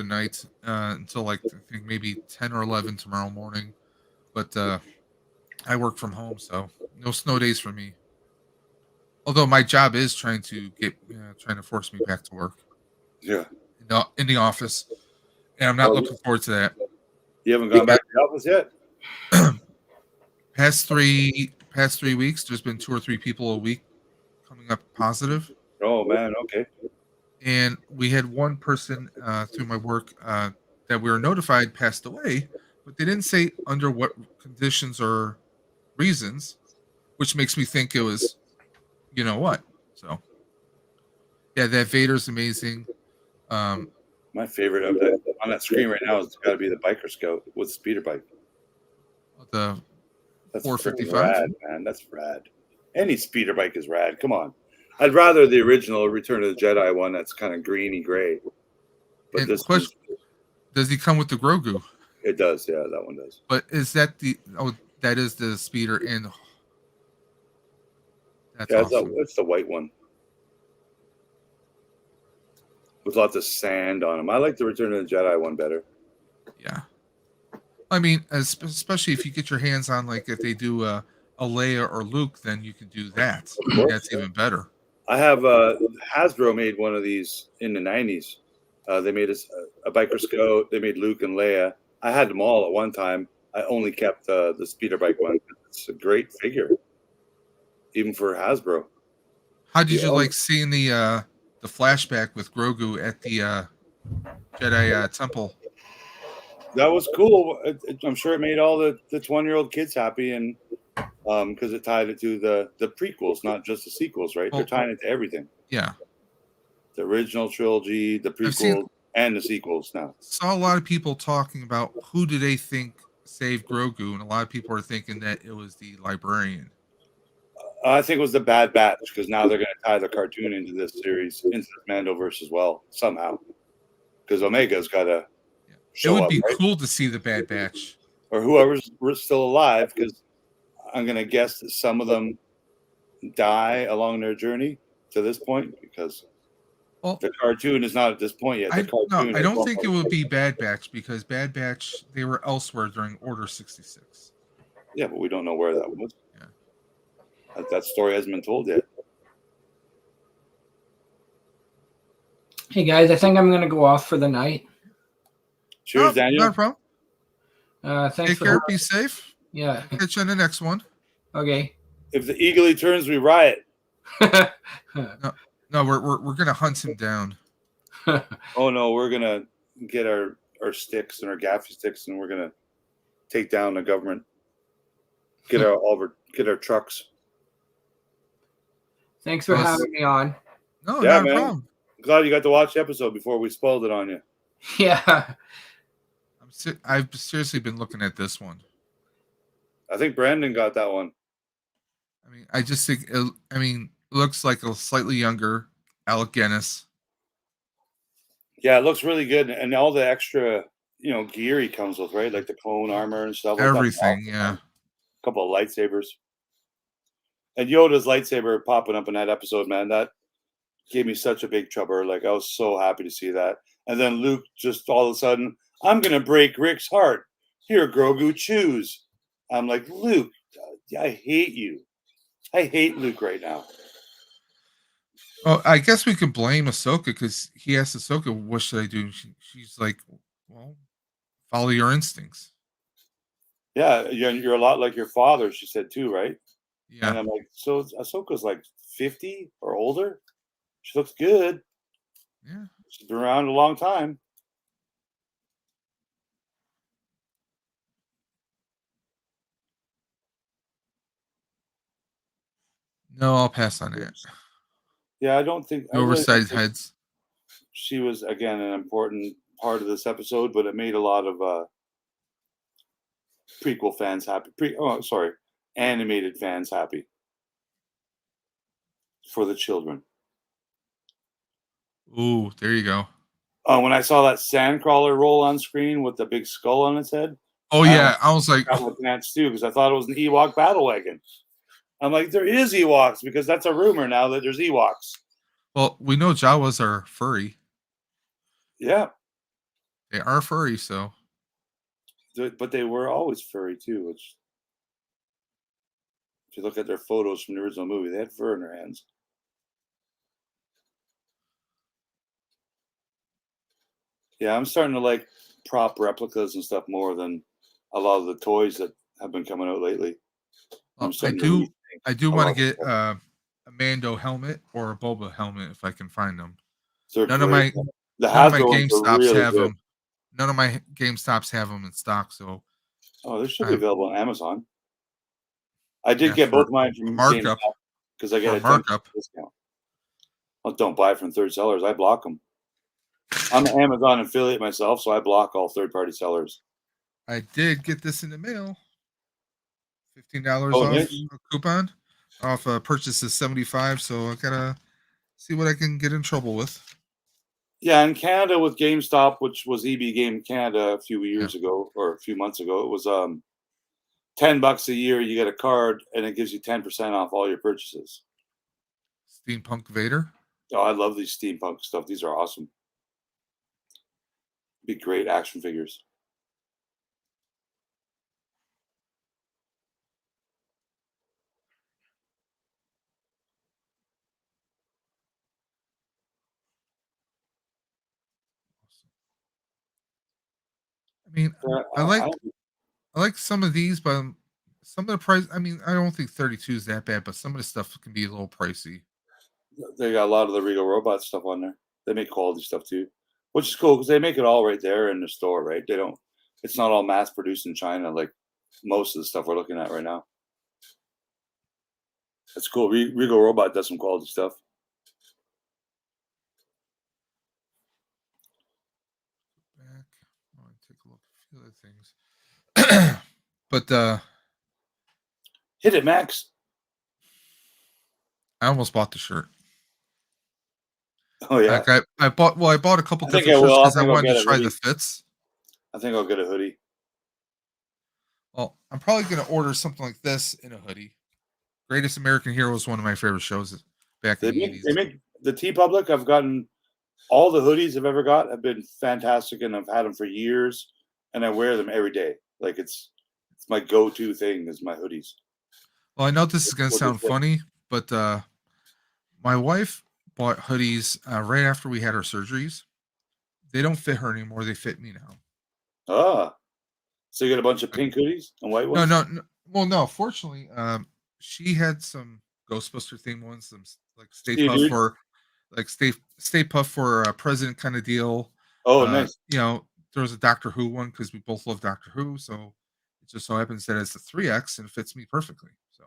night until like I think maybe 10 or 11 tomorrow morning. But I work from home, so no snow days for me. Although my job is trying to force me back to work. Yeah. In the office, and I'm not looking forward to that. You haven't gone back to the office yet? Past three weeks, there's been 2 or 3 people a week coming up positive. Oh man, okay. And we had one person through my work that we were notified passed away, but they didn't say under what conditions or reasons, which makes me think it was, you know what. So, yeah, that Vader's amazing. My favorite on that screen right now has got to be the Biker Scout with the speeder bike. That's 455. Rad, man. That's rad. Any speeder bike is rad. Come on. I'd rather the original Return of the Jedi one that's kind of greeny gray. But this question, does he come with the Grogu? It does, yeah, that one does. But is that that is the speeder in? That's awesome. It's the white one with lots of sand on them. I like the Return of the Jedi one better. Yeah, I mean, especially if you get your hands on, like, if they do a Leia or Luke, then you can do that. That's even better. I have Hasbro made one of these in the 90s. They made a Biker Scout. They made Luke and Leia. I had them all at one time. I only kept the speeder bike one. It's a great figure, even for Hasbro. How did you like seeing the flashback with Grogu at the Jedi Temple? That was cool. I'm sure it made all the 20-year-old kids happy, and because it tied it to the prequels, not just the sequels, right? They're tying it to everything. Yeah. The original trilogy, the prequels, and the sequels now. Saw a lot of people talking about who do they think saved Grogu, and a lot of people are thinking that it was the librarian. I think it was the Bad Batch, because now they're going to tie the cartoon into this series, into the Mandoverse as well, somehow. Because Omega's got to show up. It would be cool to see the Bad Batch. Or whoever's still alive, because I'm going to guess that some of them die along their journey to this point, because the cartoon is not at this point yet. I don't think it would be Bad Batch, because Bad Batch, they were elsewhere during Order 66. Yeah, but we don't know where that was. Yeah. That story hasn't been told yet. Hey, guys, I think I'm going to go off for the night. Cheers, Daniel. No problem. Thanks. Take care. Be safe. Yeah. Catch you on the next one. Okay. If the eagle turns, we riot. No, we're gonna hunt him down. Oh no, we're gonna get our sticks and our gaffy sticks, and we're gonna take down the government. Get our trucks. Thanks for having me on. No, not a problem. Glad you got to watch the episode before we spoiled it on you. Yeah. I've seriously been looking at this one. I think Brandon got that one. I mean, I just think, looks like a slightly younger Alec Guinness. Yeah, it looks really good, and all the extra, gear he comes with, right? Like the clone armor and stuff. Everything, yeah. A couple of lightsabers, and Yoda's lightsaber popping up in that episode, man. That gave me such a big chubber. Like, I was so happy to see that. And then Luke just all of a sudden, I'm gonna break Rick's heart. Here, Grogu, choose. I'm like, Luke, I hate you. I hate Luke right now. Oh, I guess we can blame Ahsoka because he asked Ahsoka, "What should I do?" She's like, "Well, follow your instincts." Yeah, you're a lot like your father, she said too, right? Yeah. And I'm like, so Ahsoka's like 50 or older. She looks good. Yeah. She's been around a long time. No, I'll pass on that. Yeah, I don't think I really don't Oversized think heads. she was again an important part of this episode, but it made a lot of prequel fans happy. Animated fans happy for the children. Ooh, there you go. When I saw that sandcrawler roll on screen with the big skull on its head, Oh yeah, I was like, got my pants too because I thought it was an Ewok battle wagon. I'm like, there is Ewoks because that's a rumor now that there's Ewoks. well, we know Jawas are furry. Yeah, They are furry, so. but they were always furry too. Which, if you look at their photos from the original movie, they had fur in their hands. Yeah, I'm starting to like prop replicas and stuff more than a lot of the toys that have been coming out lately. Well, I do want to get a Mando helmet or a Boba helmet if I can find them. None of my GameStops really have good. them. None of my GameStops have them in stock, so. Oh, they should be available on Amazon. I did get both mine from markup GameStop because I get a markup discount. Well, don't buy from third sellers. I block them. I'm an Amazon affiliate myself, so I block all third-party sellers. I did get this in the mail. $15 off nice. a coupon off purchase is $75. So I gotta see what I can get in trouble with. Yeah, in Canada with GameStop, which was EB Game Canada a few years ago or a few months ago, it was $10 a year. You get a card, and it gives you 10% off all your purchases. Steampunk Vader. Oh, I love these steampunk stuff. These are awesome. Be great action figures. I mean, I like some of these, but some of the price. I mean, I don't think 32 is that bad, but some of the stuff can be a little pricey. They got a lot of the Regal Robot stuff on there. They make quality stuff too, which is cool because they make it all right there in the store, right? They don't. It's not all mass produced in China like most of the stuff we're looking at right now. That's cool. Regal Robot does some quality stuff. Back. I want to take a look at a few other things. But hit it, Max. I almost bought the shirt. Oh yeah. Like I bought a couple different shirts because I wanted to try the fits. I think I'll get a hoodie. Well, I'm probably gonna order something like this in a hoodie. Greatest American Hero was one of my favorite shows back in the 80s. They make the TeePublic. I've gotten all the hoodies I've ever got have been fantastic, and I've had them for years, and I wear them every day. Like it's my go-to thing is my hoodies. Well, I know this is gonna sound funny, but my wife bought hoodies right after we had our surgeries. They don't fit her anymore. They fit me now. Ah, so you got a bunch of pink hoodies and white ones? No. Well, no. Fortunately, she had some Ghostbuster themed ones, some like Stay Puft for, like Stay Puft for President kind of deal. Oh, nice. You know, there was a Doctor Who one because we both love Doctor Who, so it just so happens that it's a 3X and it fits me perfectly. So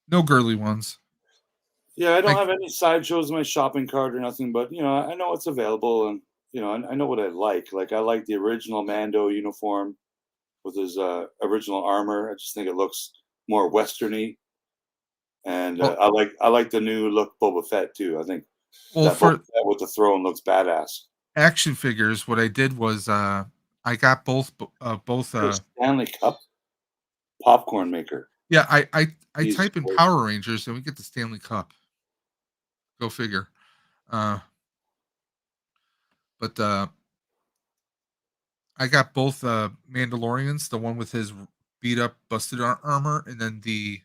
no girly ones. Yeah, I don't have any sideshows in my shopping cart or nothing, but you know, I know it's available, and you know, I know what I like. Like I like the original Mando uniform with his original armor. I just think it looks more westerny, and I like the new look Boba Fett too. I think that Boba Fett with the throne looks badass. Action figures. What I did was I got both Stanley Cup popcorn maker. Yeah, I type in Power Rangers and we get the Stanley Cup. Go figure. But I I got both Mandalorians, the one with his beat up, busted armor, and then the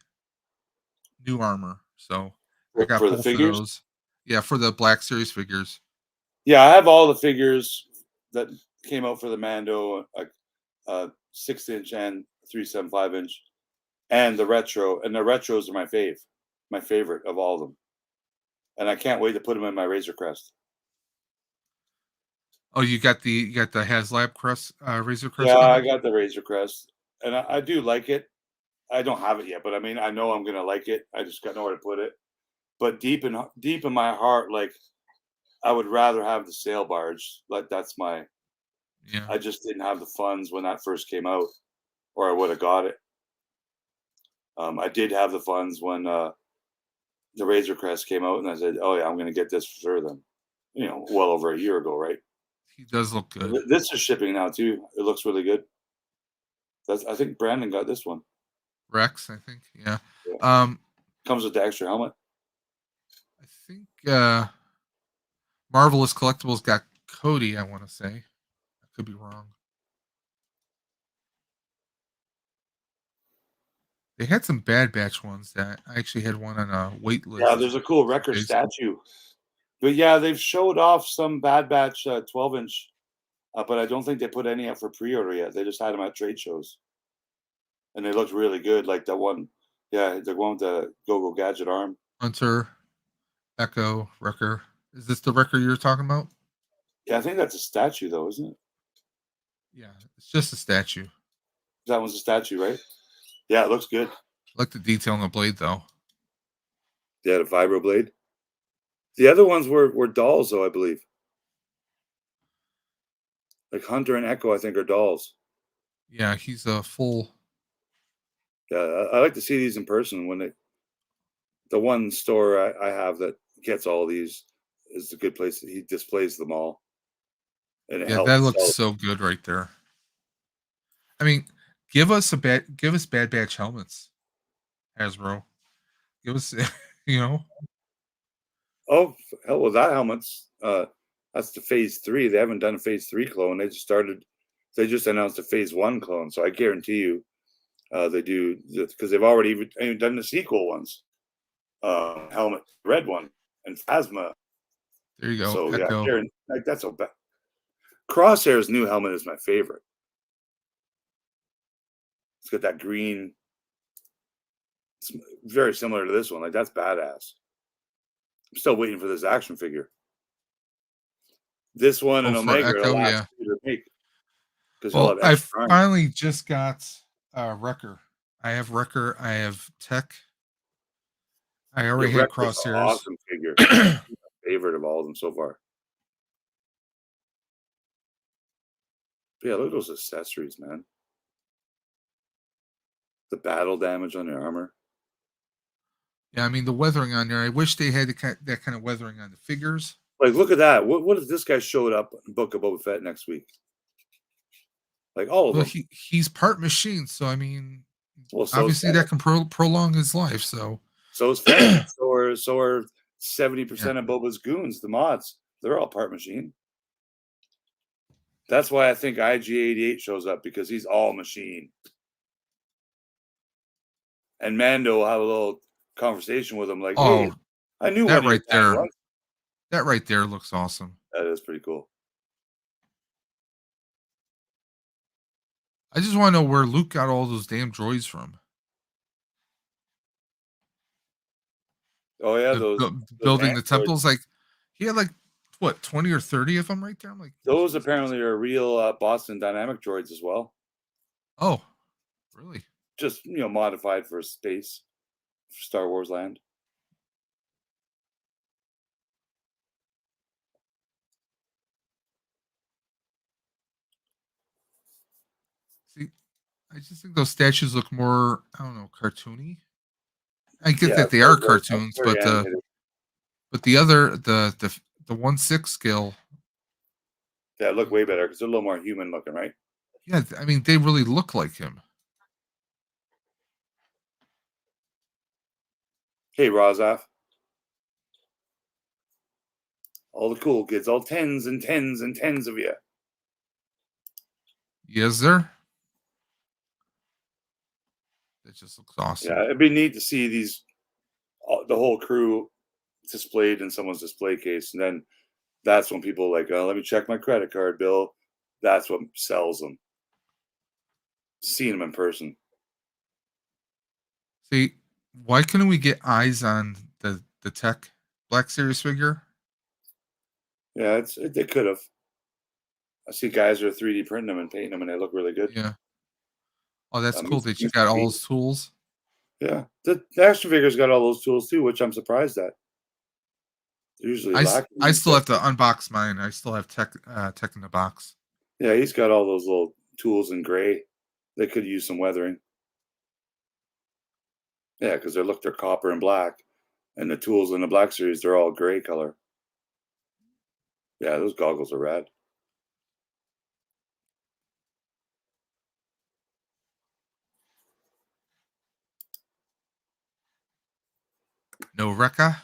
new armor. So I got for the both figures? of those. Yeah, for the Black Series figures. Yeah, I have all the figures that came out for the Mando, like 6-inch and 375-inch, and the retro. And the retros are my favorite of all of them. And I can't wait to put them in my Razor Crest. Oh, you got the HasLab Crest, Razor Crest. Yeah, I got the Razor Crest, and I do like it. I don't have it yet, but I mean, I know I'm gonna like it. I just got nowhere to put it. But deep in my heart, like I would rather have the sail barge. Like that's my. Yeah. I just didn't have the funds when that first came out, or I would have got it. I did have the funds when the Razor Crest came out, and I said, "Oh yeah, I'm going to get this for sure." Then, well over a year ago, right? He does look good. This is shipping now too. It looks really good. I think Brandon got this one. Rex, I think. Yeah. Comes with the extra helmet. I think Marvelous Collectibles got Cody. I want to say. I could be wrong. They had some Bad Batch ones that I actually had one on a wait list. Yeah, there's a cool record statue. But yeah, they've showed off some Bad Batch 12-inch, but I don't think they put any up for pre-order yet. They just had them at trade shows, and they looked really good. Like that one, yeah, the one with the Go-Go Gadget arm. Hunter, Echo, Wrecker. Is this the Wrecker you're talking about? Yeah, I think that's a statue, though, isn't it? Yeah, it's just a statue. That one's a statue, right? Yeah, it looks good. I like the detail on the blade, though. Yeah, the vibro blade. The other ones were dolls, though, I believe. Like Hunter and Echo, I think, are dolls. Yeah, he's a full. Yeah, I like to see these in person. The one store I have that gets all these is a good place. He displays them all, and it helps. That looks so good right there. I mean, give us Bad Batch helmets, Hasbro. Give us, Oh hell, well that helmet's that's the Phase 3. They haven't done a Phase 3 clone. They just announced a Phase 1 clone. So I guarantee you, they do, because they've already even done the sequel ones. Helmet, red one, and Phasma. There you go. So Echo. yeah, like that's a bad. Crosshair's new helmet is my favorite. It's got that green. It's very similar to this one. Like that's badass. I'm still waiting for this action figure. This one and Omega are the last two to make. Well, I finally just got Wrecker. I have Wrecker. I have Tech. I already had Crosshairs. Awesome figure. Favorite of all of them so far. But yeah, look at those accessories, man. The battle damage on their armor. Yeah, I mean the weathering on there. I wish they had that kind of weathering on the figures. Like, look at that. What if this guy showed up in Book of Boba Fett next week? Like all of them. He's part machine, so I mean, obviously that can prolong his life. So is Fett. so are 70% of Boba's goons, the mods. They're all part machine. That's why I think IG-88 shows up, because he's all machine. And Mando will have a little conversation with him, like, "Hey, I knew that right there. That right there looks awesome. That is pretty cool. I just want to know where Luke got all those damn droids from. Oh yeah, building the temples. Like he had like what 20 or 30 of them right there. I'm like, those apparently are real Boston Dynamic droids as well. Oh, really? Just modified for space, for Star Wars land. See, I just think those statues look more, I don't know, cartoony. I get that they are cartoons, but the other the 1/6 scale. Yeah, look way better because they're a little more human looking, right? Yeah, I mean they really look like him. Hey, Rozaf. All the cool kids, all tens and tens and tens of you. Yes, sir. It just looks awesome. Yeah, it'd be neat to see the whole crew displayed in someone's display case, and then that's when people like, oh, let me check my credit card bill. That's what sells them. Seeing them in person. See, why couldn't we get eyes on the Tech Black Series figure? Yeah, they could have. I see guys are 3D printing them and painting them, and they look really good. Yeah. Oh, that's cool that you got all those tools. Yeah, the action figure's got all those tools too, which I'm surprised at. Usually, I still have to unbox mine. I still have Tech in the box. Yeah, he's got all those little tools in gray. They could use some weathering. Yeah, because they're copper and black, and the tools in the Black Series, they're all gray color. Yeah, those goggles are rad. No Rekka.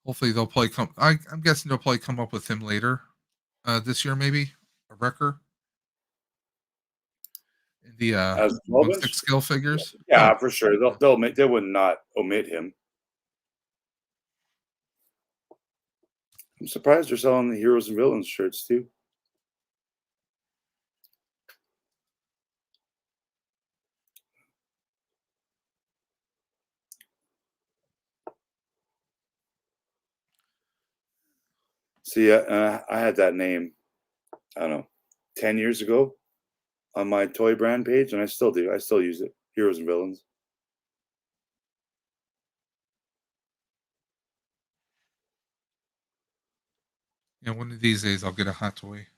Hopefully they'll probably come. I'm guessing they'll probably come up with him later, this year maybe a wrecker. In the 1/6 scale figures. Yeah, for sure. They would not omit him. I'm surprised they're selling the Heroes and Villains shirts too. See, I had that name, I don't know, 10 years ago on my toy brand page, and I still do. I still use it. Heroes and Villains. Yeah, one of these days I'll get a hot toy.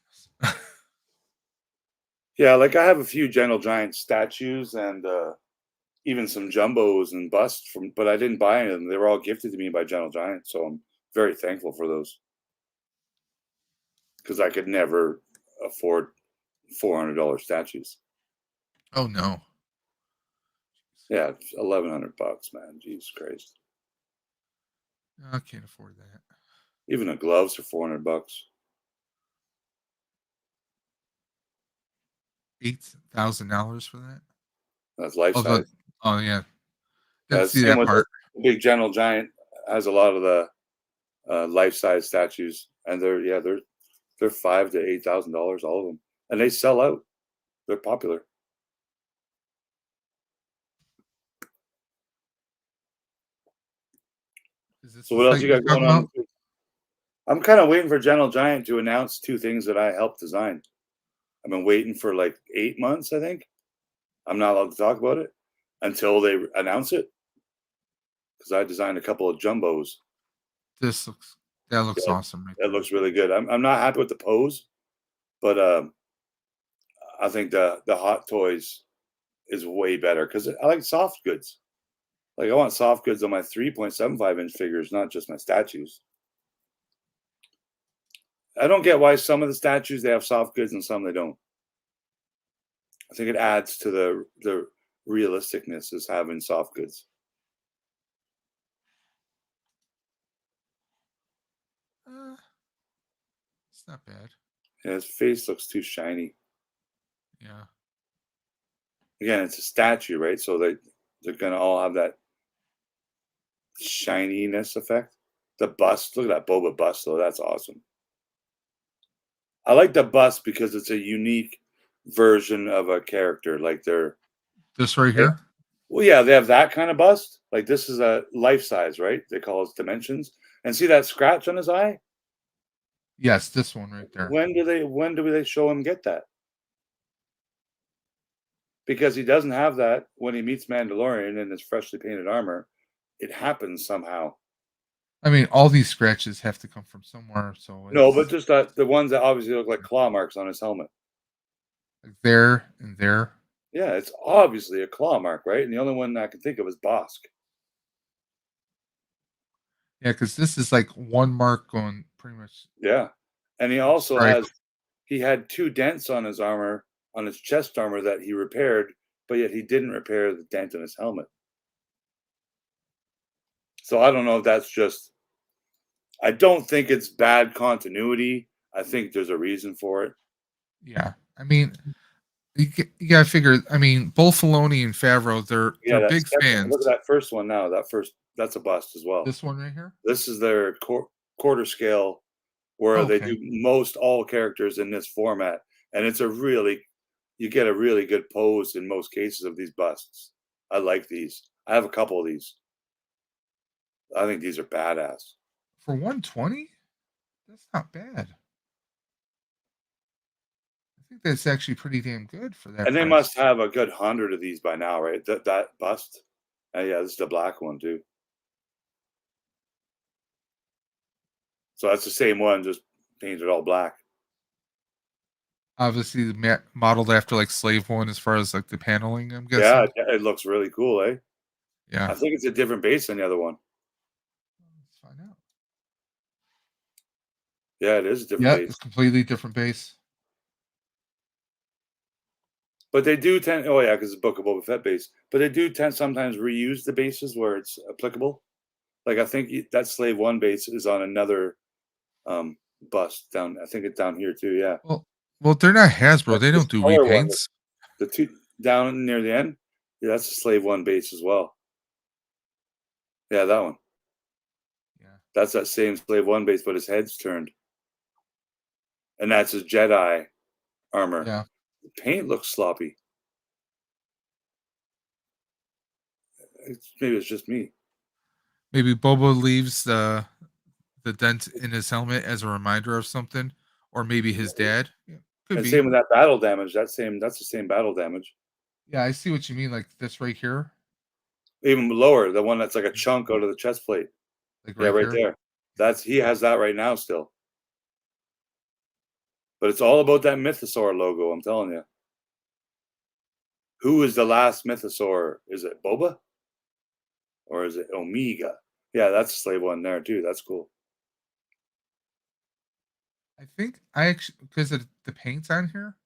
Yeah, like I have a few Gentle Giant statues and even some jumbos and busts but I didn't buy any of them. They were all gifted to me by Gentle Giant, so I'm very thankful for those. Because I could never afford $400 statues. Oh no. Yeah, $1,100, man. Jesus Christ. I can't afford that. Even the gloves are $400. $8,000 for that? That's life size. Oh yeah. Didn't see that part. The big Gentle Giant has a lot of the life size statues, and they're $5,000 to $8,000, all of them, and they sell out. They're popular. So what else you got going on? I'm kind of waiting for Gentle Giant to announce two things that I helped design. I've been waiting for like 8 months, I think. I'm not allowed to talk about it until they announce it, because I designed a couple of jumbos. That looks awesome. Right, that looks really good. I'm not happy with the pose, but I think the Hot Toys is way better because I like soft goods. Like I want soft goods on my 3.75-inch figures, not just my statues. I don't get why some of the statues they have soft goods and some they don't. I think it adds to the realisticness is having soft goods. It's not bad. Yeah, his face looks too shiny. Yeah. Again, it's a statue, right? So they're gonna all have that shininess effect. The bust, look at that Boba bust, though. That's awesome. I like the bust because it's a unique version of a character. Like this right here. Well, yeah, they have that kind of bust. Like this is a life size, right? They call it dimensions. And see that scratch on his eye? Yes, this one right there. When do they show him get that? Because he doesn't have that when he meets Mandalorian in his freshly painted armor. It happens somehow. I mean, all these scratches have to come from somewhere. So no, but just the ones that obviously look like claw marks on his helmet. Like there and there. Yeah, it's obviously a claw mark, right? And the only one I can think of is Bosk. Yeah, because this is like one mark going pretty much. Yeah, and he also had 2 dents on his armor, on his chest armor that he repaired, but yet he didn't repair the dent in his helmet. So I don't know if that's just. I don't think it's bad continuity. I think there's a reason for it. Yeah, I mean, you gotta figure. I mean, both Filoni and Favreau, they're big fans. Look at that first one now. That's a bust as well. This one right here. This is their quarter scale, where they do most all characters in this format, and it's you get a really good pose in most cases of these busts. I like these. I have a couple of these. I think these are badass. For 120, that's not bad. I think that's actually pretty damn good for that. And they must have a good 100 of these by now, right? That bust. Yeah, this is the black one too. So that's the same one, just painted all black. Obviously, modeled after like Slave One as far as like the paneling. I'm guessing. Yeah, it looks really cool, eh? Yeah. I think it's a different base than the other one. Let's find out. Yeah, it is a different base. It's completely different base. But they do tend, oh yeah, because it's Book of Boba Fett base. But they do tend sometimes reuse the bases where it's applicable. Like I think that Slave One base is on another bust down. I think it's down here too. Yeah. Well, they're not Hasbro. They don't do repaints. The two down near the end. Yeah, that's a Slave One base as well. Yeah, that one. Yeah. That's that same Slave One base, but his head's turned. And that's his Jedi armor. Yeah. The paint looks sloppy. Maybe it's just me. Maybe Boba leaves the dent in his helmet as a reminder of something, or maybe his dad. Yeah, could be. Same with that battle damage. That's the same battle damage. Yeah, I see what you mean. Like this right here. Even lower, the one that's like a chunk out of the chest plate. Like right there. He has that right now still. But it's all about that Mythosaur logo, I'm telling you. Who is the last Mythosaur? Is it Boba? Or is it Omega? Yeah, that's a Slave One there too. That's cool. I think because of the paints on here,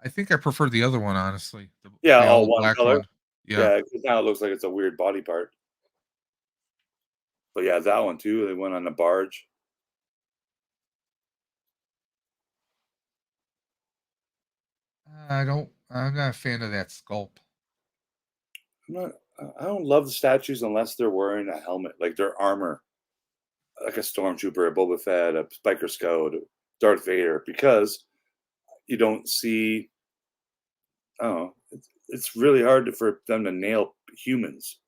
I think I prefer the other one, honestly. All one color. One. Yeah, because now it looks like it's a weird body part. But yeah, that one too. They went on the barge. I'm not a fan of that sculpt. I don't love the statues unless they're wearing a helmet, like their armor, like a stormtrooper, a Boba Fett, a Spiker Scout, Darth Vader, because you don't see. Oh, it's really hard for them to nail humans.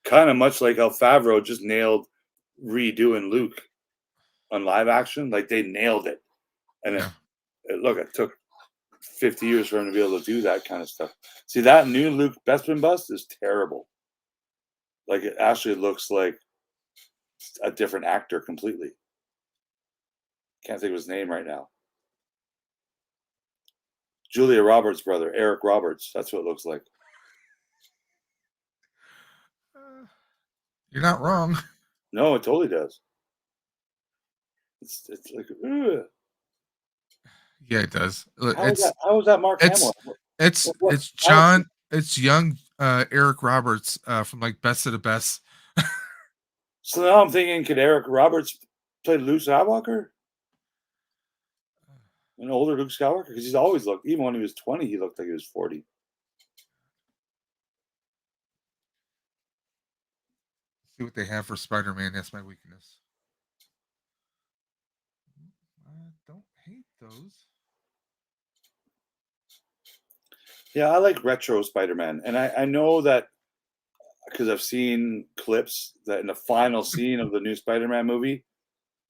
Kind of much like how Favreau just nailed redoing Luke on live action, like they nailed it, and it took 50 years for him to be able to do that kind of stuff. See, that new Luke Bespin bust is terrible. Like it actually looks like a different actor completely. Can't think of his name right now. Julia Roberts' brother, Eric Roberts. That's what it looks like. You're not wrong. No, it totally does. It's like, ugh. Yeah, it does. How is that Mark Hamill? It's John. It's young Eric Roberts from like Best of the Best. So now I'm thinking, could Eric Roberts play Luke Skywalker? An older Luke Skywalker? Because he's always looked, even when he was 20, he looked like he was 40. See what they have for Spider-Man. That's my weakness. I don't hate those. Yeah, I like retro Spider-Man. And I know that because I've seen clips that in the final scene of the new Spider-Man movie,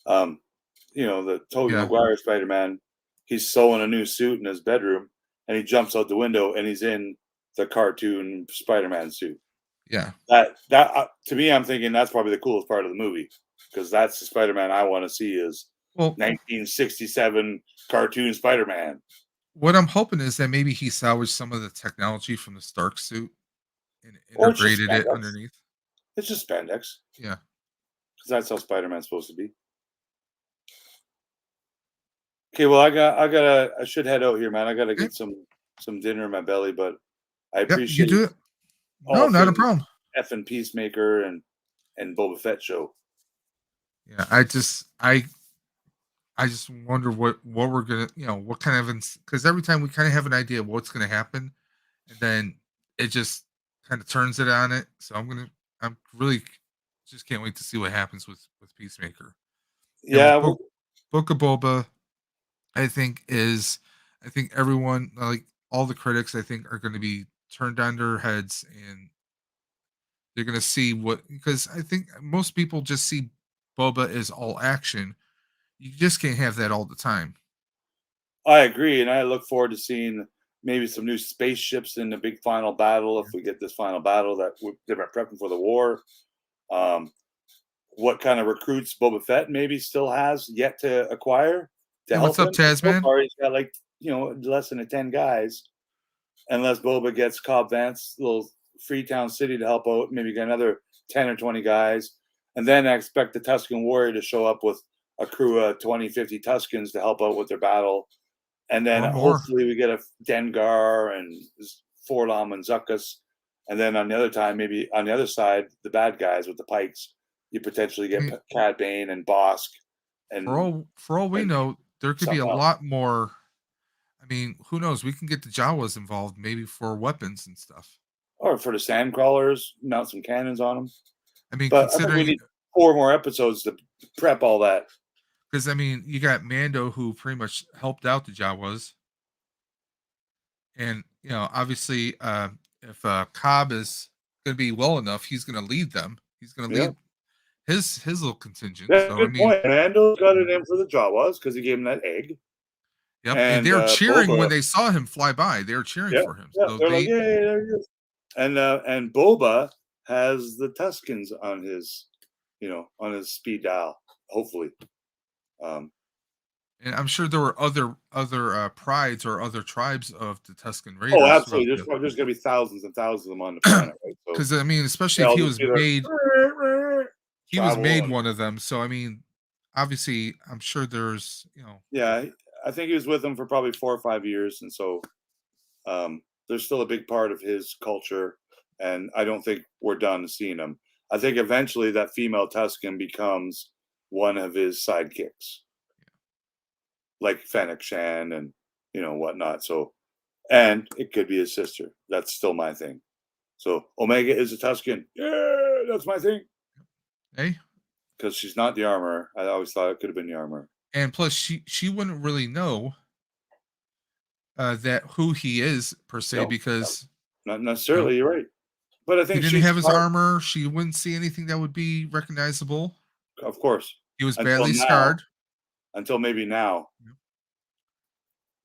the Tobey Maguire Spider-Man, he's sewing a new suit in his bedroom and he jumps out the window and he's in the cartoon Spider-Man suit. Yeah. That to me, I'm thinking that's probably the coolest part of the movie because that's the Spider-Man I want to see is 1967 cartoon Spider-Man. What I'm hoping is that maybe he salvaged some of the technology from the Stark suit and integrated it underneath. It's just spandex. Yeah. Because that's how Spider-Man's supposed to be. Okay, well, I should head out here, man. I gotta get some dinner in my belly, but I appreciate you do it. No, not a problem. Effing Peacemaker and Boba Fett show. Yeah, I just wonder what we're gonna, what kind of, because every time we kind of have an idea of what's gonna happen, and then it just kind of turns it on it. So I'm really just can't wait to see what happens with Peacemaker. Yeah, Book of Boba, I think everyone, like all the critics, I think are going to be turned on their heads, and they're going to see because I think most people just see Boba as all action. You just can't have that all the time. I agree, and I look forward to seeing maybe some new spaceships in the big final battle if we get this final battle that they've been prepping for the war. What kind of recruits Boba Fett maybe still has yet to acquire to help what's up, him. Tasman? So far, he's got less than 10 guys, unless Boba gets Cobb Vance's little Freetown city to help out. Maybe get another 10 or 20 guys, and then I expect the Tusken Warrior to show up with a crew of 20, 50 Tuskens to help out with their battle. And then hopefully we get a Dengar and Forlom and Zuckuss. And then on the other time, maybe on the other side, the bad guys with the pikes, you potentially get Cad Bane and Bosk. And for all we know, there could be a lot more. I mean, who knows? We can get the Jawas involved, maybe for weapons and stuff, or for the Sandcrawlers, mount some cannons on them. I mean, but considering I think we need 4 more episodes to prep all that. Because I mean, you got Mando, who pretty much helped out the Jawas, and obviously, if Cobb is going to be well enough, he's going to lead them. He's going to lead his little contingent. That's a good point. Mando got it in for the Jawas because he gave him that egg. Yep, and they were cheering when they saw him fly by. They were cheering for him. Yeah, so they're like, "Yeah, there he is." And Boba has the Tuskens on his, on his speed dial. Hopefully. And I'm sure there were other prides or other tribes of the Tusken Raiders. Oh, absolutely. There's going to be thousands and thousands of them on the planet, right? Because I mean, especially if he was made one of them. So I mean, obviously, I'm sure there's Yeah, I think he was with them for probably 4 or 5 years, and so there's still a big part of his culture, and I don't think we're done seeing him. I think eventually that female Tusken becomes one of his sidekicks, like Fennec Shan and whatnot. So, and it could be his sister. That's still my thing. So Omega is a Tusken. Yeah, that's my thing. Hey, because she's not the armor. I always thought it could have been the armor. And plus, she wouldn't really know that who he is per se, because not necessarily. You're right, but I think he didn't have his armor. She wouldn't see anything that would be recognizable. Of course, he was badly scarred until maybe now.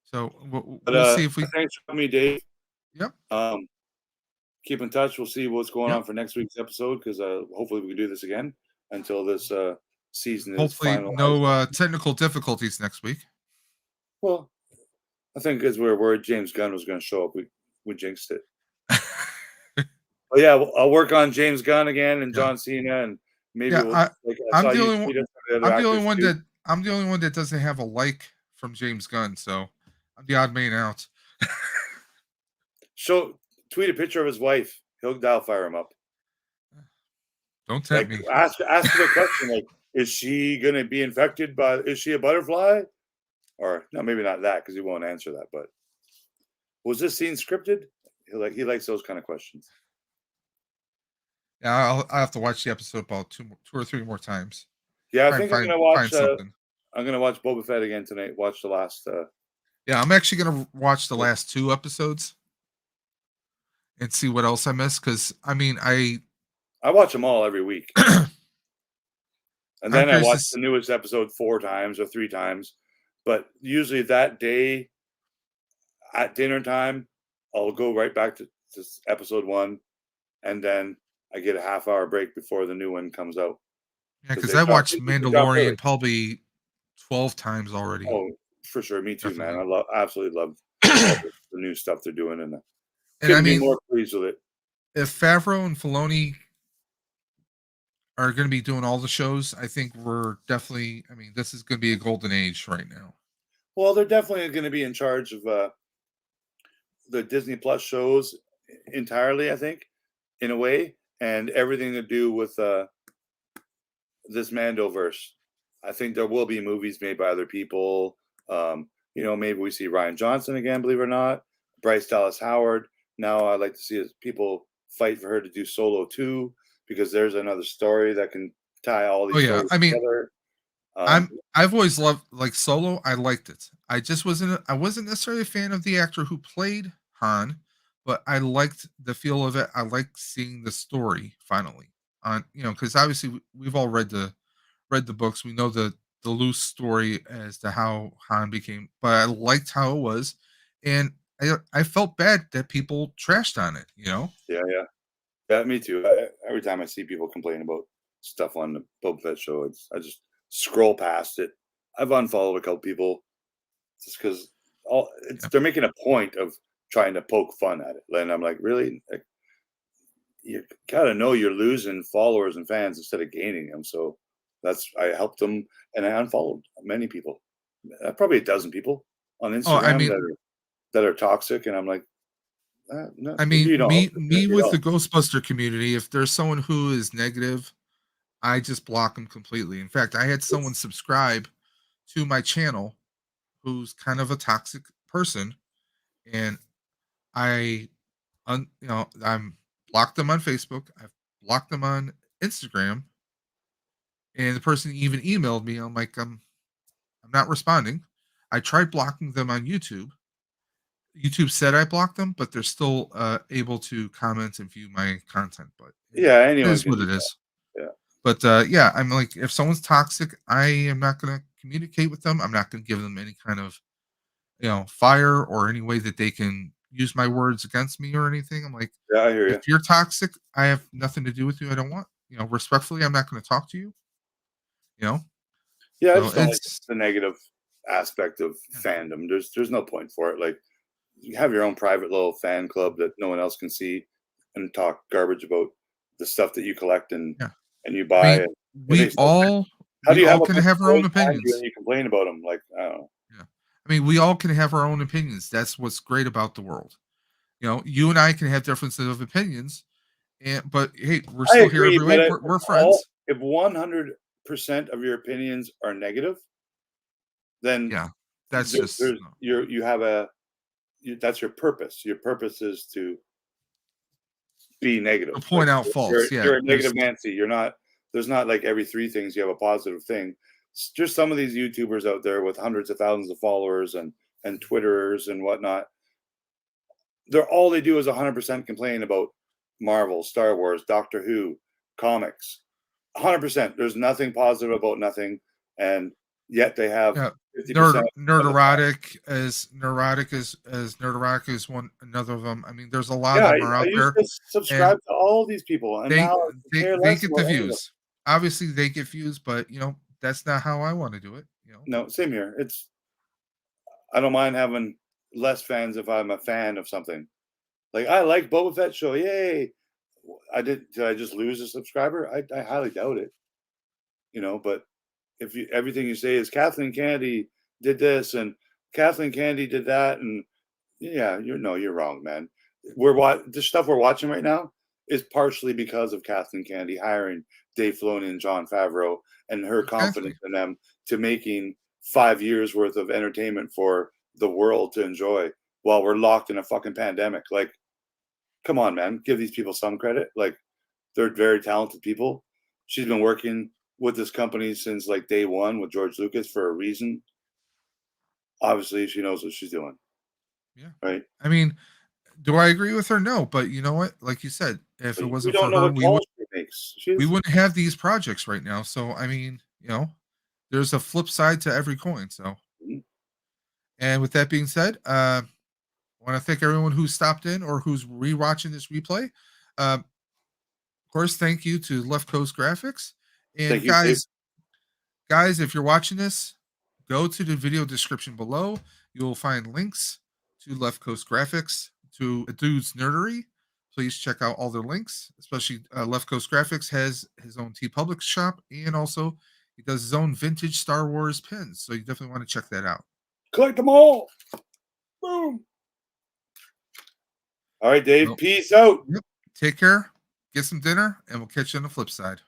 So we'll see if we. Thanks for me, Dave. Yep. Keep in touch. We'll see what's going on for next week's episode, because hopefully we can do this again until this season is finalized. No technical difficulties next week. Well, I think because we're worried James Gunn was going to show up, we jinxed it. But yeah, I'll work on James Gunn again and John Cena, and maybe I'm the only one that doesn't have a like from James Gunn, so I'm the odd man out. Tweet a picture of his wife. He'll dial fire him up. Don't tempt me. Ask the question, like, is she going to be infected by? Is she a butterfly? Or no, maybe not that, because he won't answer that. But was this scene scripted? He likes those kind of questions. Yeah, I'll have to watch the episode about 2 or 3 more times. Yeah, I think I'm gonna watch. I'm gonna watch Boba Fett again tonight. Watch the last. Yeah, I'm actually gonna watch the last 2 episodes and see what else I missed. Because I mean, I watch them all every week, and then I watch the newest episode 4 times or 3 times. But usually that day at dinner time, I'll go right back to episode 1, and then I get a half-hour break before the new one comes out. Yeah, because I watched Mandalorian probably 12 times already. Oh, for sure. Me too, man. I absolutely love the new stuff they're doing, and I mean, more pleased with it. If Favreau and Filoni are going to be doing all the shows, I think we're definitely. I mean, this is going to be a golden age right now. Well, they're definitely going to be in charge of the Disney Plus shows entirely, I think, in a way, and everything to do with this Mandoverse. I think there will be movies made by other people. Maybe we see Ryan Johnson again, believe it or not. Bryce Dallas Howard. Now I'd like to see people fight for her to do Solo 2 because there's another story that can tie all these stories together. I've always loved like Solo. I liked it. I wasn't necessarily a fan of the actor who played Han, but I liked the feel of it. I liked seeing the story finally on, because obviously we've all read the books. We know the loose story as to how Han became, but I liked how it was, and I felt bad that people trashed on it. Yeah, me too. Every time I see people complain about stuff on the Boba Fett show, I just scroll past it. I've unfollowed a couple people just because they're making a point of trying to poke fun at it, and I'm like, really? Like, you gotta know you're losing followers and fans instead of gaining them. So I helped them, and I unfollowed many people, probably a dozen people on Instagram that are toxic, and I'm like, no, I mean, me with the the Ghostbuster community, if there's someone who is negative, I just block them completely. In fact, I had someone subscribe to my channel who's kind of a toxic person, and I'm blocked them on Facebook. I've blocked them on Instagram, and the person even emailed me. I'm like, I'm not responding. I tried blocking them on YouTube. YouTube said I blocked them, but they're still able to comment and view my content. But anyone it is what it is. Yeah. But I'm like, if someone's toxic, I am not going to communicate with them. I'm not going to give them any kind of, fire or any way that they can use my words against me or anything. I'm like, I hear you. If you're toxic, I have nothing to do with you. I don't want, respectfully, I'm not going to talk to you. Yeah, So I just don't like the negative aspect of fandom. There's no point for it. Like, you have your own private little fan club that no one else can see and talk garbage about the stuff that you collect and you buy. I mean, how do you have our own opinions? And you complain about them? Like, I don't know. Yeah. I mean, we all can have our own opinions. That's what's great about the world. You and I can have differences of opinions, but hey, we're still here every week. We're friends. If 100% of your opinions are negative, then that's just that's your purpose. Your purpose is to be negative. To point out faults. You're a negative Nancy. You're not. There's not like every 3 things you have a positive thing. Just some of these YouTubers out there with hundreds of thousands of followers and Twitterers and whatnot. All they do is 100% complain about Marvel, Star Wars, Doctor Who, comics. 100%. There's nothing positive about nothing, and yet they have 50%. Neurotic is one another of them. I mean, there's a lot of them are out there. To subscribe to all these people, and they get the views. Obviously, they get views, but that's not how I want to do it. No, same here. I don't mind having less fans if I'm a fan of something. Like, I like Boba Fett show, yay! Did I just lose a subscriber? I highly doubt it. But if everything you say is Kathleen Kennedy did this and Kathleen Kennedy did that, and you're wrong, man. The stuff we're watching right now is partially because of Kathleen Kennedy hiring Dave Filoni and Jon Favreau and her confidence in them to making 5 years worth of entertainment for the world to enjoy while we're locked in a fucking pandemic. Like, come on, man, give these people some credit. Like, they're very talented people. She's been working with this company since like day one with George Lucas for a reason. Obviously, she knows what she's doing. Yeah. Right. I mean, do I agree with her? No, but you know what? Like you said, if it wasn't for her, we wouldn't have these projects right now. So, I mean, there's a flip side to every coin. So, and with that being said, I want to thank everyone who stopped in or who's rewatching this replay. Of course, thank you to Leftcoast Graphics. And guys, if you're watching this, go to the video description below. You'll find links to Leftcoast Graphics, to A Dude's Nerdery. Please check out all their links, especially Leftcoast Graphics has his own TeePublic shop, and also he does his own vintage Star Wars pins. So you definitely want to check that out. Collect them all. Boom. All right, Dave. Peace out. Yep. Take care. Get some dinner, and we'll catch you on the flip side.